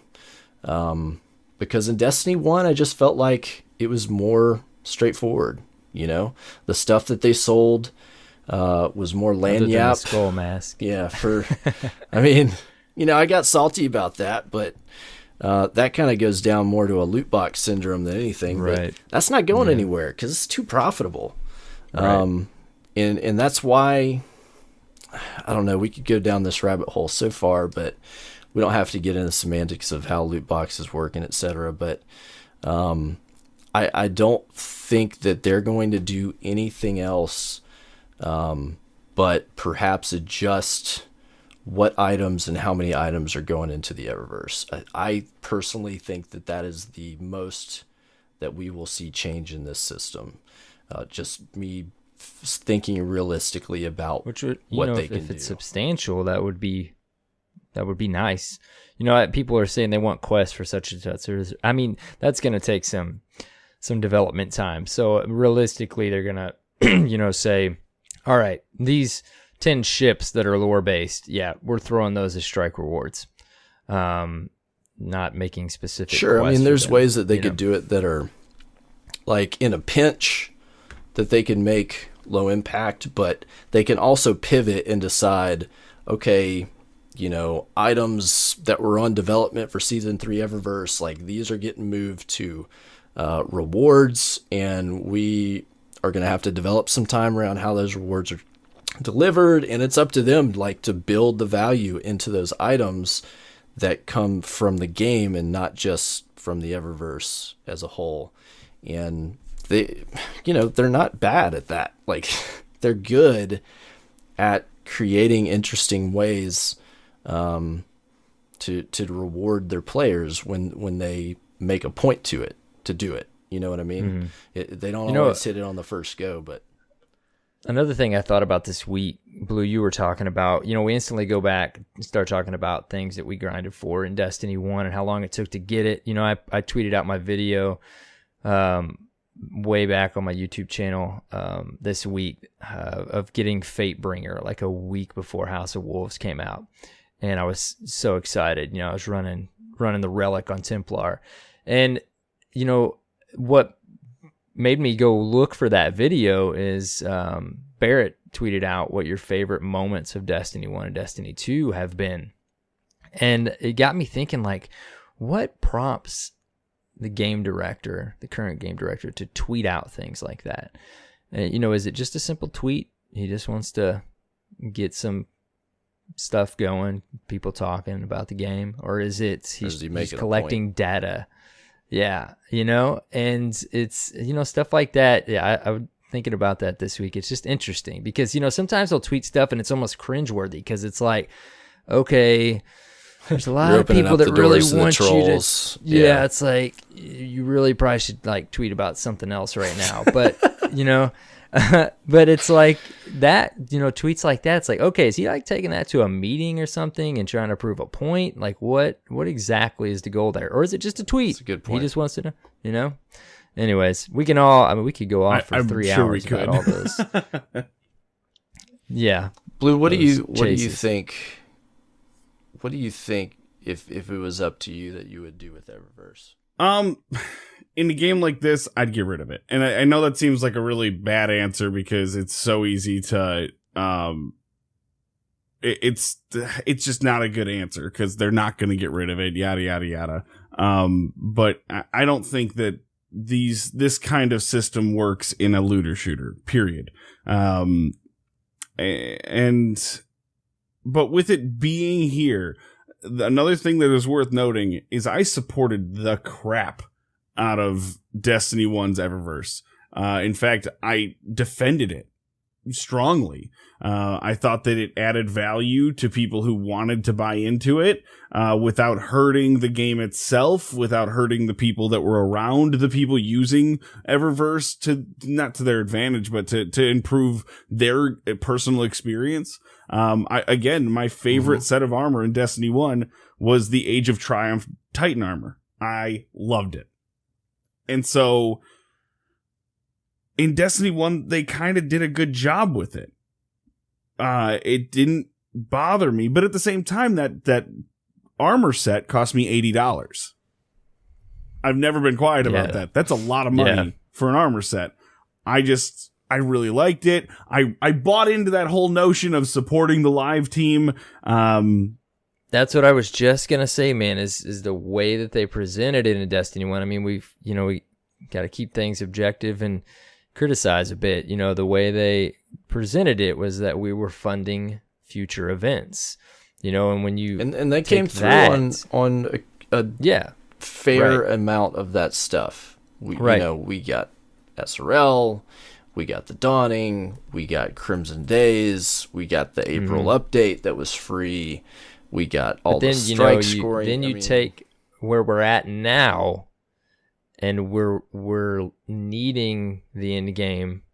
Speaker 2: Because in Destiny 1, I just felt like it was more straightforward, you know? The stuff that they sold was more lanyap.
Speaker 1: Skull mask.
Speaker 2: Yeah, I mean, you know, I got salty about that, but that kind of goes down more to a loot box syndrome than anything.
Speaker 1: Right.
Speaker 2: But that's not going anywhere because it's too profitable.
Speaker 1: Right.
Speaker 2: And that's why, I don't know, we could go down this rabbit hole so far, but we don't have to get into the semantics of how loot boxes work and et cetera. But I don't think that they're going to do anything else but perhaps adjust what items and how many items are going into the Eververse. I personally think that is the most that we will see change in this system. Just me thinking realistically about what they can do.
Speaker 1: If it's substantial, that would be nice. You know, people are saying they want quests for such and such. I mean, that's going to take some development time. So realistically, they're going to, you know, say, all right, these 10 ships that are lore based, yeah, we're throwing those as strike rewards. Not making specific.
Speaker 2: Sure, I mean, there's ways that they could do it that are like in a pinch that they can make low impact, but they can also pivot and decide, okay, you know, items that were on development for Season 3 Eververse, like these are getting moved to rewards, and we are going to have to develop some time around how those rewards are delivered, and it's up to them, like, to build the value into those items that come from the game and not just from the Eververse as a whole. And they, you know, they're not bad at that. Like, they're good at creating interesting ways to reward their players when they make a point to do it. You know what I mean? They don't always hit it on the first go, but
Speaker 1: another thing I thought about this week, Blue, you were talking about, we instantly go back and start talking about things that we grinded for in Destiny 1 and how long it took to get it. I tweeted out my video way back on my YouTube channel this week of getting Fatebringer like a week before House of Wolves came out. And I was so excited. I was running the Relic on Templar. And, what made me go look for that video is Barrett tweeted out what your favorite moments of Destiny 1 and Destiny 2 have been. And it got me thinking, like, what prompts the current game director, to tweet out things like that? Is it just a simple tweet? He just wants to get some stuff going, people talking about the game, or is it he's collecting data? Yeah, and it's, stuff like that. Yeah, I was thinking about that this week. It's just interesting because, sometimes they'll tweet stuff and it's almost cringeworthy because it's like, okay, there's a lot of people that really want you to. Yeah, it's like, you really probably should like tweet about something else right now. But, but it's like that, tweets like that. It's like, okay, is he like taking that to a meeting or something and trying to prove a point? Like what exactly is the goal there? Or is it just a tweet?
Speaker 2: That's a good point.
Speaker 1: He just wants to know, Anyways, we could go off for 3 hours about all this. Yeah.
Speaker 2: Blue, what do you think? What do you think if it was up to you that you would do with Eververse?
Speaker 3: In a game like this, I'd get rid of it. And I know that seems like a really bad answer because it's so easy to, it's just not a good answer because they're not going to get rid of it, yada, yada, yada. But I don't think that this kind of system works in a looter shooter, period. But with it being here, another thing that is worth noting is I supported the crap out of Destiny 1's Eververse. In fact, I defended it strongly. I thought that it added value to people who wanted to buy into it without hurting the game itself, without hurting the people that were around the people using Eververse, not to their advantage, but to improve their personal experience. My favorite set of armor in Destiny 1 was the Age of Triumph Titan armor. I loved it. And so in Destiny 1, they kind of did a good job with it. It didn't bother me, but at the same time, that armor set cost me $80. I've never been quiet about that. That's a lot of money for an armor set. I really liked it. I bought into that whole notion of supporting the live team.
Speaker 1: That's what I was just gonna say, man, is the way that they presented it in Destiny 1. I mean, we got to keep things objective and criticize a bit. The way they presented it was that we were funding future events. And when you
Speaker 2: and they came through on a fair amount of that stuff. We got SRL, we got the Dawning, we got Crimson Days, we got the April update that was free. We got all the strike scoring.
Speaker 1: Then you take where we're at now, and we're needing the end game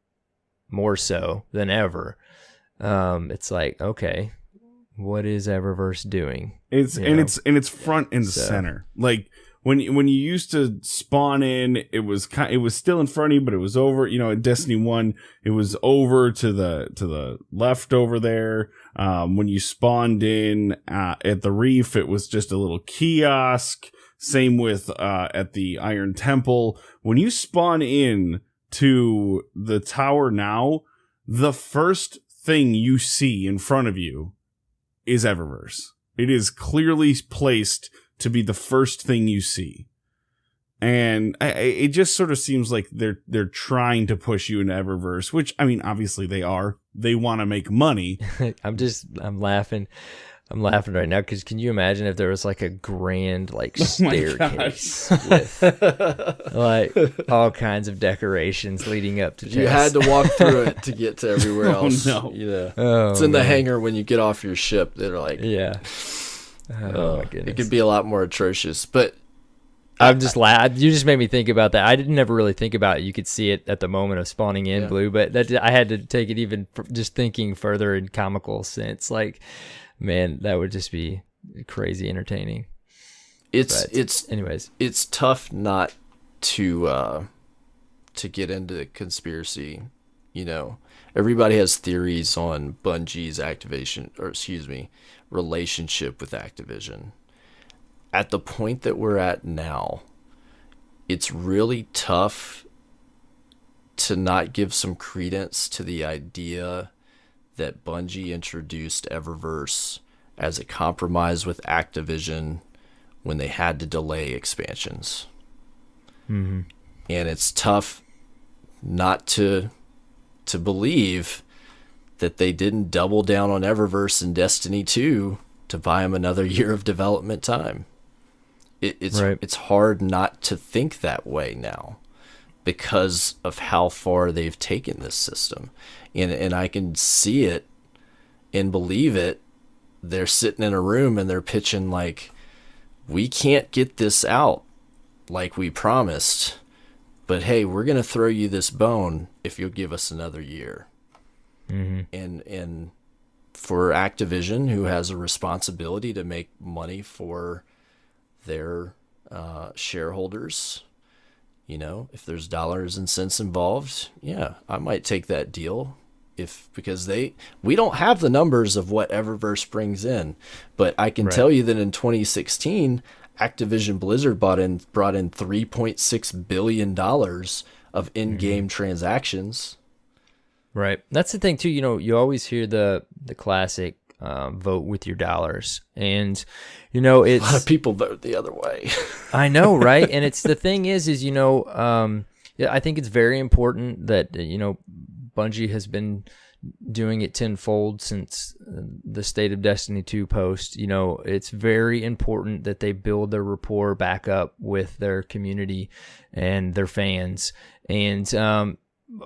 Speaker 1: more so than ever. It's like, okay, what is Eververse doing?
Speaker 3: It's front and center. Like when you used to spawn in, it was still in front of you, but it was over. In Destiny 1, it was over to the left over there. When you spawned in at the Reef, it was just a little kiosk. Same with at the Iron Temple. When you spawn in to the tower now, the first thing you see in front of you is Eververse. It is clearly placed to be the first thing you see. And it just sort of seems like they're trying to push you into Eververse, which, I mean, obviously they are. They want to make money.
Speaker 1: I'm laughing. I'm laughing right now because can you imagine if there was like a grand like
Speaker 3: Oh my
Speaker 1: staircase with like all kinds of decorations leading up to
Speaker 2: You
Speaker 1: tests?
Speaker 2: had to walk through it to get to everywhere
Speaker 3: Oh,
Speaker 2: else.
Speaker 3: no.
Speaker 2: You know,
Speaker 1: Oh,
Speaker 2: it's in the
Speaker 1: man.
Speaker 2: hangar when you get off your ship. They're like,
Speaker 1: Yeah. Oh my goodness.
Speaker 2: it could be a lot more atrocious. But
Speaker 1: I'm just you just made me think about that. I didn't never really think about it. You could see it at the moment of spawning in
Speaker 2: Yeah.
Speaker 1: Blue, but I had to take it even just thinking further in comical sense. Like, man, that would just be crazy entertaining.
Speaker 2: anyways,
Speaker 1: Anyways,
Speaker 2: it's tough not to get into conspiracy. You know, everybody has theories on Bungie's relationship with Activision. At the point that we're at now, it's really tough to not give some credence to the idea that Bungie introduced Eververse as a compromise with Activision when they had to delay expansions.
Speaker 1: mm-hmm.
Speaker 2: And it's tough not to believe that they didn't double down on Eververse and Destiny 2 to buy them another year of development time. It's hard not to think that way now because of how far they've taken this system. And I can see it and believe it. They're sitting in a room and they're pitching like, we can't get this out like we promised, but hey, we're going to throw you this bone if you'll give us another year.
Speaker 1: Mm-hmm.
Speaker 2: And for Activision, who has a responsibility to make money for their shareholders, you know, if there's dollars and cents involved, yeah, I might take that deal because we don't have the numbers of what Eververse brings in, but I can tell you that in 2016, Activision Blizzard brought in $3.6 billion of in-game transactions.
Speaker 1: Right. That's the thing too. You know, you always hear the classic vote with your dollars, and you know
Speaker 2: A
Speaker 1: it's
Speaker 2: lot of people vote the other way.
Speaker 1: I know, right? And it's the thing is you know, yeah, I think it's very important that you know Bungie has been doing it tenfold since the State of Destiny 2 post. You know, it's very important that they build their rapport back up with their community and their fans, and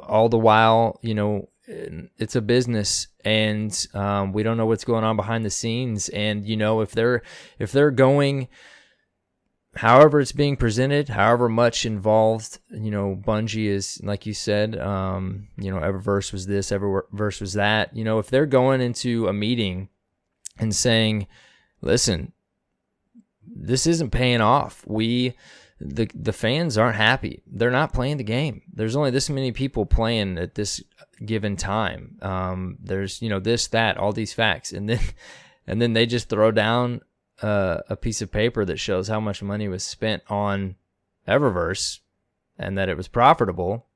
Speaker 1: all the while, you know, it's a business, and we don't know what's going on behind the scenes. And you know, if they're going, however it's being presented, however much involved, you know, Bungie is, like you said, you know, Eververse was this, Eververse was that. You know, if they're going into a meeting and saying, "Listen, this isn't paying off. The fans aren't happy. They're not playing the game. There's only this many people playing at this given time. There's, you know, this, that, all these facts." And then they just throw down a piece of paper that shows how much money was spent on Eververse and that it was profitable.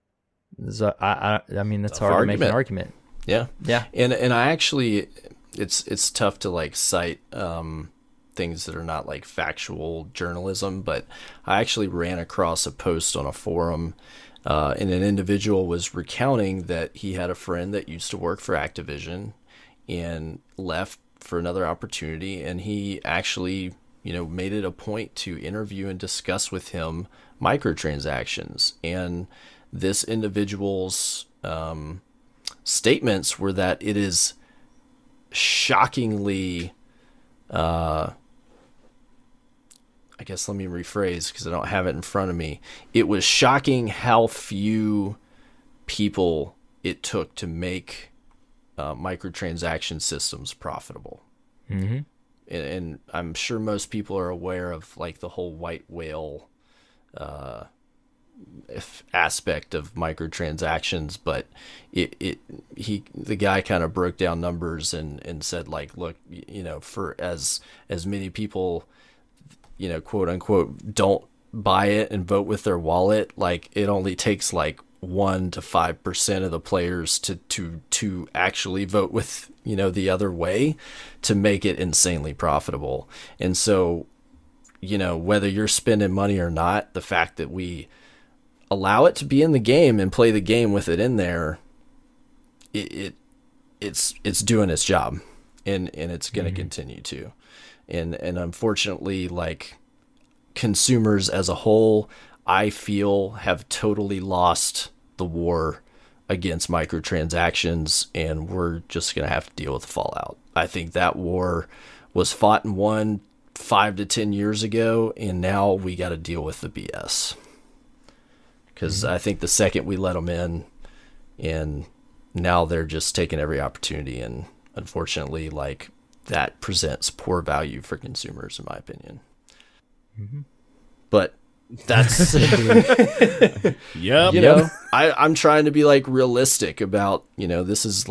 Speaker 1: So I mean, that's hard to make an argument.
Speaker 2: Yeah.
Speaker 1: Yeah.
Speaker 2: And I actually, it's tough to like cite things that are not like factual journalism, but I actually ran across a post on a forum, and an individual was recounting that he had a friend that used to work for Activision and left for another opportunity, and he actually, you know, made it a point to interview and discuss with him microtransactions. And this individual's statements were that it is shockingly I guess let me rephrase because I don't have it in front of me. It was shocking how few people it took to make microtransaction systems profitable.
Speaker 1: Mm-hmm.
Speaker 2: And I'm sure most people are aware of like the whole white whale aspect of microtransactions, but the guy kind of broke down numbers and said like, look, you know, for as many people, you know, quote unquote, don't buy it and vote with their wallet, like it only takes like 1 to 5% of the players to actually vote with, you know, the other way to make it insanely profitable. And so, you know, whether you're spending money or not, the fact that we allow it to be in the game and play the game with it in there, it's doing its job. and it's going to continue to. And unfortunately, like, consumers as a whole, I feel, have totally lost the war against microtransactions, and we're just going to have to deal with the fallout. I think that war was fought and won 5 to 10 years ago, and now we got to deal with the BS. Because I think the second we let them in, and now they're just taking every opportunity, and unfortunately, like, that presents poor value for consumers, in my opinion. But that's
Speaker 3: Yep.
Speaker 2: you know, I'm trying to be like realistic about, you know, this is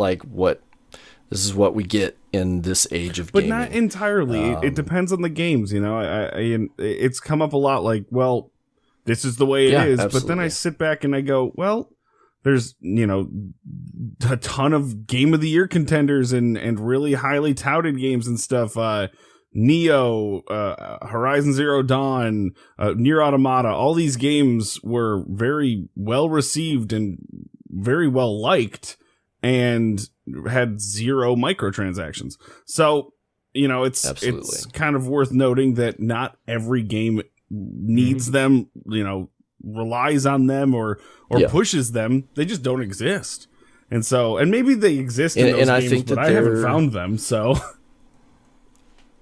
Speaker 2: what we get in this age of
Speaker 3: But
Speaker 2: gaming.
Speaker 3: not entirely. It depends on the games, you know. It's come up a lot, like, well, this is the way it is.
Speaker 2: Absolutely.
Speaker 3: But then I sit back and I go, well, there's, you know, a ton of Game of the Year contenders and really highly touted games and stuff. Neo, Horizon Zero Dawn, Nier Automata, all these games were very well received and very well liked and had 0 microtransactions. So, you know, it's kind of worth noting that not every game needs them, you know, relies on them or pushes them. They just don't exist. And so, and maybe they exist in those games, think but I haven't found them. So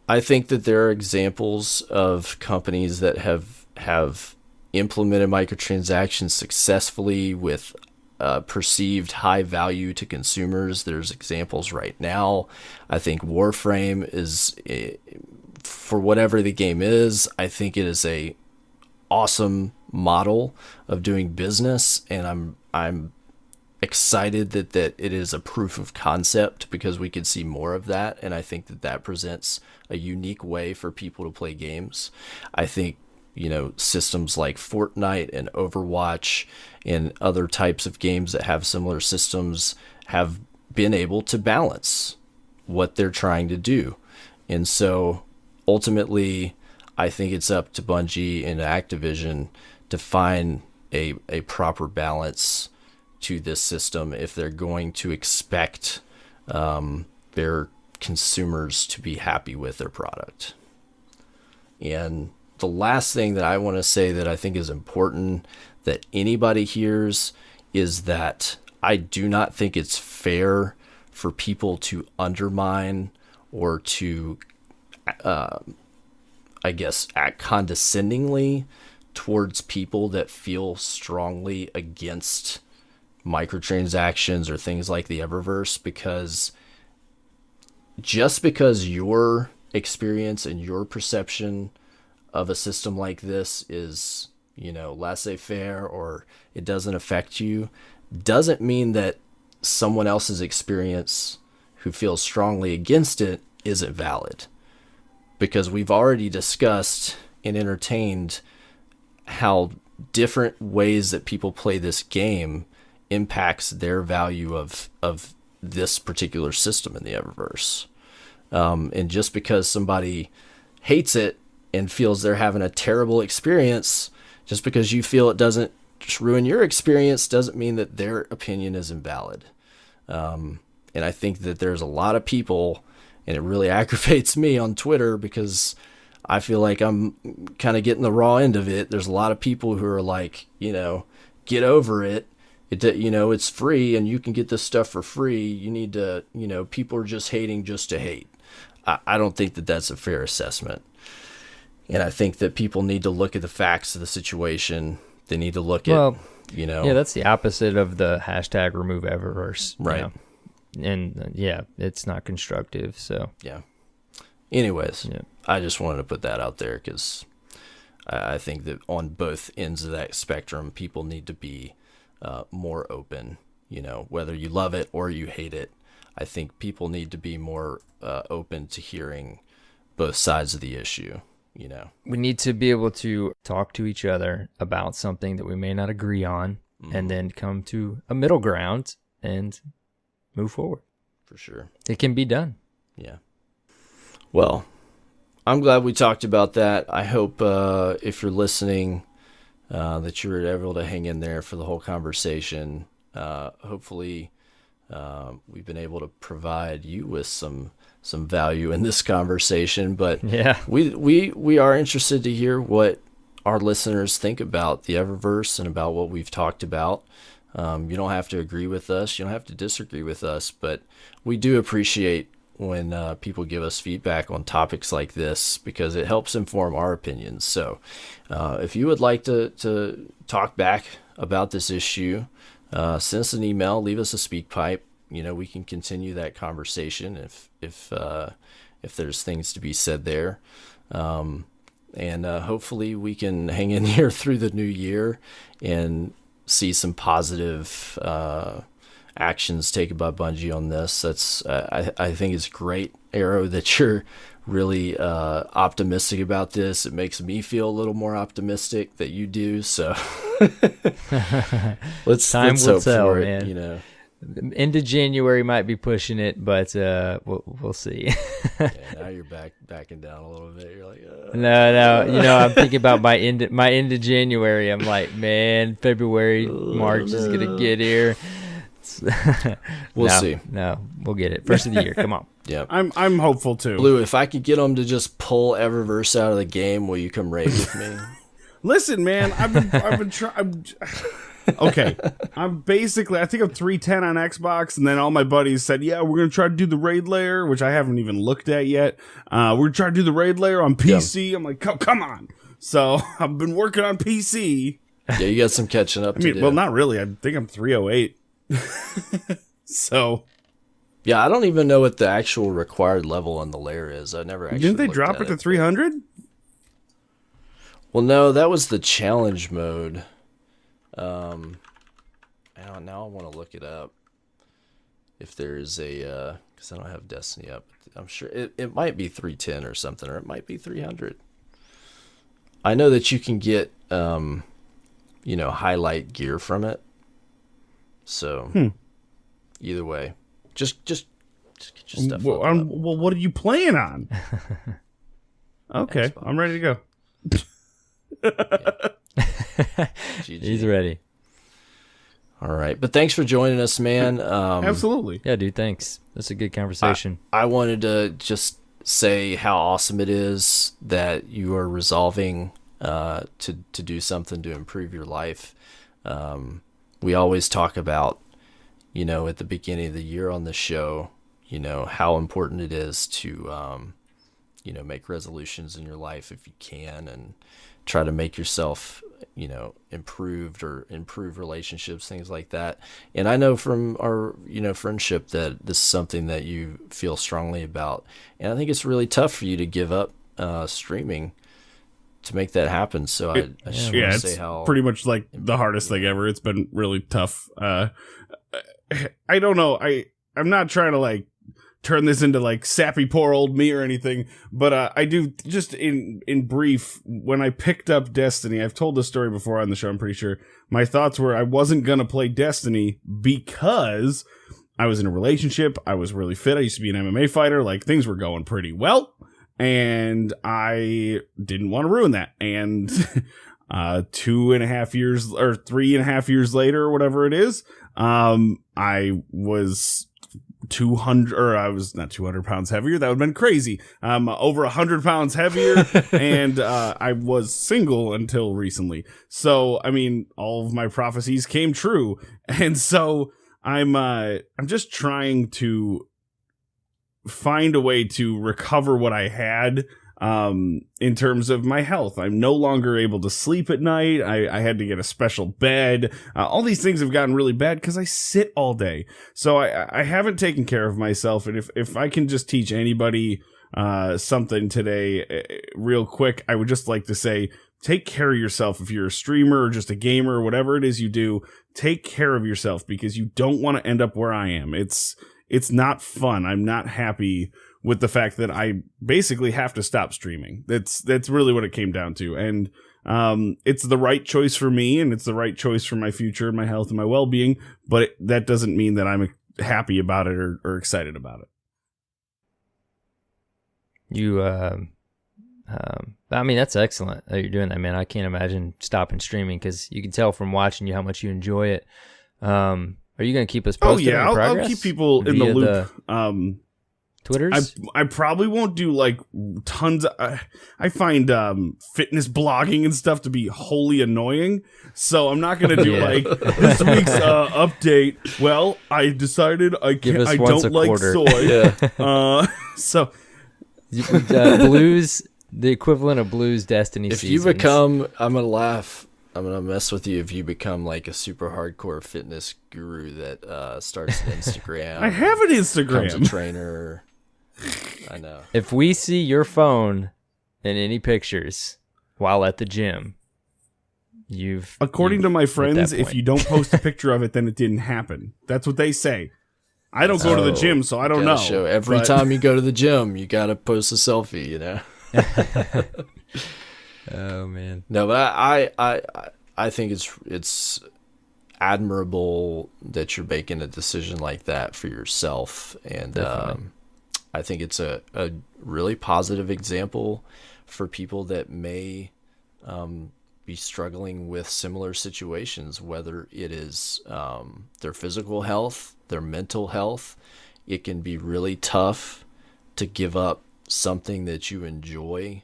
Speaker 2: I think that there are examples of companies that have implemented microtransactions successfully with perceived high value to consumers. There's examples right now. I think Warframe is, for whatever the game is, I think it is a awesome model of doing business, and I'm excited that it is a proof of concept, because we could see more of that, and I think that presents a unique way for people to play games. I think, you know, systems like Fortnite and Overwatch and other types of games that have similar systems have been able to balance what they're trying to do. And so ultimately, I think it's up to Bungie and Activision to find a proper balance to this system if they're going to expect their consumers to be happy with their product. And the last thing that I want to say that I think is important that anybody hears is that I do not think it's fair for people to undermine or to, I guess, act condescendingly towards people that feel strongly against microtransactions or things like the Eververse, because just because your experience and your perception of a system like this is, you know, laissez-faire or it doesn't affect you, doesn't mean that someone else's experience who feels strongly against it isn't valid. Because we've already discussed and entertained how different ways that people play this game impacts their value of this particular system in the Eververse. And just because somebody hates it and feels they're having a terrible experience, just because you feel it doesn't just ruin your experience, doesn't mean that their opinion is invalid. And I think that there's a lot of people, and it really aggravates me on Twitter because I feel like I'm kind of getting the raw end of it. There's a lot of people who are like, you know, get over it. You know, it's free and you can get this stuff for free. You need to, you know, people are just hating just to hate. I don't think that that's a fair assessment. And I think that people need to look at the facts of the situation. They need to look at, you know.
Speaker 1: Yeah, that's the opposite of the hashtag remove Eververse.
Speaker 2: Right.
Speaker 1: You know? And yeah, it's not constructive. So,
Speaker 2: yeah. Anyways, I just wanted to put that out there because I think that on both ends of that spectrum, people need to be more open, you know, whether you love it or you hate it. I think people need to be more open to hearing both sides of the issue, you know.
Speaker 1: We need to be able to talk to each other about something that we may not agree on, and then come to a middle ground and move forward.
Speaker 2: For sure.
Speaker 1: It can be done.
Speaker 2: Yeah. Well, I'm glad we talked about that. I hope if you're listening that you were able to hang in there for the whole conversation. Hopefully we've been able to provide you with some value in this conversation. But
Speaker 1: Yeah.
Speaker 2: we are interested to hear what our listeners think about the Eververse and about what we've talked about. You don't have to agree with us. You don't have to disagree with us, but we do appreciate when people give us feedback on topics like this, because it helps inform our opinions. So if you would like to talk back about this issue, send us an email, leave us a speak pipe. We can continue that conversation if there's things to be said there. And hopefully we can hang in here through the new year and see some positive actions taken by Bungie on this. That's I think it's great, Arrow, that you're really optimistic about this. It makes me feel a little more optimistic that you do. So let's hope
Speaker 1: tell,
Speaker 2: for
Speaker 1: man.
Speaker 2: it.
Speaker 1: End of January might be pushing it, but we'll see.
Speaker 2: Yeah, now you're backing down a little bit. You're like,
Speaker 1: No. I'm thinking about my end of January. I'm like, man, February, March is gonna get here.
Speaker 2: We'll see.
Speaker 1: No, we'll get it. First of the year. Come on.
Speaker 2: Yeah,
Speaker 3: I'm hopeful too.
Speaker 2: Blue, if I could get them to just pull Eververse out of the game, will you come raid with me?
Speaker 3: Listen, man, I've been trying. Okay, I think I'm 310 on Xbox, and then all my buddies said, yeah, we're going to try to do the raid layer, which I haven't even looked at yet. We're going to try to do the raid layer on PC. Yeah. I'm like, come on. So I've been working on PC.
Speaker 2: Yeah, you got some catching up to do.
Speaker 3: Well, not really. I think I'm 308. So.
Speaker 2: Yeah, I don't even know what the actual required level on the layer is. I never actually
Speaker 3: Didn't they drop it to 300?
Speaker 2: Well, no, that was the challenge mode. Now I want to look it up. If there's a, because I don't have Destiny up. I'm sure it might be 310 or something, or it might be 300. I know that you can get, highlight gear from it. So, either way, just get your stuff up.
Speaker 3: Well, what are you playing on? Okay, Xbox. I'm ready to go.
Speaker 1: He's ready.
Speaker 2: All right, but thanks for joining us, man.
Speaker 3: Absolutely.
Speaker 1: Yeah, dude, thanks. That's a good conversation.
Speaker 2: I wanted to just say how awesome it is that you are resolving to do something to improve your life. We always talk about, at the beginning of the year on the show, how important it is to, make resolutions in your life if you can, and try to make yourself, improved or improve relationships, things like that. And I know from our, friendship that this is something that you feel strongly about. And I think it's really tough for you to give up streaming to make that happen. So I just want to say how
Speaker 3: pretty much like the hardest thing ever. It's been really tough. I don't know. I'm not trying to turn this into sappy poor old me or anything, but I do, just in brief, when I picked up Destiny, I've told this story before on the show, I'm pretty sure. My thoughts were I wasn't gonna play Destiny because I was in a relationship, I was really fit, I used to be an MMA fighter, things were going pretty well, and I didn't want to ruin that. And 2.5 years or 3.5 years later, or whatever it is, I was 200, or I was not 200 pounds heavier. That would have been crazy. Over 100 pounds heavier, and I was single until recently. So, all of my prophecies came true, and so I'm just trying to find a way to recover what I had. In terms of my health, I'm no longer able to sleep at night. I had to get a special bed. All these things have gotten really bad because I sit all day. So I haven't taken care of myself. And if I can just teach anybody something today real quick, I would just like to say, take care of yourself. If you're a streamer or just a gamer or whatever it is you do, take care of yourself, because you don't want to end up where I am. It's not fun. I'm not happy with the fact that I basically have to stop streaming. That's really what it came down to. And it's the right choice for me, and it's the right choice for my future and my health and my well-being, but that doesn't mean that I'm happy about it or excited about it.
Speaker 1: You, that's excellent that you're doing that, man. I can't imagine stopping streaming, because you can tell from watching you how much you enjoy it. Are you going to keep us
Speaker 3: Oh
Speaker 1: posted
Speaker 3: yeah,
Speaker 1: on your
Speaker 3: I'll
Speaker 1: progress
Speaker 3: keep people in the
Speaker 1: via
Speaker 3: loop.
Speaker 1: Twitters?
Speaker 3: I probably won't do like tons of, I find fitness blogging and stuff to be wholly annoying, so I'm not gonna do like this week's update. Well, I decided I don't like soy.
Speaker 2: Yeah.
Speaker 3: So
Speaker 1: Blues, the equivalent of Blues Destiny
Speaker 2: If
Speaker 1: seasons.
Speaker 2: you become, I'm gonna laugh. I'm gonna mess with you if you become like a super hardcore fitness guru that starts an Instagram.
Speaker 3: I have an
Speaker 2: becomes a
Speaker 3: Instagram.
Speaker 2: trainer. I know.
Speaker 1: If we see your phone in any pictures while at the gym,
Speaker 3: According to my
Speaker 1: hit
Speaker 3: friends,
Speaker 1: that
Speaker 3: if
Speaker 1: point.
Speaker 3: you don't post a picture of it, then it didn't happen. That's what they say. I don't go to the gym, so I don't know.
Speaker 2: Show every time you go to the gym, you gotta post a selfie. You know.
Speaker 1: Oh man.
Speaker 2: No, but I think it's admirable that you're making a decision like that for yourself, and I think it's a really positive example for people that may be struggling with similar situations, whether it is their physical health, their mental health. It can be really tough to give up something that you enjoy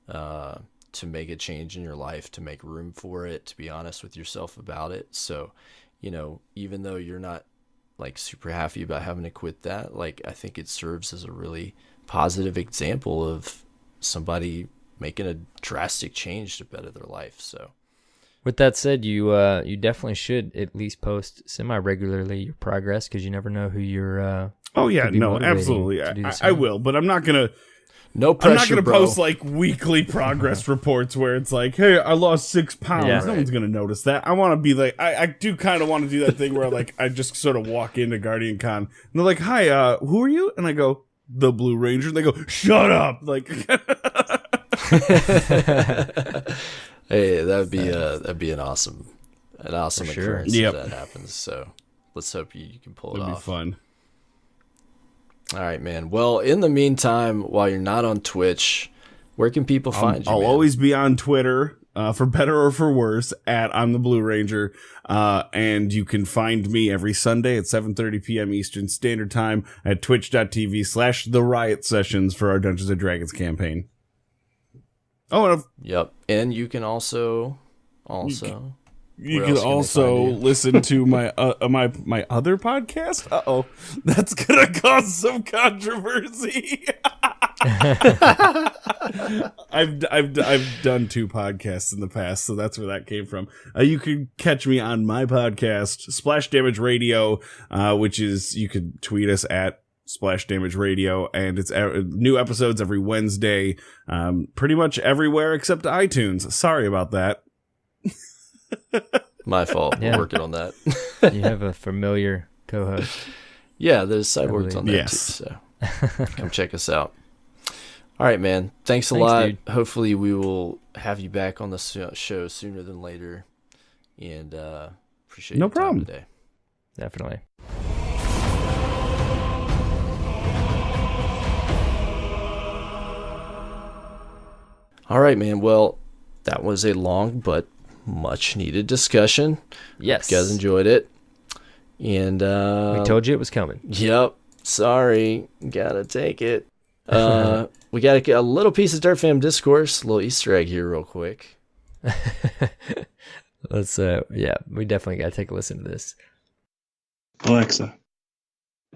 Speaker 2: to make a change in your life, to make room for it, to be honest with yourself about it. So, even though you're not like super happy about having to quit that, like I think it serves as a really positive example of somebody making a drastic change to better their life. So
Speaker 1: With that said, you definitely should at least post semi-regularly your progress, because you never know who you're
Speaker 3: Oh yeah,
Speaker 1: could be
Speaker 3: no,
Speaker 1: motivating
Speaker 3: absolutely.
Speaker 1: to do the
Speaker 3: I
Speaker 1: same.
Speaker 3: will, but I'm not gonna.
Speaker 2: no pressure,
Speaker 3: I'm not gonna
Speaker 2: bro.
Speaker 3: post like weekly progress reports where it's like, "Hey, I lost 6 pounds."
Speaker 1: Yeah.
Speaker 3: No one's gonna notice that. I want to be like, I do kind of want to do that thing where like I just sort of walk into Guardian Con and they're like, "Hi, who are you?" And I go, "The Blue Ranger." And they go, "Shut up!" Like,
Speaker 2: Hey, that'd be an awesome
Speaker 1: For sure.
Speaker 2: occurrence
Speaker 3: Yep.
Speaker 2: if that happens. So let's hope you can pull it
Speaker 3: it'd be
Speaker 2: off.
Speaker 3: fun.
Speaker 2: All right, man. Well, in the meantime, while you're not on Twitch, where can people find you?
Speaker 3: I'll
Speaker 2: man?
Speaker 3: always be on Twitter, for better or for worse, at I'm the Blue Ranger. And you can find me every Sunday at 7:30 p.m. Eastern Standard Time at twitch.tv/The Riot Sessions for our Dungeons and Dragons campaign. Oh, and
Speaker 2: Yep. And you can also
Speaker 3: you
Speaker 2: Where
Speaker 3: can
Speaker 2: else can they
Speaker 3: also
Speaker 2: find you?
Speaker 3: listen to my my other podcast. That's gonna cause some controversy. I've done 2 podcasts in the past, so that's where that came from. You can catch me on my podcast, Splash Damage Radio, which is, you could tweet us at Splash Damage Radio, and it's new episodes every Wednesday, pretty much everywhere except iTunes. Sorry about that.
Speaker 2: my fault.
Speaker 1: Yeah.
Speaker 2: We're working on that.
Speaker 1: You have a familiar co-host.
Speaker 2: Yeah, there's cyborgs on there
Speaker 3: Yes.
Speaker 2: too. So come check us out. All right, man. Thanks a
Speaker 1: Thanks,
Speaker 2: lot.
Speaker 1: dude.
Speaker 2: Hopefully, we will have you back on the show sooner than later. And appreciate
Speaker 3: No
Speaker 2: your time
Speaker 3: problem.
Speaker 2: today.
Speaker 1: Definitely.
Speaker 2: All right, man. Well, that was a long but much needed discussion.
Speaker 1: Yes.
Speaker 2: You guys enjoyed it. And
Speaker 1: We told you it was coming.
Speaker 2: Yep. Sorry. Gotta take it. We got a little piece of Dirt Fam discourse, a little Easter egg here real quick.
Speaker 1: Let's yeah, we definitely got to take a listen to this.
Speaker 4: Alexa,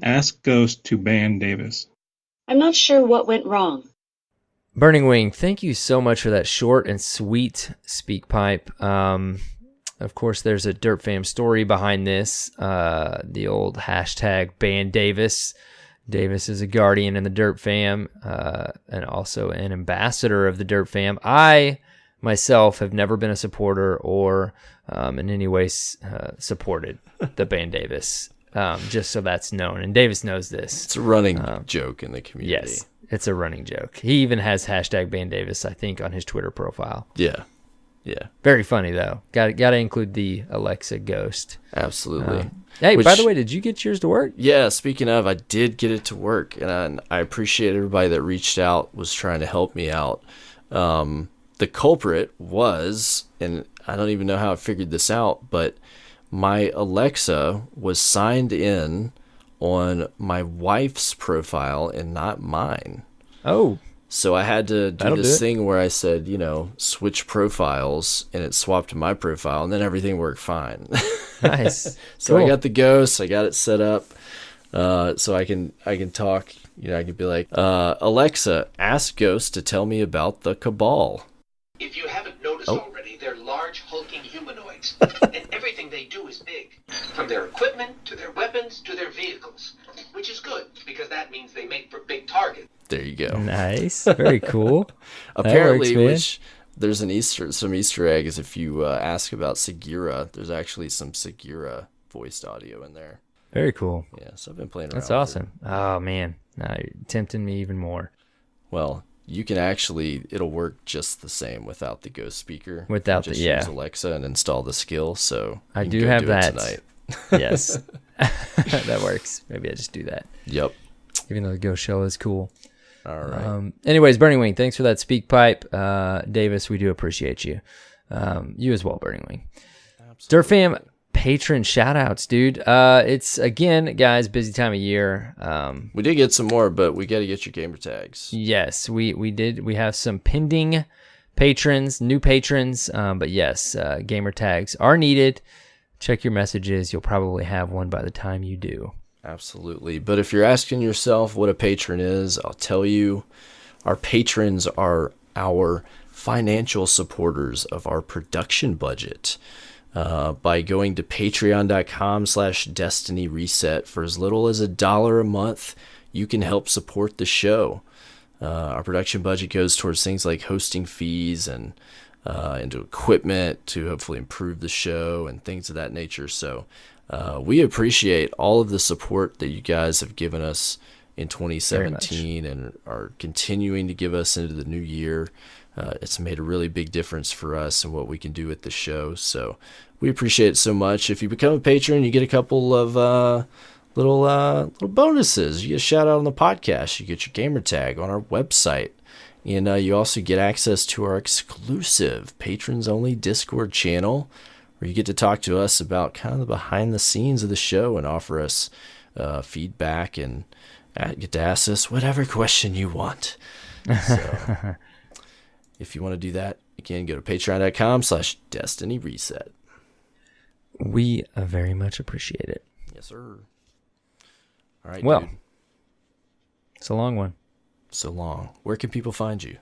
Speaker 4: ask Ghost to ban Davis.
Speaker 5: I'm not sure what went wrong.
Speaker 1: Burning Wing, thank you so much for that short and sweet speak pipe. Of course, there's a Dirt Fam story behind this. The old hashtag ban Davis. Davis is a guardian in the Dirt Fam, and also an ambassador of the Dirt Fam. I myself have never been a supporter or in any way supported the ban Davis, just so that's known. And Davis knows this.
Speaker 2: It's a running joke in the community.
Speaker 1: Yes, it's a running joke. He even has hashtag ban Davis, I think, on his Twitter profile.
Speaker 2: Yeah. Yeah.
Speaker 1: Very funny, though. Got to include the Alexa ghost.
Speaker 2: Absolutely.
Speaker 1: Hey,
Speaker 2: Which-
Speaker 1: by the way, did you get yours to work?
Speaker 2: Yeah, speaking of, I did get it to work, and I appreciate everybody that reached out, was trying to help me out. The culprit was, and I don't even know how I figured this out, but my Alexa was signed in on my wife's profile and not mine.
Speaker 1: Oh,
Speaker 2: So I had to do
Speaker 1: That'll
Speaker 2: this
Speaker 1: do it.
Speaker 2: thing where I said, switch profiles, and it swapped to my profile, and then everything worked fine.
Speaker 1: nice.
Speaker 2: So I
Speaker 1: Cool.
Speaker 2: got the Ghost, I got it set up, so I can talk. I can be like, Alexa, ask Ghost to tell me about the Cabal.
Speaker 6: If you haven't noticed
Speaker 2: Oh.
Speaker 6: already, they're large, hulking humanoids, and everything they do is big, from their equipment to their weapons to their vehicles, which is good because that means they make for big targets.
Speaker 2: There you go.
Speaker 1: Nice. Very cool.
Speaker 2: Apparently,
Speaker 1: man.
Speaker 2: which there's some Easter eggs if you ask about Segura. There's actually some Segura voiced audio in there.
Speaker 1: Very cool.
Speaker 2: Yeah, so I've been playing around.
Speaker 1: That's
Speaker 2: with it.
Speaker 1: awesome. Oh, man. Now you're tempting me even more.
Speaker 2: Well, you can it'll work just the same without the Ghost speaker.
Speaker 1: Without
Speaker 2: just
Speaker 1: the- yeah.
Speaker 2: use Alexa and install the skill. So
Speaker 1: I
Speaker 2: you can
Speaker 1: do
Speaker 2: go
Speaker 1: have
Speaker 2: do it
Speaker 1: that.
Speaker 2: tonight.
Speaker 1: Yes. That works. Maybe I just do that.
Speaker 2: Yep.
Speaker 1: Even though the Ghost Shell is cool.
Speaker 2: All right.
Speaker 1: Anyways, Burning Wing, thanks for that speak pipe. Davis, we do appreciate you. You as well, Burning Wing. Durfam patron shout outs, dude. It's again, guys, busy time of year.
Speaker 2: We did get some more, but we got to get your gamer tags.
Speaker 1: Yes, we did. We have some pending patrons, new patrons. But yes, gamer tags are needed. Check your messages. You'll probably have one by the time you do.
Speaker 2: Absolutely. But if you're asking yourself what a patron is, I'll tell you, our patrons are our financial supporters of our production budget. By going to patreon.com/Destiny Reset for as little as $1 a month, you can help support the show. Our production budget goes towards things like hosting fees and into equipment to hopefully improve the show and things of that nature. So we appreciate all of the support that you guys have given us in 2017 and are continuing to give us into the new year. It's made a really big difference for us and what we can do with the show. So we appreciate it so much. If you become a patron, you get a couple of little bonuses. You get a shout out on the podcast. You get your gamer tag on our website. And you also get access to our exclusive patrons-only Discord channel, where you get to talk to us about kind of the behind the scenes of the show and offer us feedback and get to ask us whatever question you want. So if you want to do that, again, go to patreon.com/Destiny Reset.
Speaker 1: We very much appreciate it.
Speaker 2: Yes, sir. All right,
Speaker 1: Well,
Speaker 2: dude.
Speaker 1: it's a long one.
Speaker 2: So long. Where can people find you?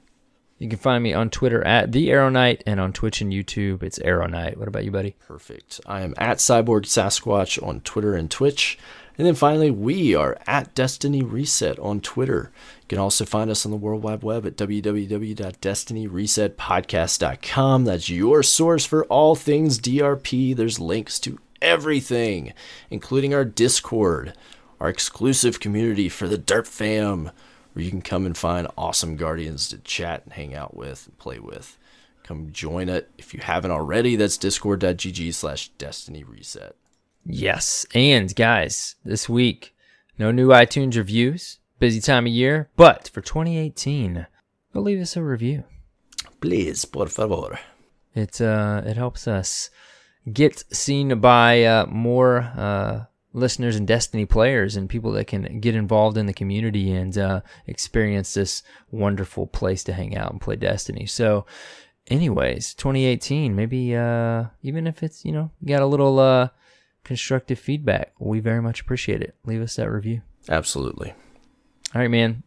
Speaker 1: You can find me on Twitter at @TheArrowKnight and on Twitch and YouTube, it's Arrow Knight. What about you, buddy?
Speaker 2: Perfect. I am at CyborgSasquatch on Twitter and Twitch. And then finally, we are at Destiny Reset on Twitter. You can also find us on the World Wide Web at www.destinyresetpodcast.com. That's your source for all things DRP. There's links to everything, including our Discord, our exclusive community for the Derp Fam, where you can come and find awesome Guardians to chat and hang out with and play with. Come join it. If you haven't already, that's discord.gg/Destiny Reset.
Speaker 1: Yes. And guys, this week, no new iTunes reviews. Busy time of year. But for 2018, go leave us a review.
Speaker 2: Please, por favor.
Speaker 1: It helps us get seen by more listeners and Destiny players and people that can get involved in the community and experience this wonderful place to hang out and play Destiny. So anyways, 2018, maybe even if it's, got a little constructive feedback, we very much appreciate it. Leave us that review.
Speaker 2: Absolutely.
Speaker 1: All right, man.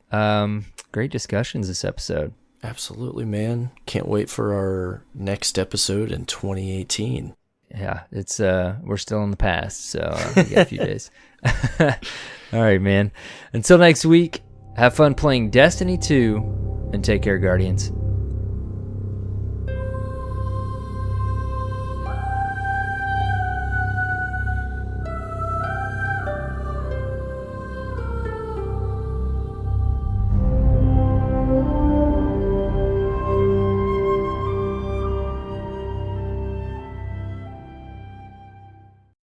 Speaker 1: Great discussions this episode.
Speaker 2: Absolutely, man. Can't wait for our next episode in 2018.
Speaker 1: Yeah, it's we're still in the past, so we got a few days. All right, man. Until next week, have fun playing Destiny 2, and take care, Guardians.